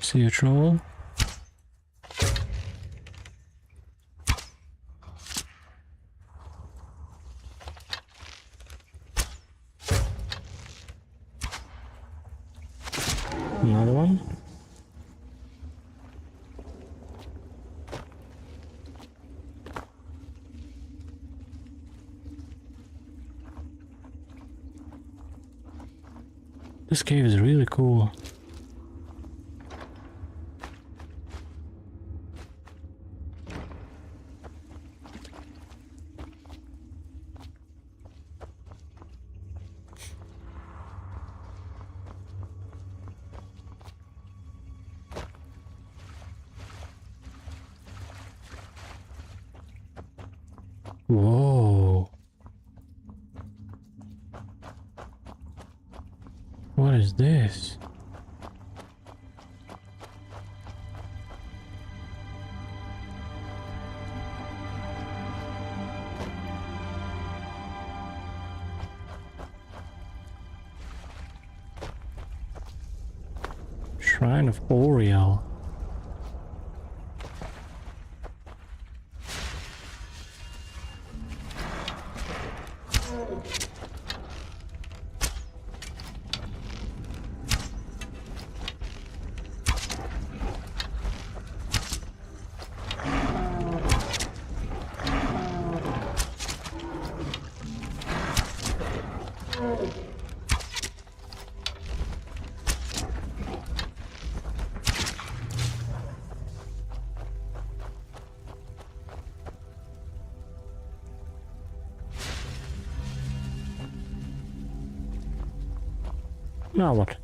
See a troll? Another one? This cave is really cool. Whoa. What is this? Shrine of Oriel. Now what?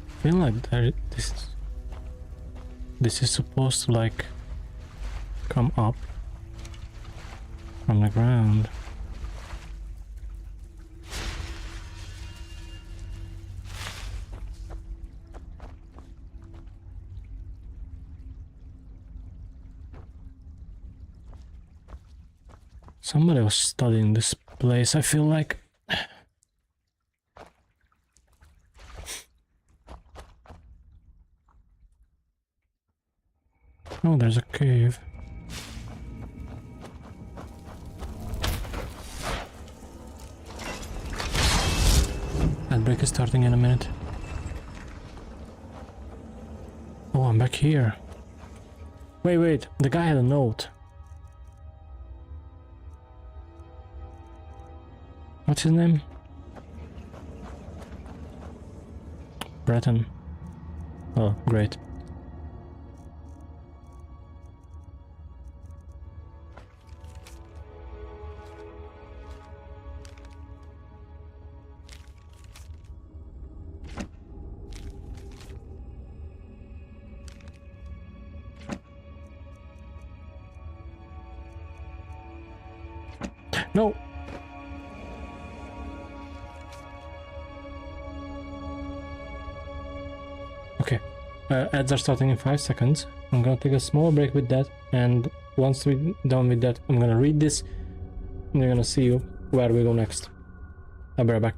I feel like this is supposed to like come up from the ground. Somebody was studying this place, I feel like. Oh, there's a cave. That break is starting in a minute. Oh, I'm back here. Wait, the guy had a note. What's his name? Breton. Oh, great. No! Okay, ads are starting in 5 seconds. I'm gonna take a small break with that, and once we're done with that, I'm gonna read this, and we're gonna see you where we go next. I'll be right back.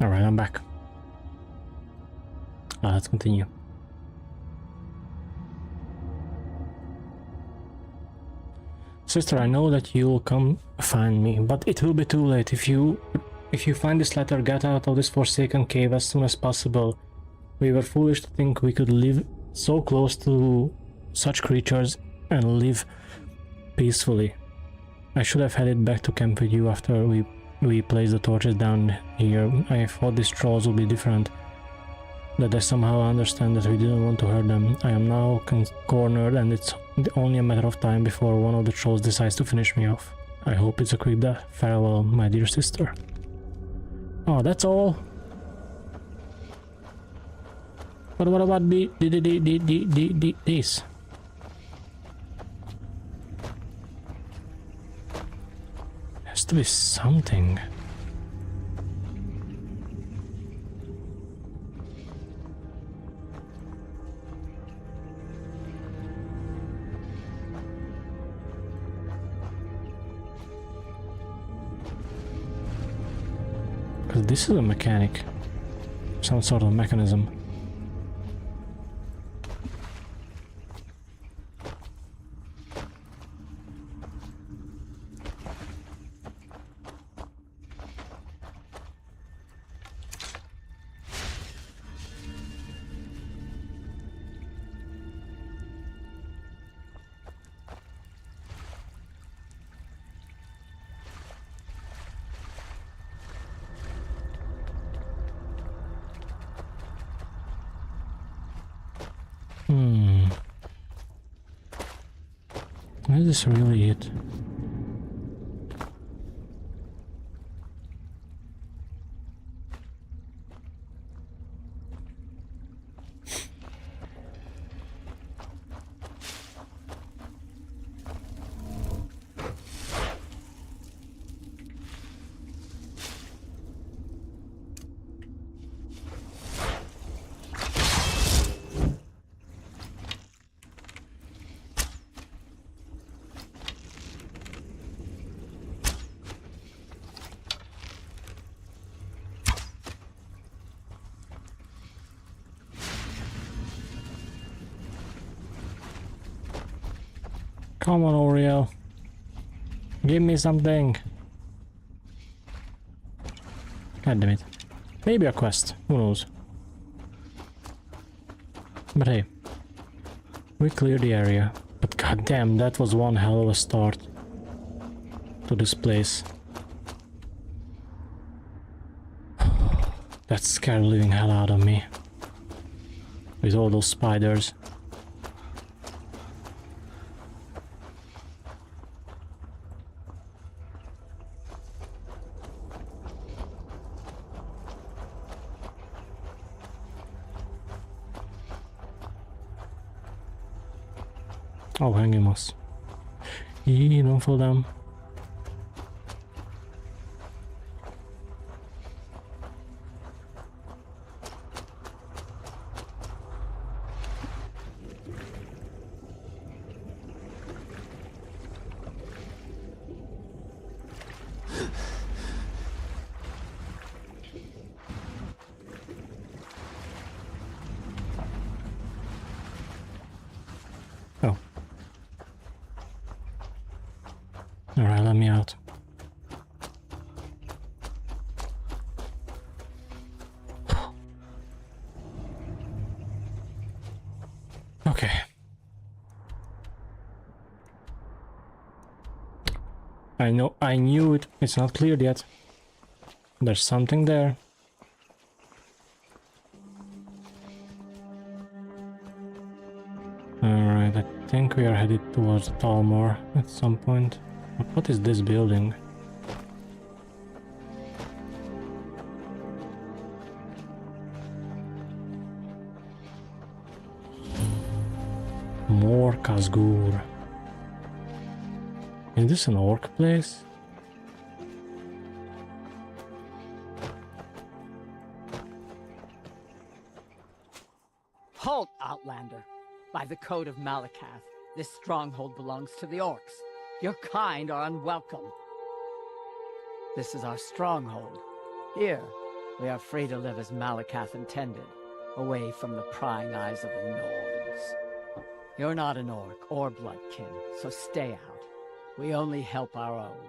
Alright, I'm back. Let's continue. Sister, I know that you'll come find me, but it will be too late. If you find this letter, get out of this forsaken cave as soon as possible. We were foolish to think we could live so close to such creatures and live peacefully. I should have headed back to camp with you after we placed the torches down here. I thought these trolls would be different. that they somehow understand that we didn't want to hurt them. I am now cornered, and it's only a matter of time before one of the trolls decides to finish me off. I hope it's a quick death. Farewell, my dear sister. Oh, that's all? But what about this? Has to be something. Because this is a mechanic. Some sort of mechanism. Is this really it? Come on, Oriel. Give me something. God damn it. Maybe a quest. Who knows? But hey. We cleared the area. But goddamn, that was one hell of a start to this place. That scared the living hell out of me. With all those spiders. Oh, hanging moss. Don't fall down. Oh. Alright, let me out. Okay. I knew it. It's not cleared yet. There's something there. Alright, I think we are headed towards Talmor at some point. But what is this building? More Kazgur. Is this an orc place? Halt, Outlander! By the code of Malakath, this stronghold belongs to the orcs. Your kind are unwelcome. This is our stronghold. Here, we are free to live as Malakath intended, away from the prying eyes of the Nords. You're not an orc or bloodkin, so stay out. We only help our own.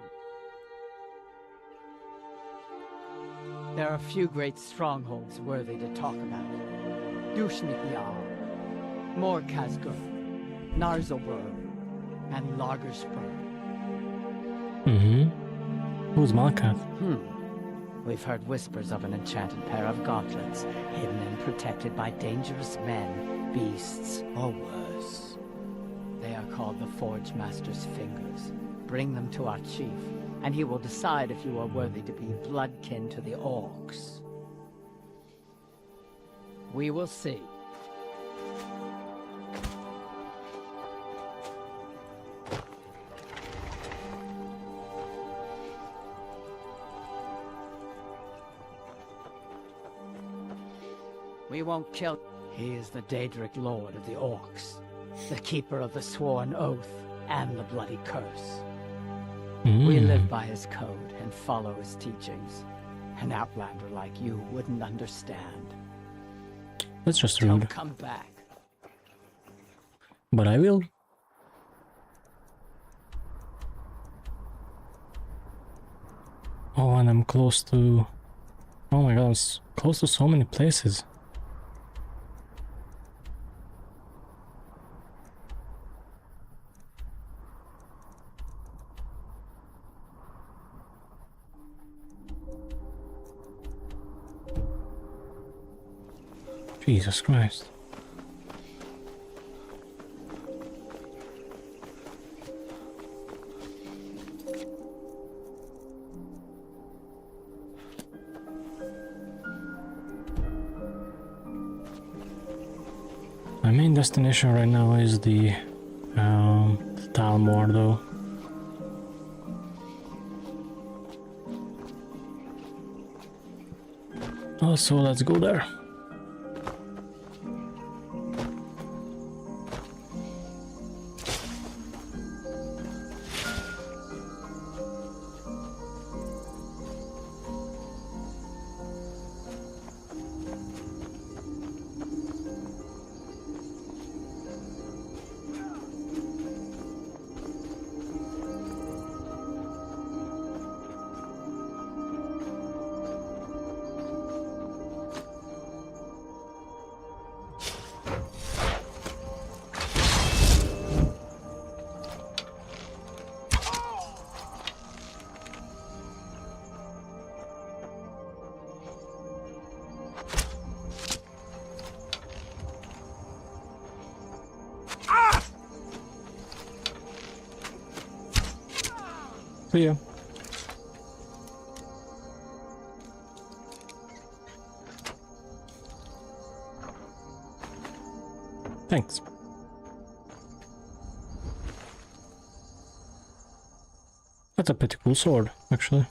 There are few great strongholds worthy to talk about. Dushnik-Yar, Mor-Kazgur, Narzobur, and Lagerspur. Who's Malakath? We've heard whispers of an enchanted pair of gauntlets, hidden and protected by dangerous men, beasts, or worse. They are called the Forge Master's Fingers. Bring them to our chief, and he will decide if you are worthy to be bloodkin to the orcs. We will see. We won't kill. He is the Daedric Lord of the Orcs, the keeper of the sworn oath and the bloody curse. We live by his code and follow his teachings. An outlander like you wouldn't understand. That's just Don't rude. come back. But I will. Oh, and I'm close to... Oh my god, I'm close to so many places. Jesus Christ. My main destination right now is the Talmor though. Also, let's go there. See ya. Thanks. That's a pretty cool sword, actually.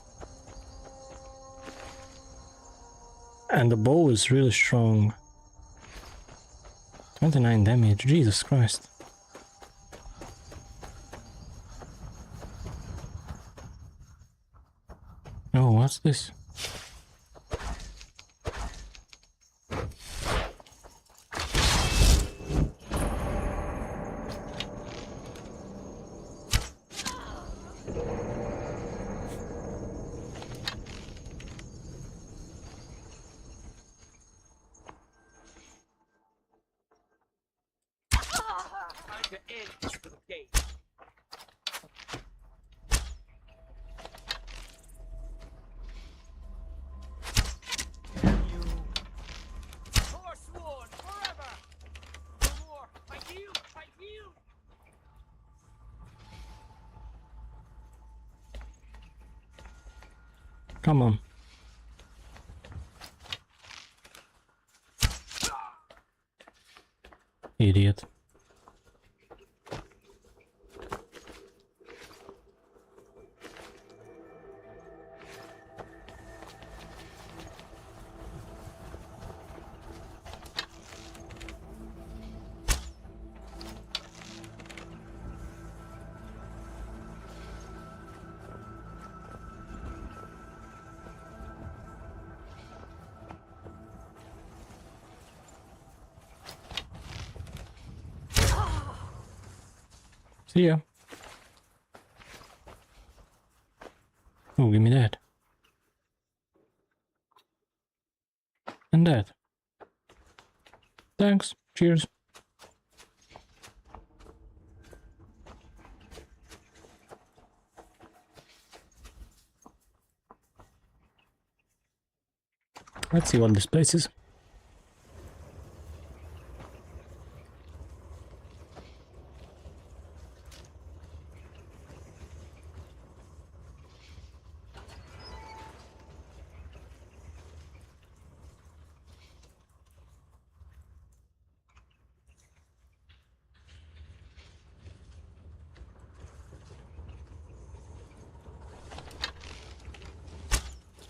And the bow is really strong. 29 damage, Jesus Christ. Oh, what's this? Time to end this little game. Forsworn forever! No more! I yield! I yield! Come on. Idiot. See ya. Oh, give me that. And that. Thanks. Cheers. Let's see what this place is.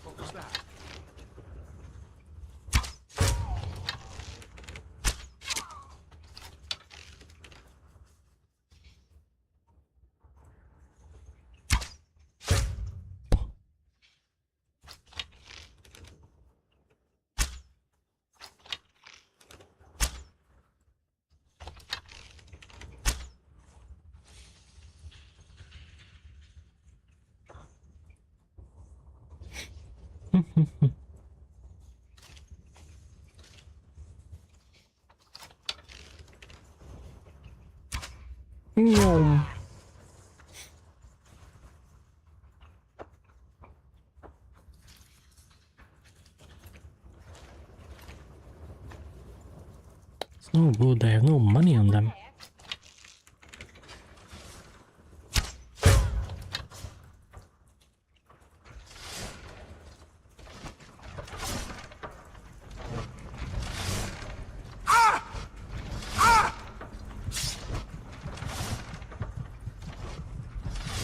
What was that? No. It's no good, they have no money on them.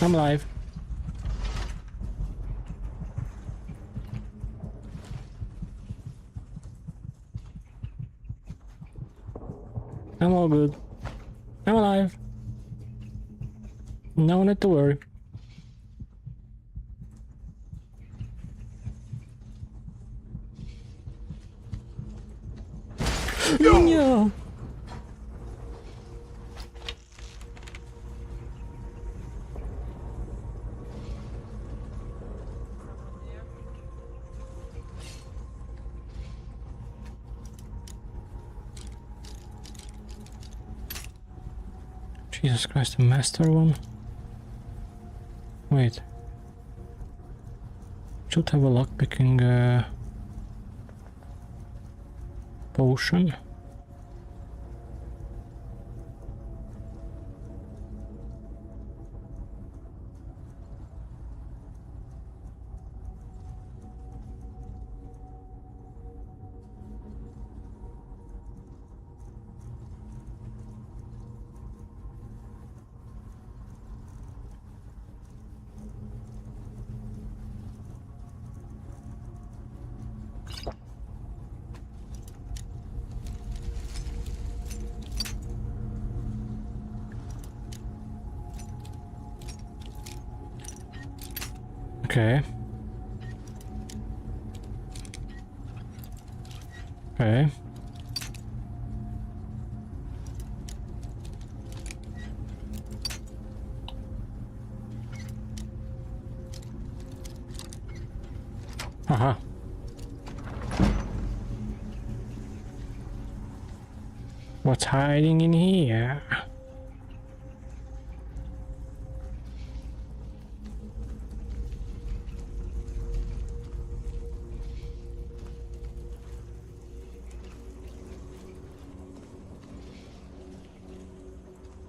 I'm alive. I'm all good. I'm alive. No need to worry. No. Jesus Christ, the master one? Wait. Should have a lockpicking potion. Okay. Okay. Haha. What's hiding in here?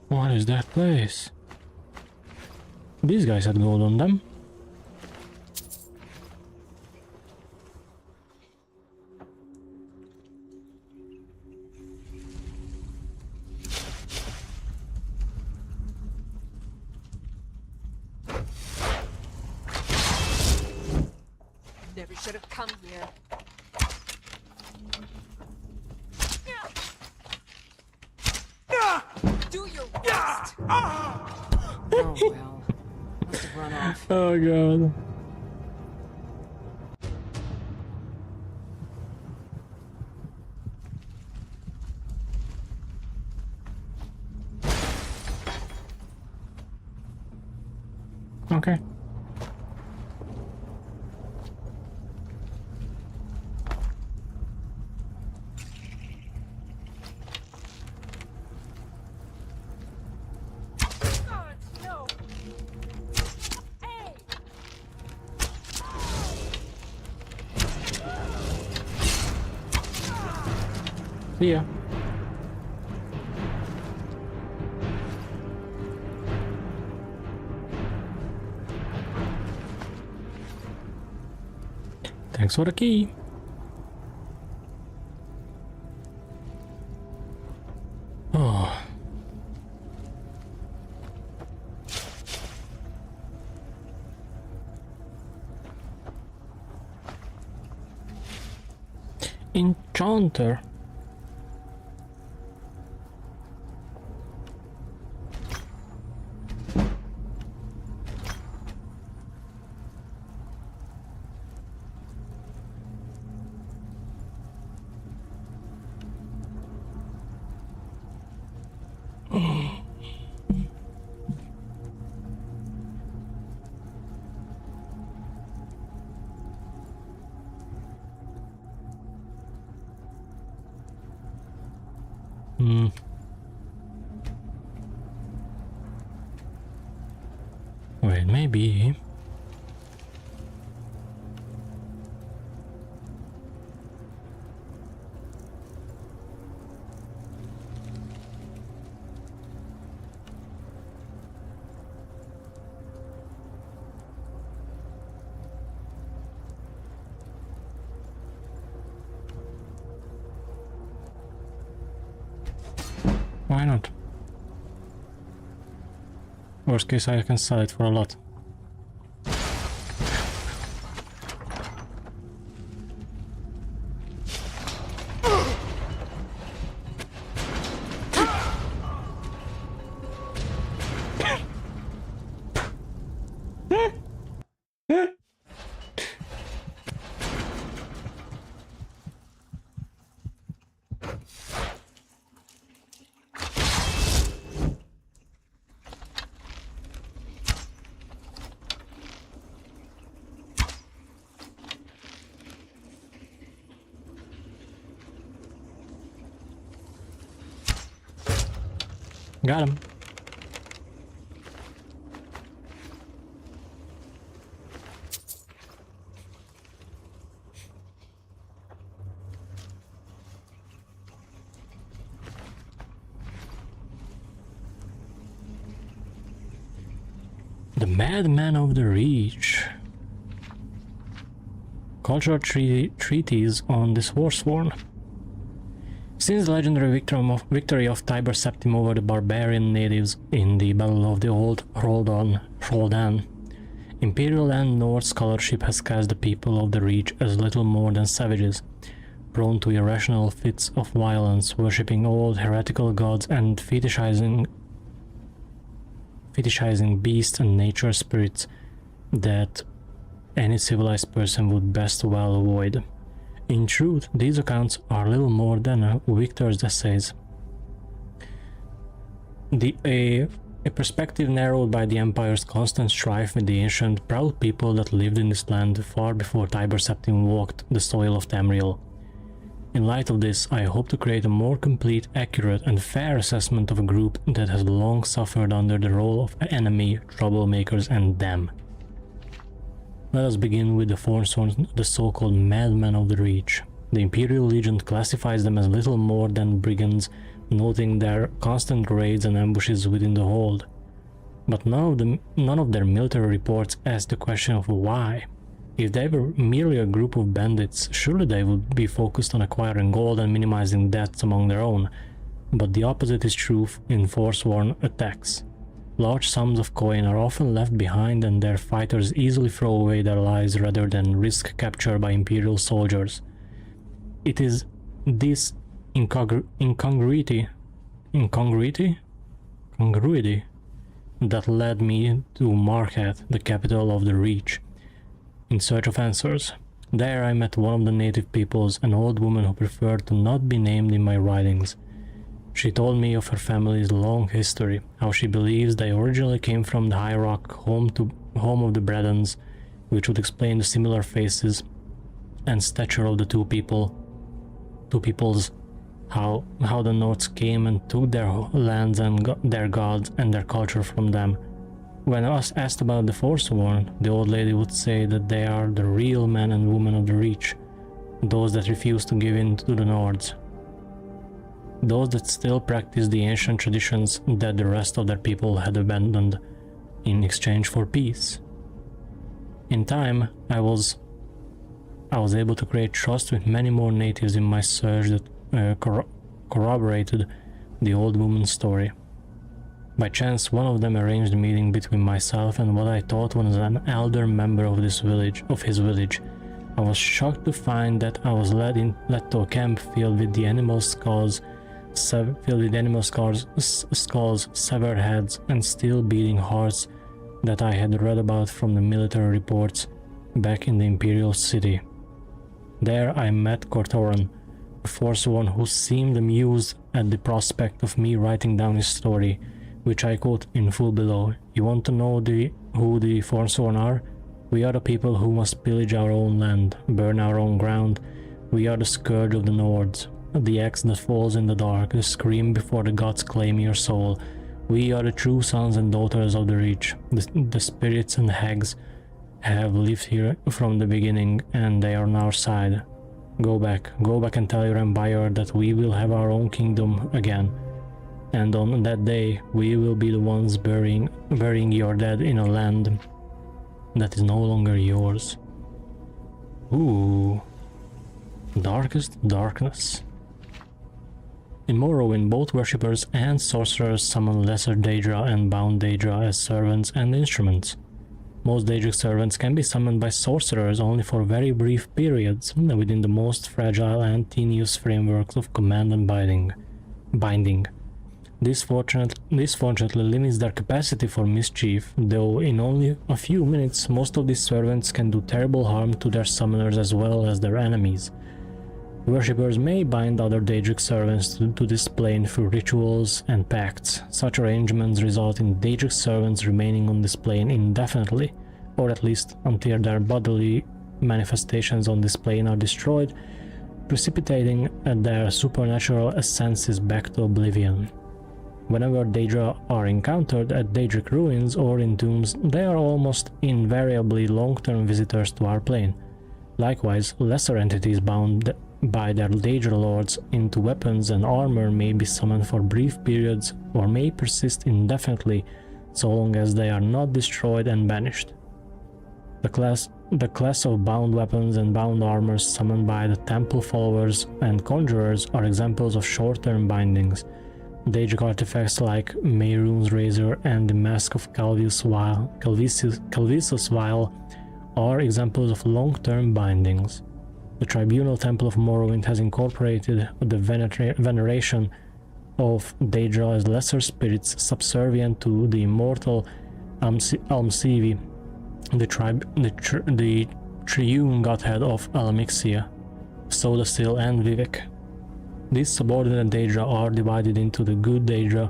What is that place? These guys had gold on them. Never should have come here. Do your worst. Oh well. Must have run off. Oh god. Okay. See ya. Thanks for the key. Oh. Enchanter. Wait, maybe. Why not? Worst case, I can sell it for a lot. Got him. The Madman of the Reach. Cultural treatise on this Forsworn. Since the legendary victory of Tiber Septim over the barbarian natives in the Battle of the Old Roldan, Imperial and North scholarship has cast the people of the Reach as little more than savages, prone to irrational fits of violence, worshipping old heretical gods and fetishizing beasts and nature spirits that any civilized person would best well avoid. In truth, these accounts are little more than Victor's essays. A perspective narrowed by the Empire's constant strife with the ancient, proud people that lived in this land far before Tiber Septim walked the soil of Tamriel. In light of this, I hope to create a more complete, accurate, and fair assessment of a group that has long suffered under the role of enemy, troublemakers, and them. Let us begin with the Forsworn, the so-called Madmen of the Reach. The Imperial Legion classifies them as little more than brigands, noting their constant raids and ambushes within the hold. But none of their military reports ask the question of why. If they were merely a group of bandits, surely they would be focused on acquiring gold and minimizing debts among their own. But the opposite is true in Forsworn attacks. Large sums of coin are often left behind and their fighters easily throw away their lives rather than risk capture by Imperial soldiers. It is this incongruity that led me to Marquette, the capital of the Reach, in search of answers. There I met one of the native peoples, an old woman who preferred to not be named in my writings. She told me of her family's long history, how she believes they originally came from the High Rock, home of the Bredons, which would explain the similar faces and stature of the two peoples, how the Nords came and took their lands and their gods and their culture from them. When I was asked about the Forsworn, the old lady would say that they are the real men and women of the Reach, those that refuse to give in to the Nords. those that still practice the ancient traditions that the rest of their people had abandoned in exchange for peace. In time, I was able to create trust with many more natives in my search that corroborated the old woman's story. By chance, one of them arranged a meeting between myself and what I thought was an elder member of his village. I was shocked to find that I was led to a camp filled with animal skulls, severed heads, and still beating hearts that I had read about from the military reports back in the Imperial City. There I met Cortoran, a Forsworn who seemed amused at the prospect of me writing down his story, which I quote in full below. You want to know who the Forsworn are? We are the people who must pillage our own land, burn our own ground. We are the scourge of the Nords, the axe that falls in the dark, the scream before the gods claim your soul. We are the true sons and daughters of the Reach. The spirits and hags have lived here from the beginning, and they are on our side. Go back and tell your empire that we will have our own kingdom again. And on that day, we will be the ones burying your dead in a land that is no longer yours. Ooh. Darkest darkness. In Morrowind, both worshippers and sorcerers summon lesser Daedra and bound Daedra as servants and instruments. Most Daedric servants can be summoned by sorcerers only for very brief periods within the most fragile and tenuous frameworks of command and binding. This fortunately limits their capacity for mischief, though in only a few minutes most of these servants can do terrible harm to their summoners as well as their enemies. Worshippers may bind other Daedric servants to this plane through rituals and pacts. Such arrangements result in Daedric servants remaining on this plane indefinitely, or at least until their bodily manifestations on this plane are destroyed, precipitating their supernatural essences back to oblivion. Whenever Daedra are encountered at Daedric ruins or in tombs, they are almost invariably long-term visitors to our plane. Likewise, lesser entities bound by their Daedra lords into weapons and armor may be summoned for brief periods or may persist indefinitely so long as they are not destroyed and banished. The class of bound weapons and bound armors summoned by the temple followers and conjurers are examples of short-term bindings. Daedric artifacts like Mehrunes Razor and the Mask of Calvius Vial are examples of long-term bindings. The Tribunal Temple of Morrowind has incorporated the veneration of Daedra as lesser spirits subservient to the immortal Almsivi, the triune godhead of Alamixia, Sodasil and Vivek. These subordinate Daedra are divided into the good Daedra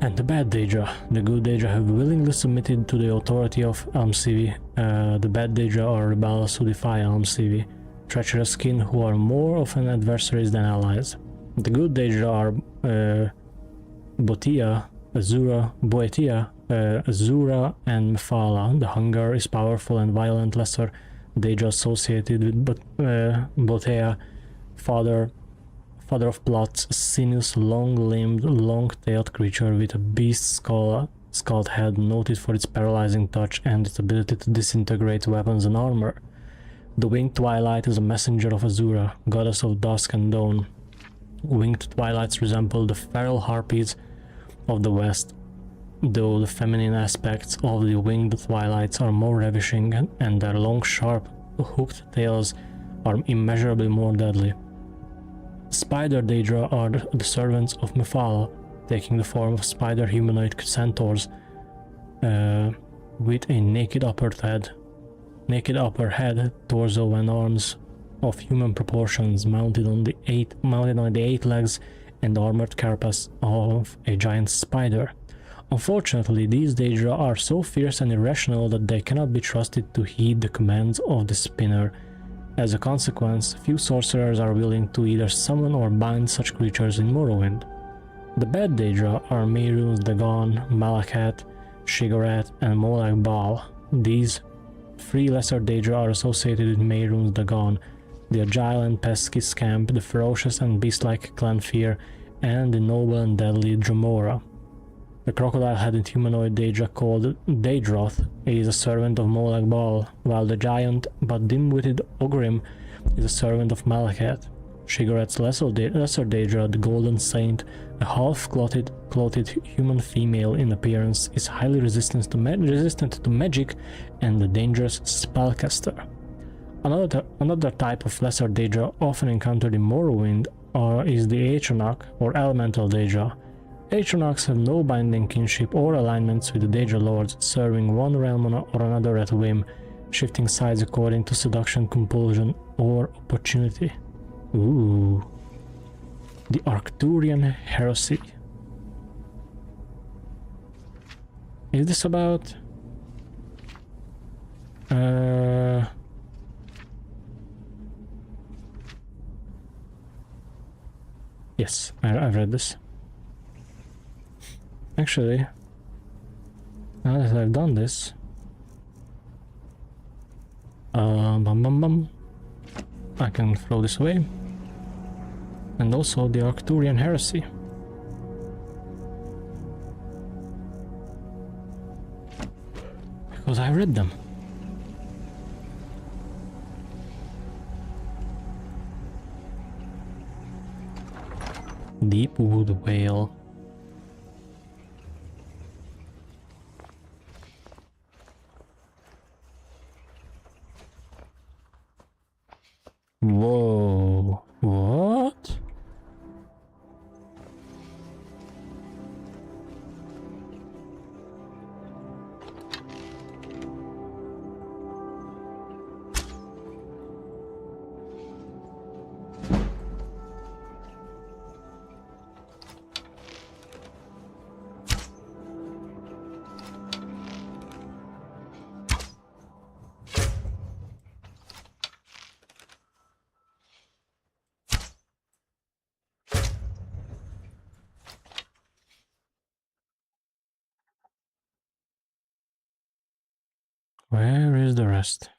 and the bad Daedra. The good Daedra have willingly submitted to the authority of Almsivi. The bad Daedra are rebels who defy Almsivi, treacherous kin who are more often adversaries than allies. The good Daedra are Boetia, Azura, and Mephala. The Hunger is powerful and violent lesser Daedra associated with Boetia, father of plots, a sinuous, long-limbed, long-tailed creature with a beast-skulled head noted for its paralyzing touch and its ability to disintegrate weapons and armor. The Winged Twilight is a messenger of Azura, goddess of dusk and dawn. Winged Twilights resemble the feral harpies of the West, though the feminine aspects of the Winged Twilights are more ravishing and their long, sharp, hooked tails are immeasurably more deadly. Spider Daedra are the servants of Mephala, taking the form of spider humanoid centaurs with a naked upper head, torso and arms of human proportions, mounted on the eight legs and armored carapace of a giant spider. Unfortunately, these Daedra are so fierce and irrational that they cannot be trusted to heed the commands of the spinner. As a consequence, few sorcerers are willing to either summon or bind such creatures in Morrowind. The bad Daedra are Mehrunes Dagon, Malakat, Shigarat, and Molag Bal. These three lesser Daedra are associated with Mehrunes Dagon, the agile and pesky scamp, the ferocious and beast-like Clanfear, and the noble and deadly Dromora. The crocodile-headed humanoid Daedra called Daedroth is a servant of Molag Bal, while the giant but dim-witted Ogrim is a servant of Malakat. Shigaret's lesser Daedra, the Golden Saint, a half-clothed human female in appearance, is highly resistant to magic and a dangerous spellcaster. Another type of lesser Daedra often encountered in Morrowind is the Atronach, or Elemental Daedra. Atronachs have no binding kinship or alignments with the Daedra Lords, serving one realm or another at whim, shifting sides according to seduction, compulsion, or opportunity. Ooh. The Arcturian Heresy. Is this about... Yes, I've read this. Actually, now that I've done this... I can throw this away. And also the Arcturian Heresy. Because I read them. Deepwood Whale. Whoa. What? Where is the rest?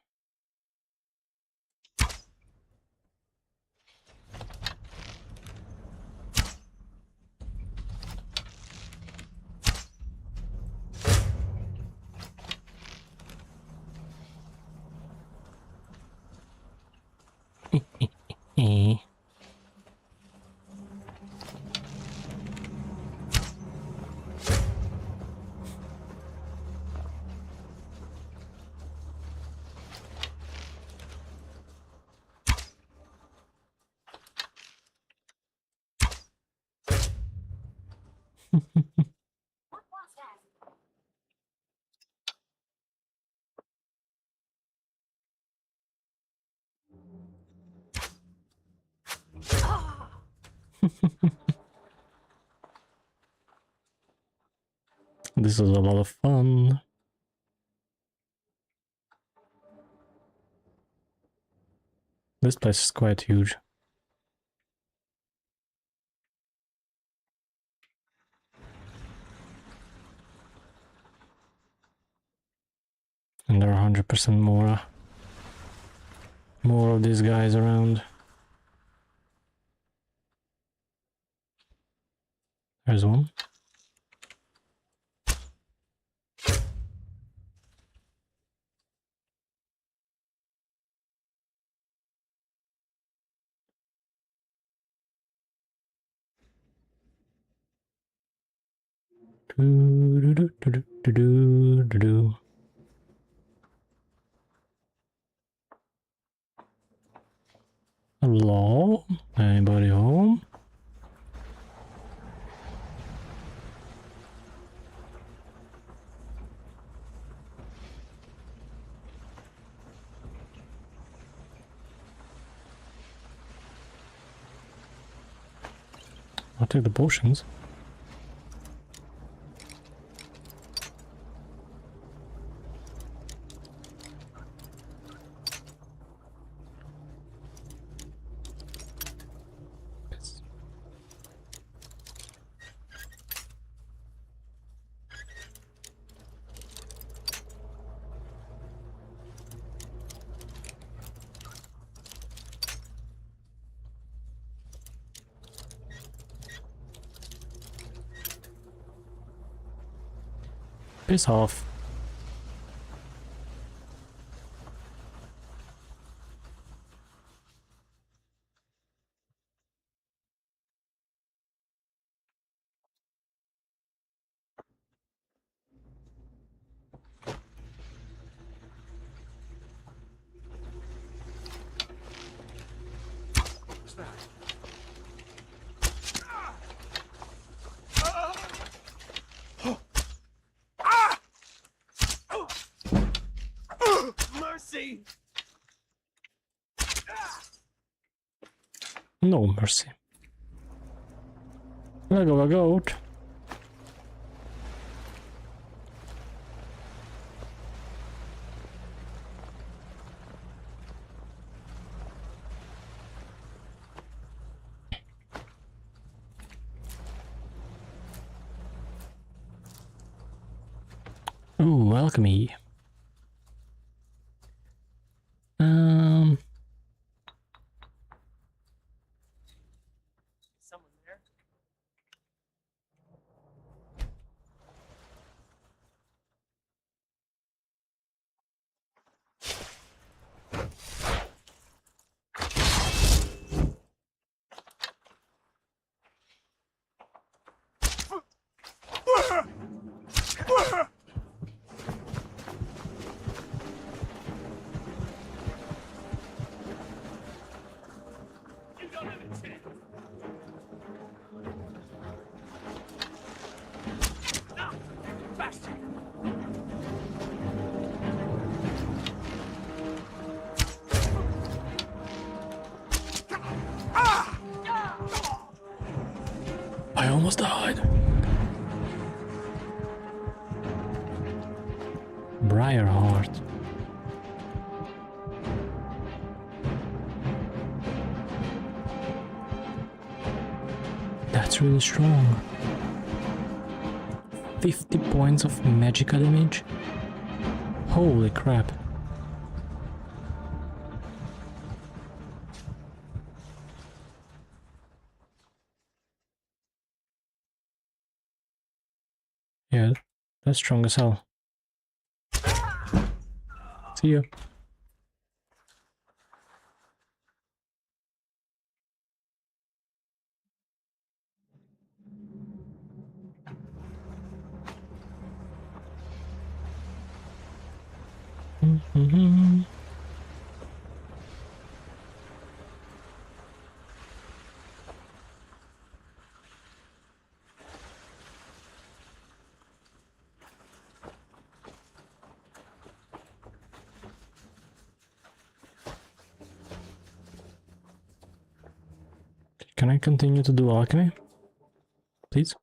This is a lot of fun. This place is quite huge. And there are 100% more of these guys around. There's one. Hello? Anybody home? I'll take the potions. Piss off. What's that? Mercy! No mercy. Leg of a goat. Ooh, alchemy. Someone there? You don't have a chance. No! Faster! I almost died. Briarheart. That's really strong. 50 points of magical damage? Holy crap. Yeah, that's strong as hell. See ya. Mm-hmm. Can I continue to do alchemy? Please?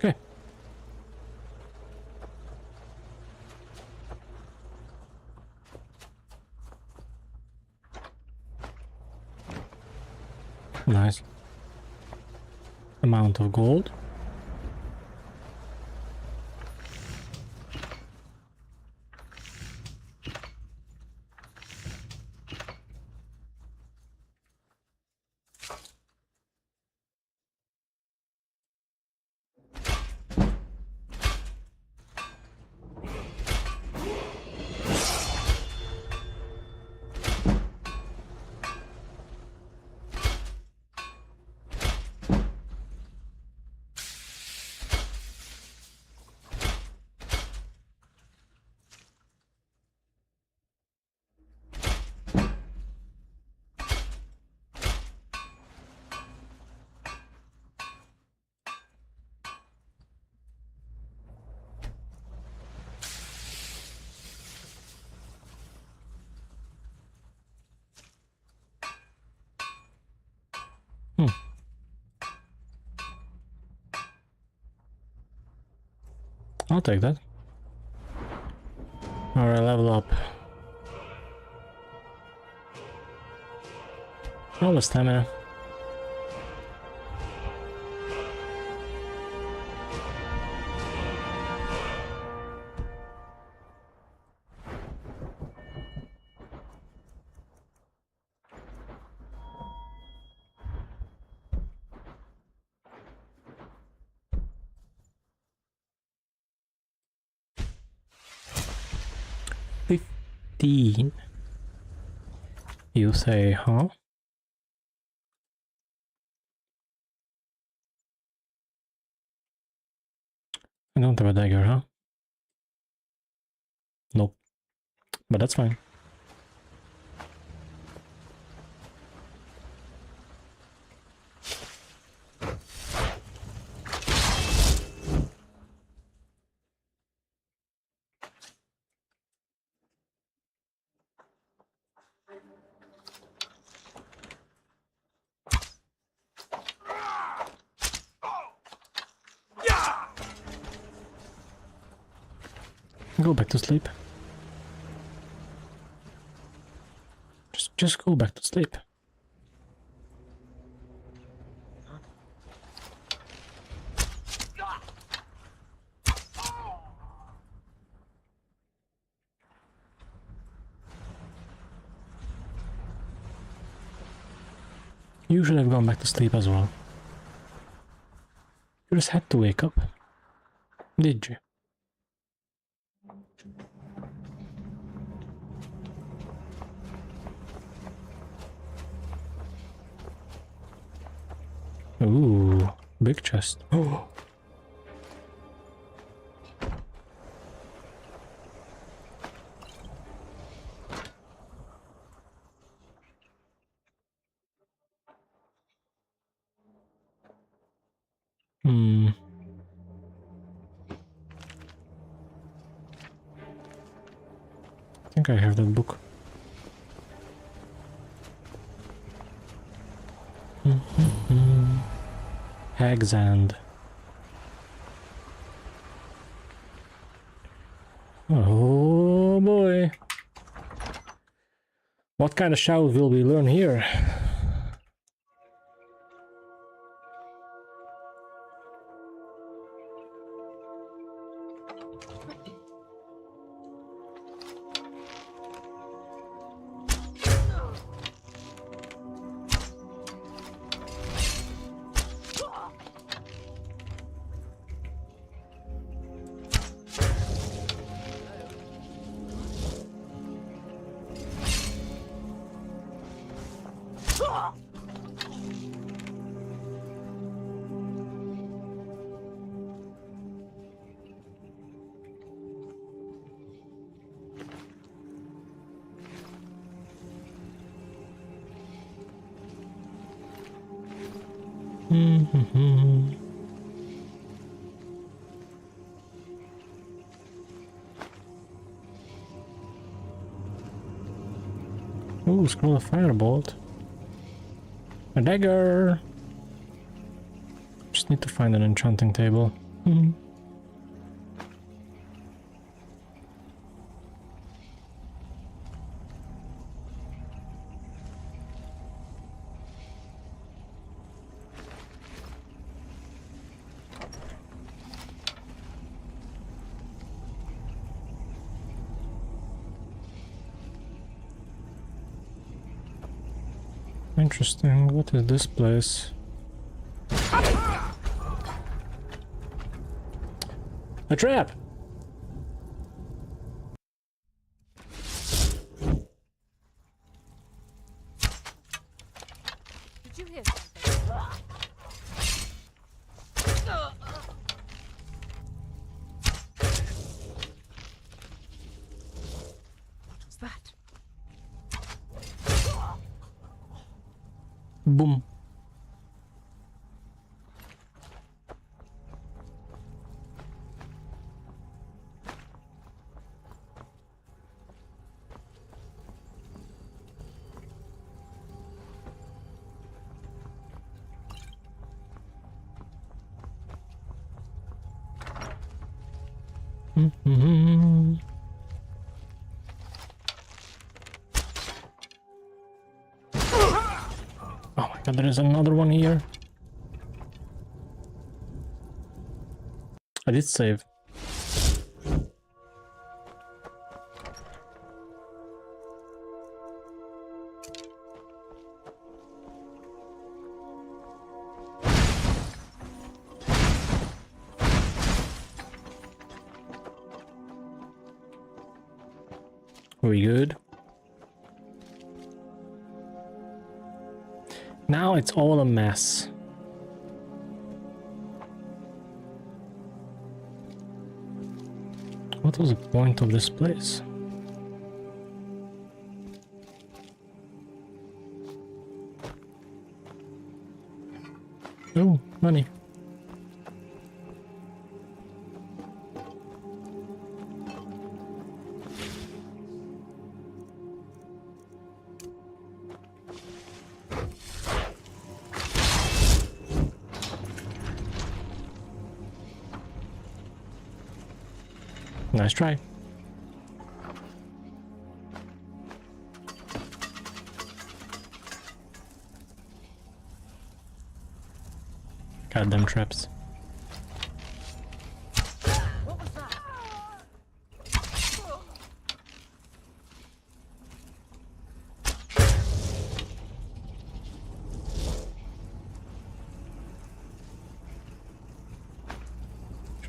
Okay. Nice amount of gold. I'll take that. Alright, level up. All the stamina. You say, huh? I don't have a dagger, huh? Nope. But that's fine. Go back to sleep. Just go back to sleep. You should have gone back to sleep as well. You just had to wake up. Did you? Ooh, big chest. Oh. I think I have that book. Hag's End. Oh boy. What kind of shout will we learn here? Ooh, scroll of firebolt. A dagger! Just need to find an enchanting table. Interesting. What is this place? A trap! Did you hear something? What was that? Boom. Oh my god, there is another one here. I did save. We good? Now it's all a mess. What was the point of this place? Oh, money. Nice try. Goddamn traps.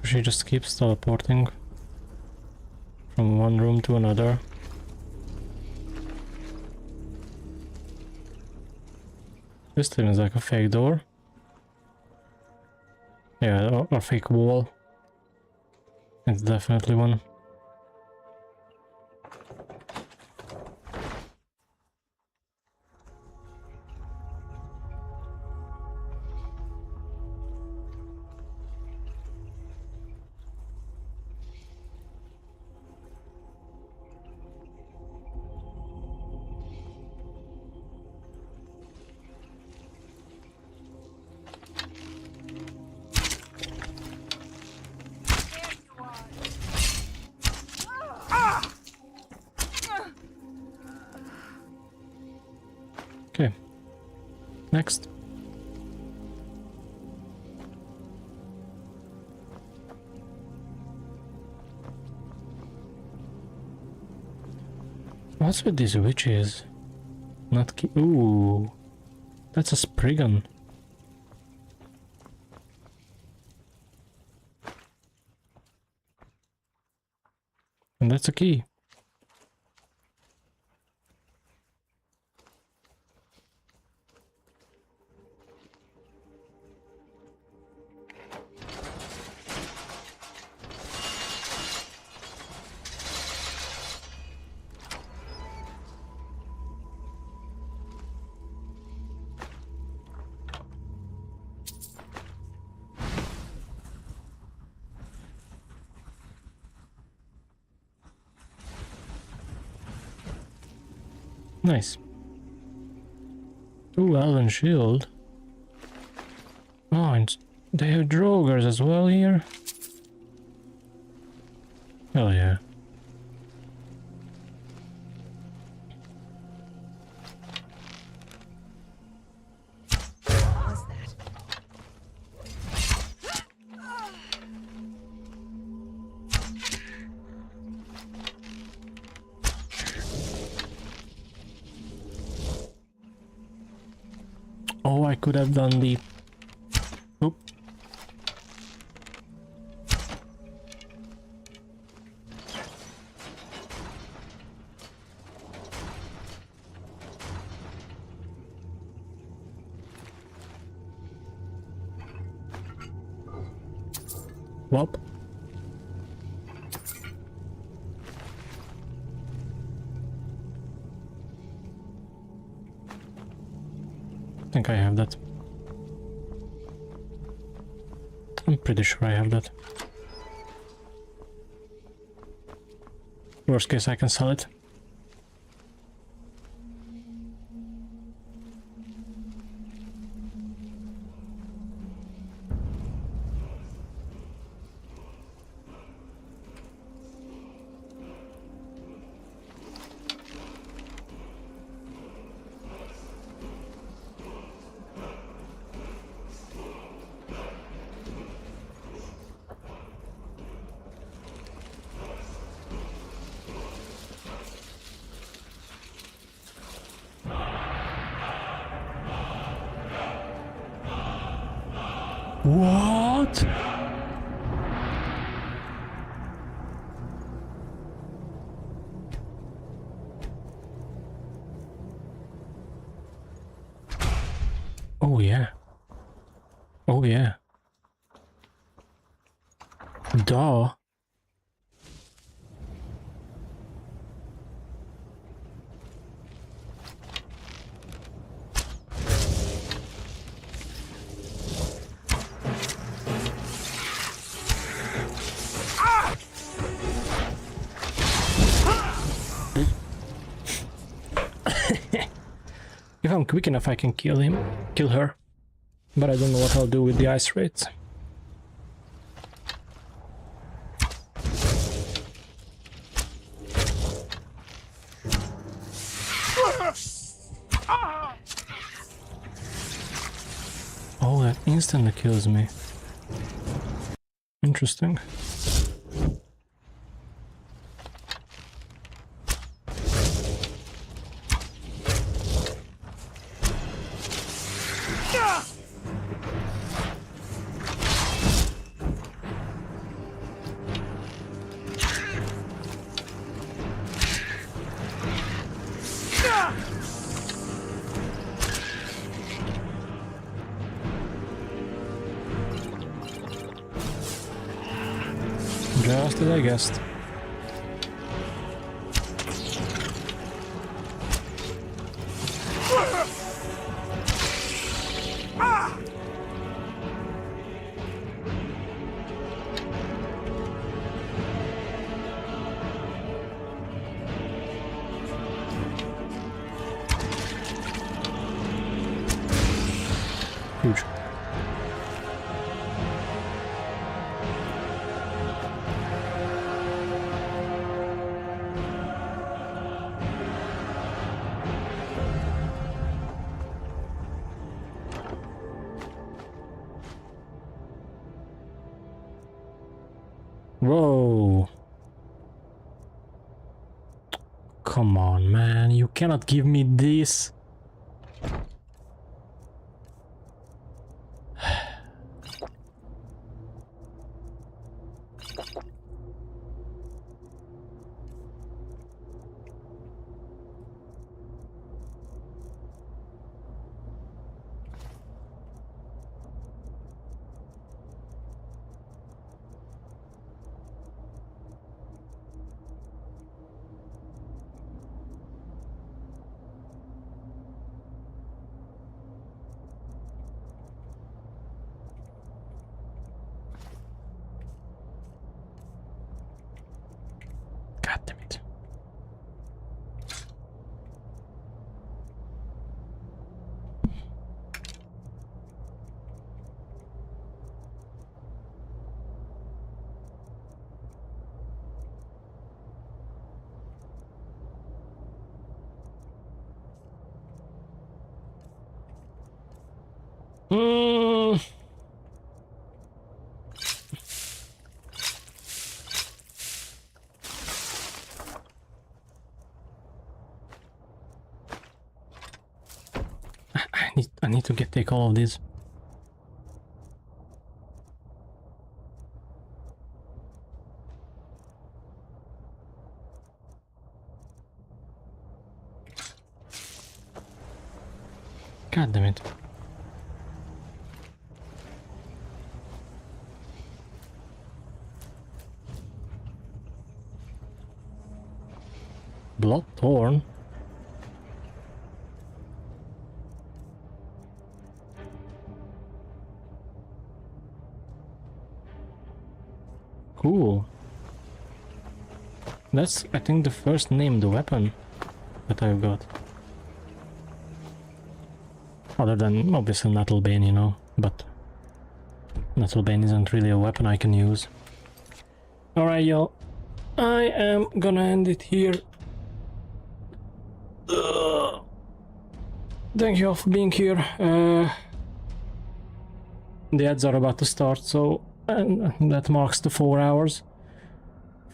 She just keeps teleporting from one room to another. This thing is like a fake door. Yeah, or fake wall. It's definitely one. Okay, next. What's with these witches? Not key. Ooh, that's a Spriggan. And that's a key. Nice. Ooh, Elven Shield. Oh, and they have Drogers as well here. Hell yeah. Oh, I could have done the... Oop. Whoop. I think I have that. I'm pretty sure I have that. Worst case, I can sell it. What? Oh yeah. Oh yeah. Duh. If I'm quick enough, I can kill her. But I don't know what I'll do with the ice rates. Oh, that instantly kills me. Interesting. Just as I guessed. Huge. Whoa. Come on, man. You cannot give me this. God damn it. I need to take all of these. God damn it. Bloodthorn? Cool. That's, I think, the first named weapon that I've got. Other than, obviously, Nettlebane, you know, but Nettlebane isn't really a weapon I can use. Alright, y'all. I am gonna end it here. Thank you all for being here. The ads are about to start, so that marks the 4 hours.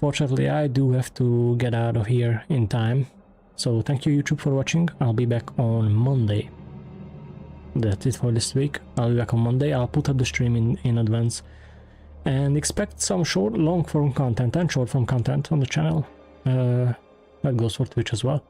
Fortunately, I do have to get out of here in time. So thank you, YouTube, for watching. I'll be back on Monday. that's it for this week. I'll be back on Monday. I'll put up the stream in advance. And expect some short, long-form content and short-form content on the channel. That goes for Twitch as well.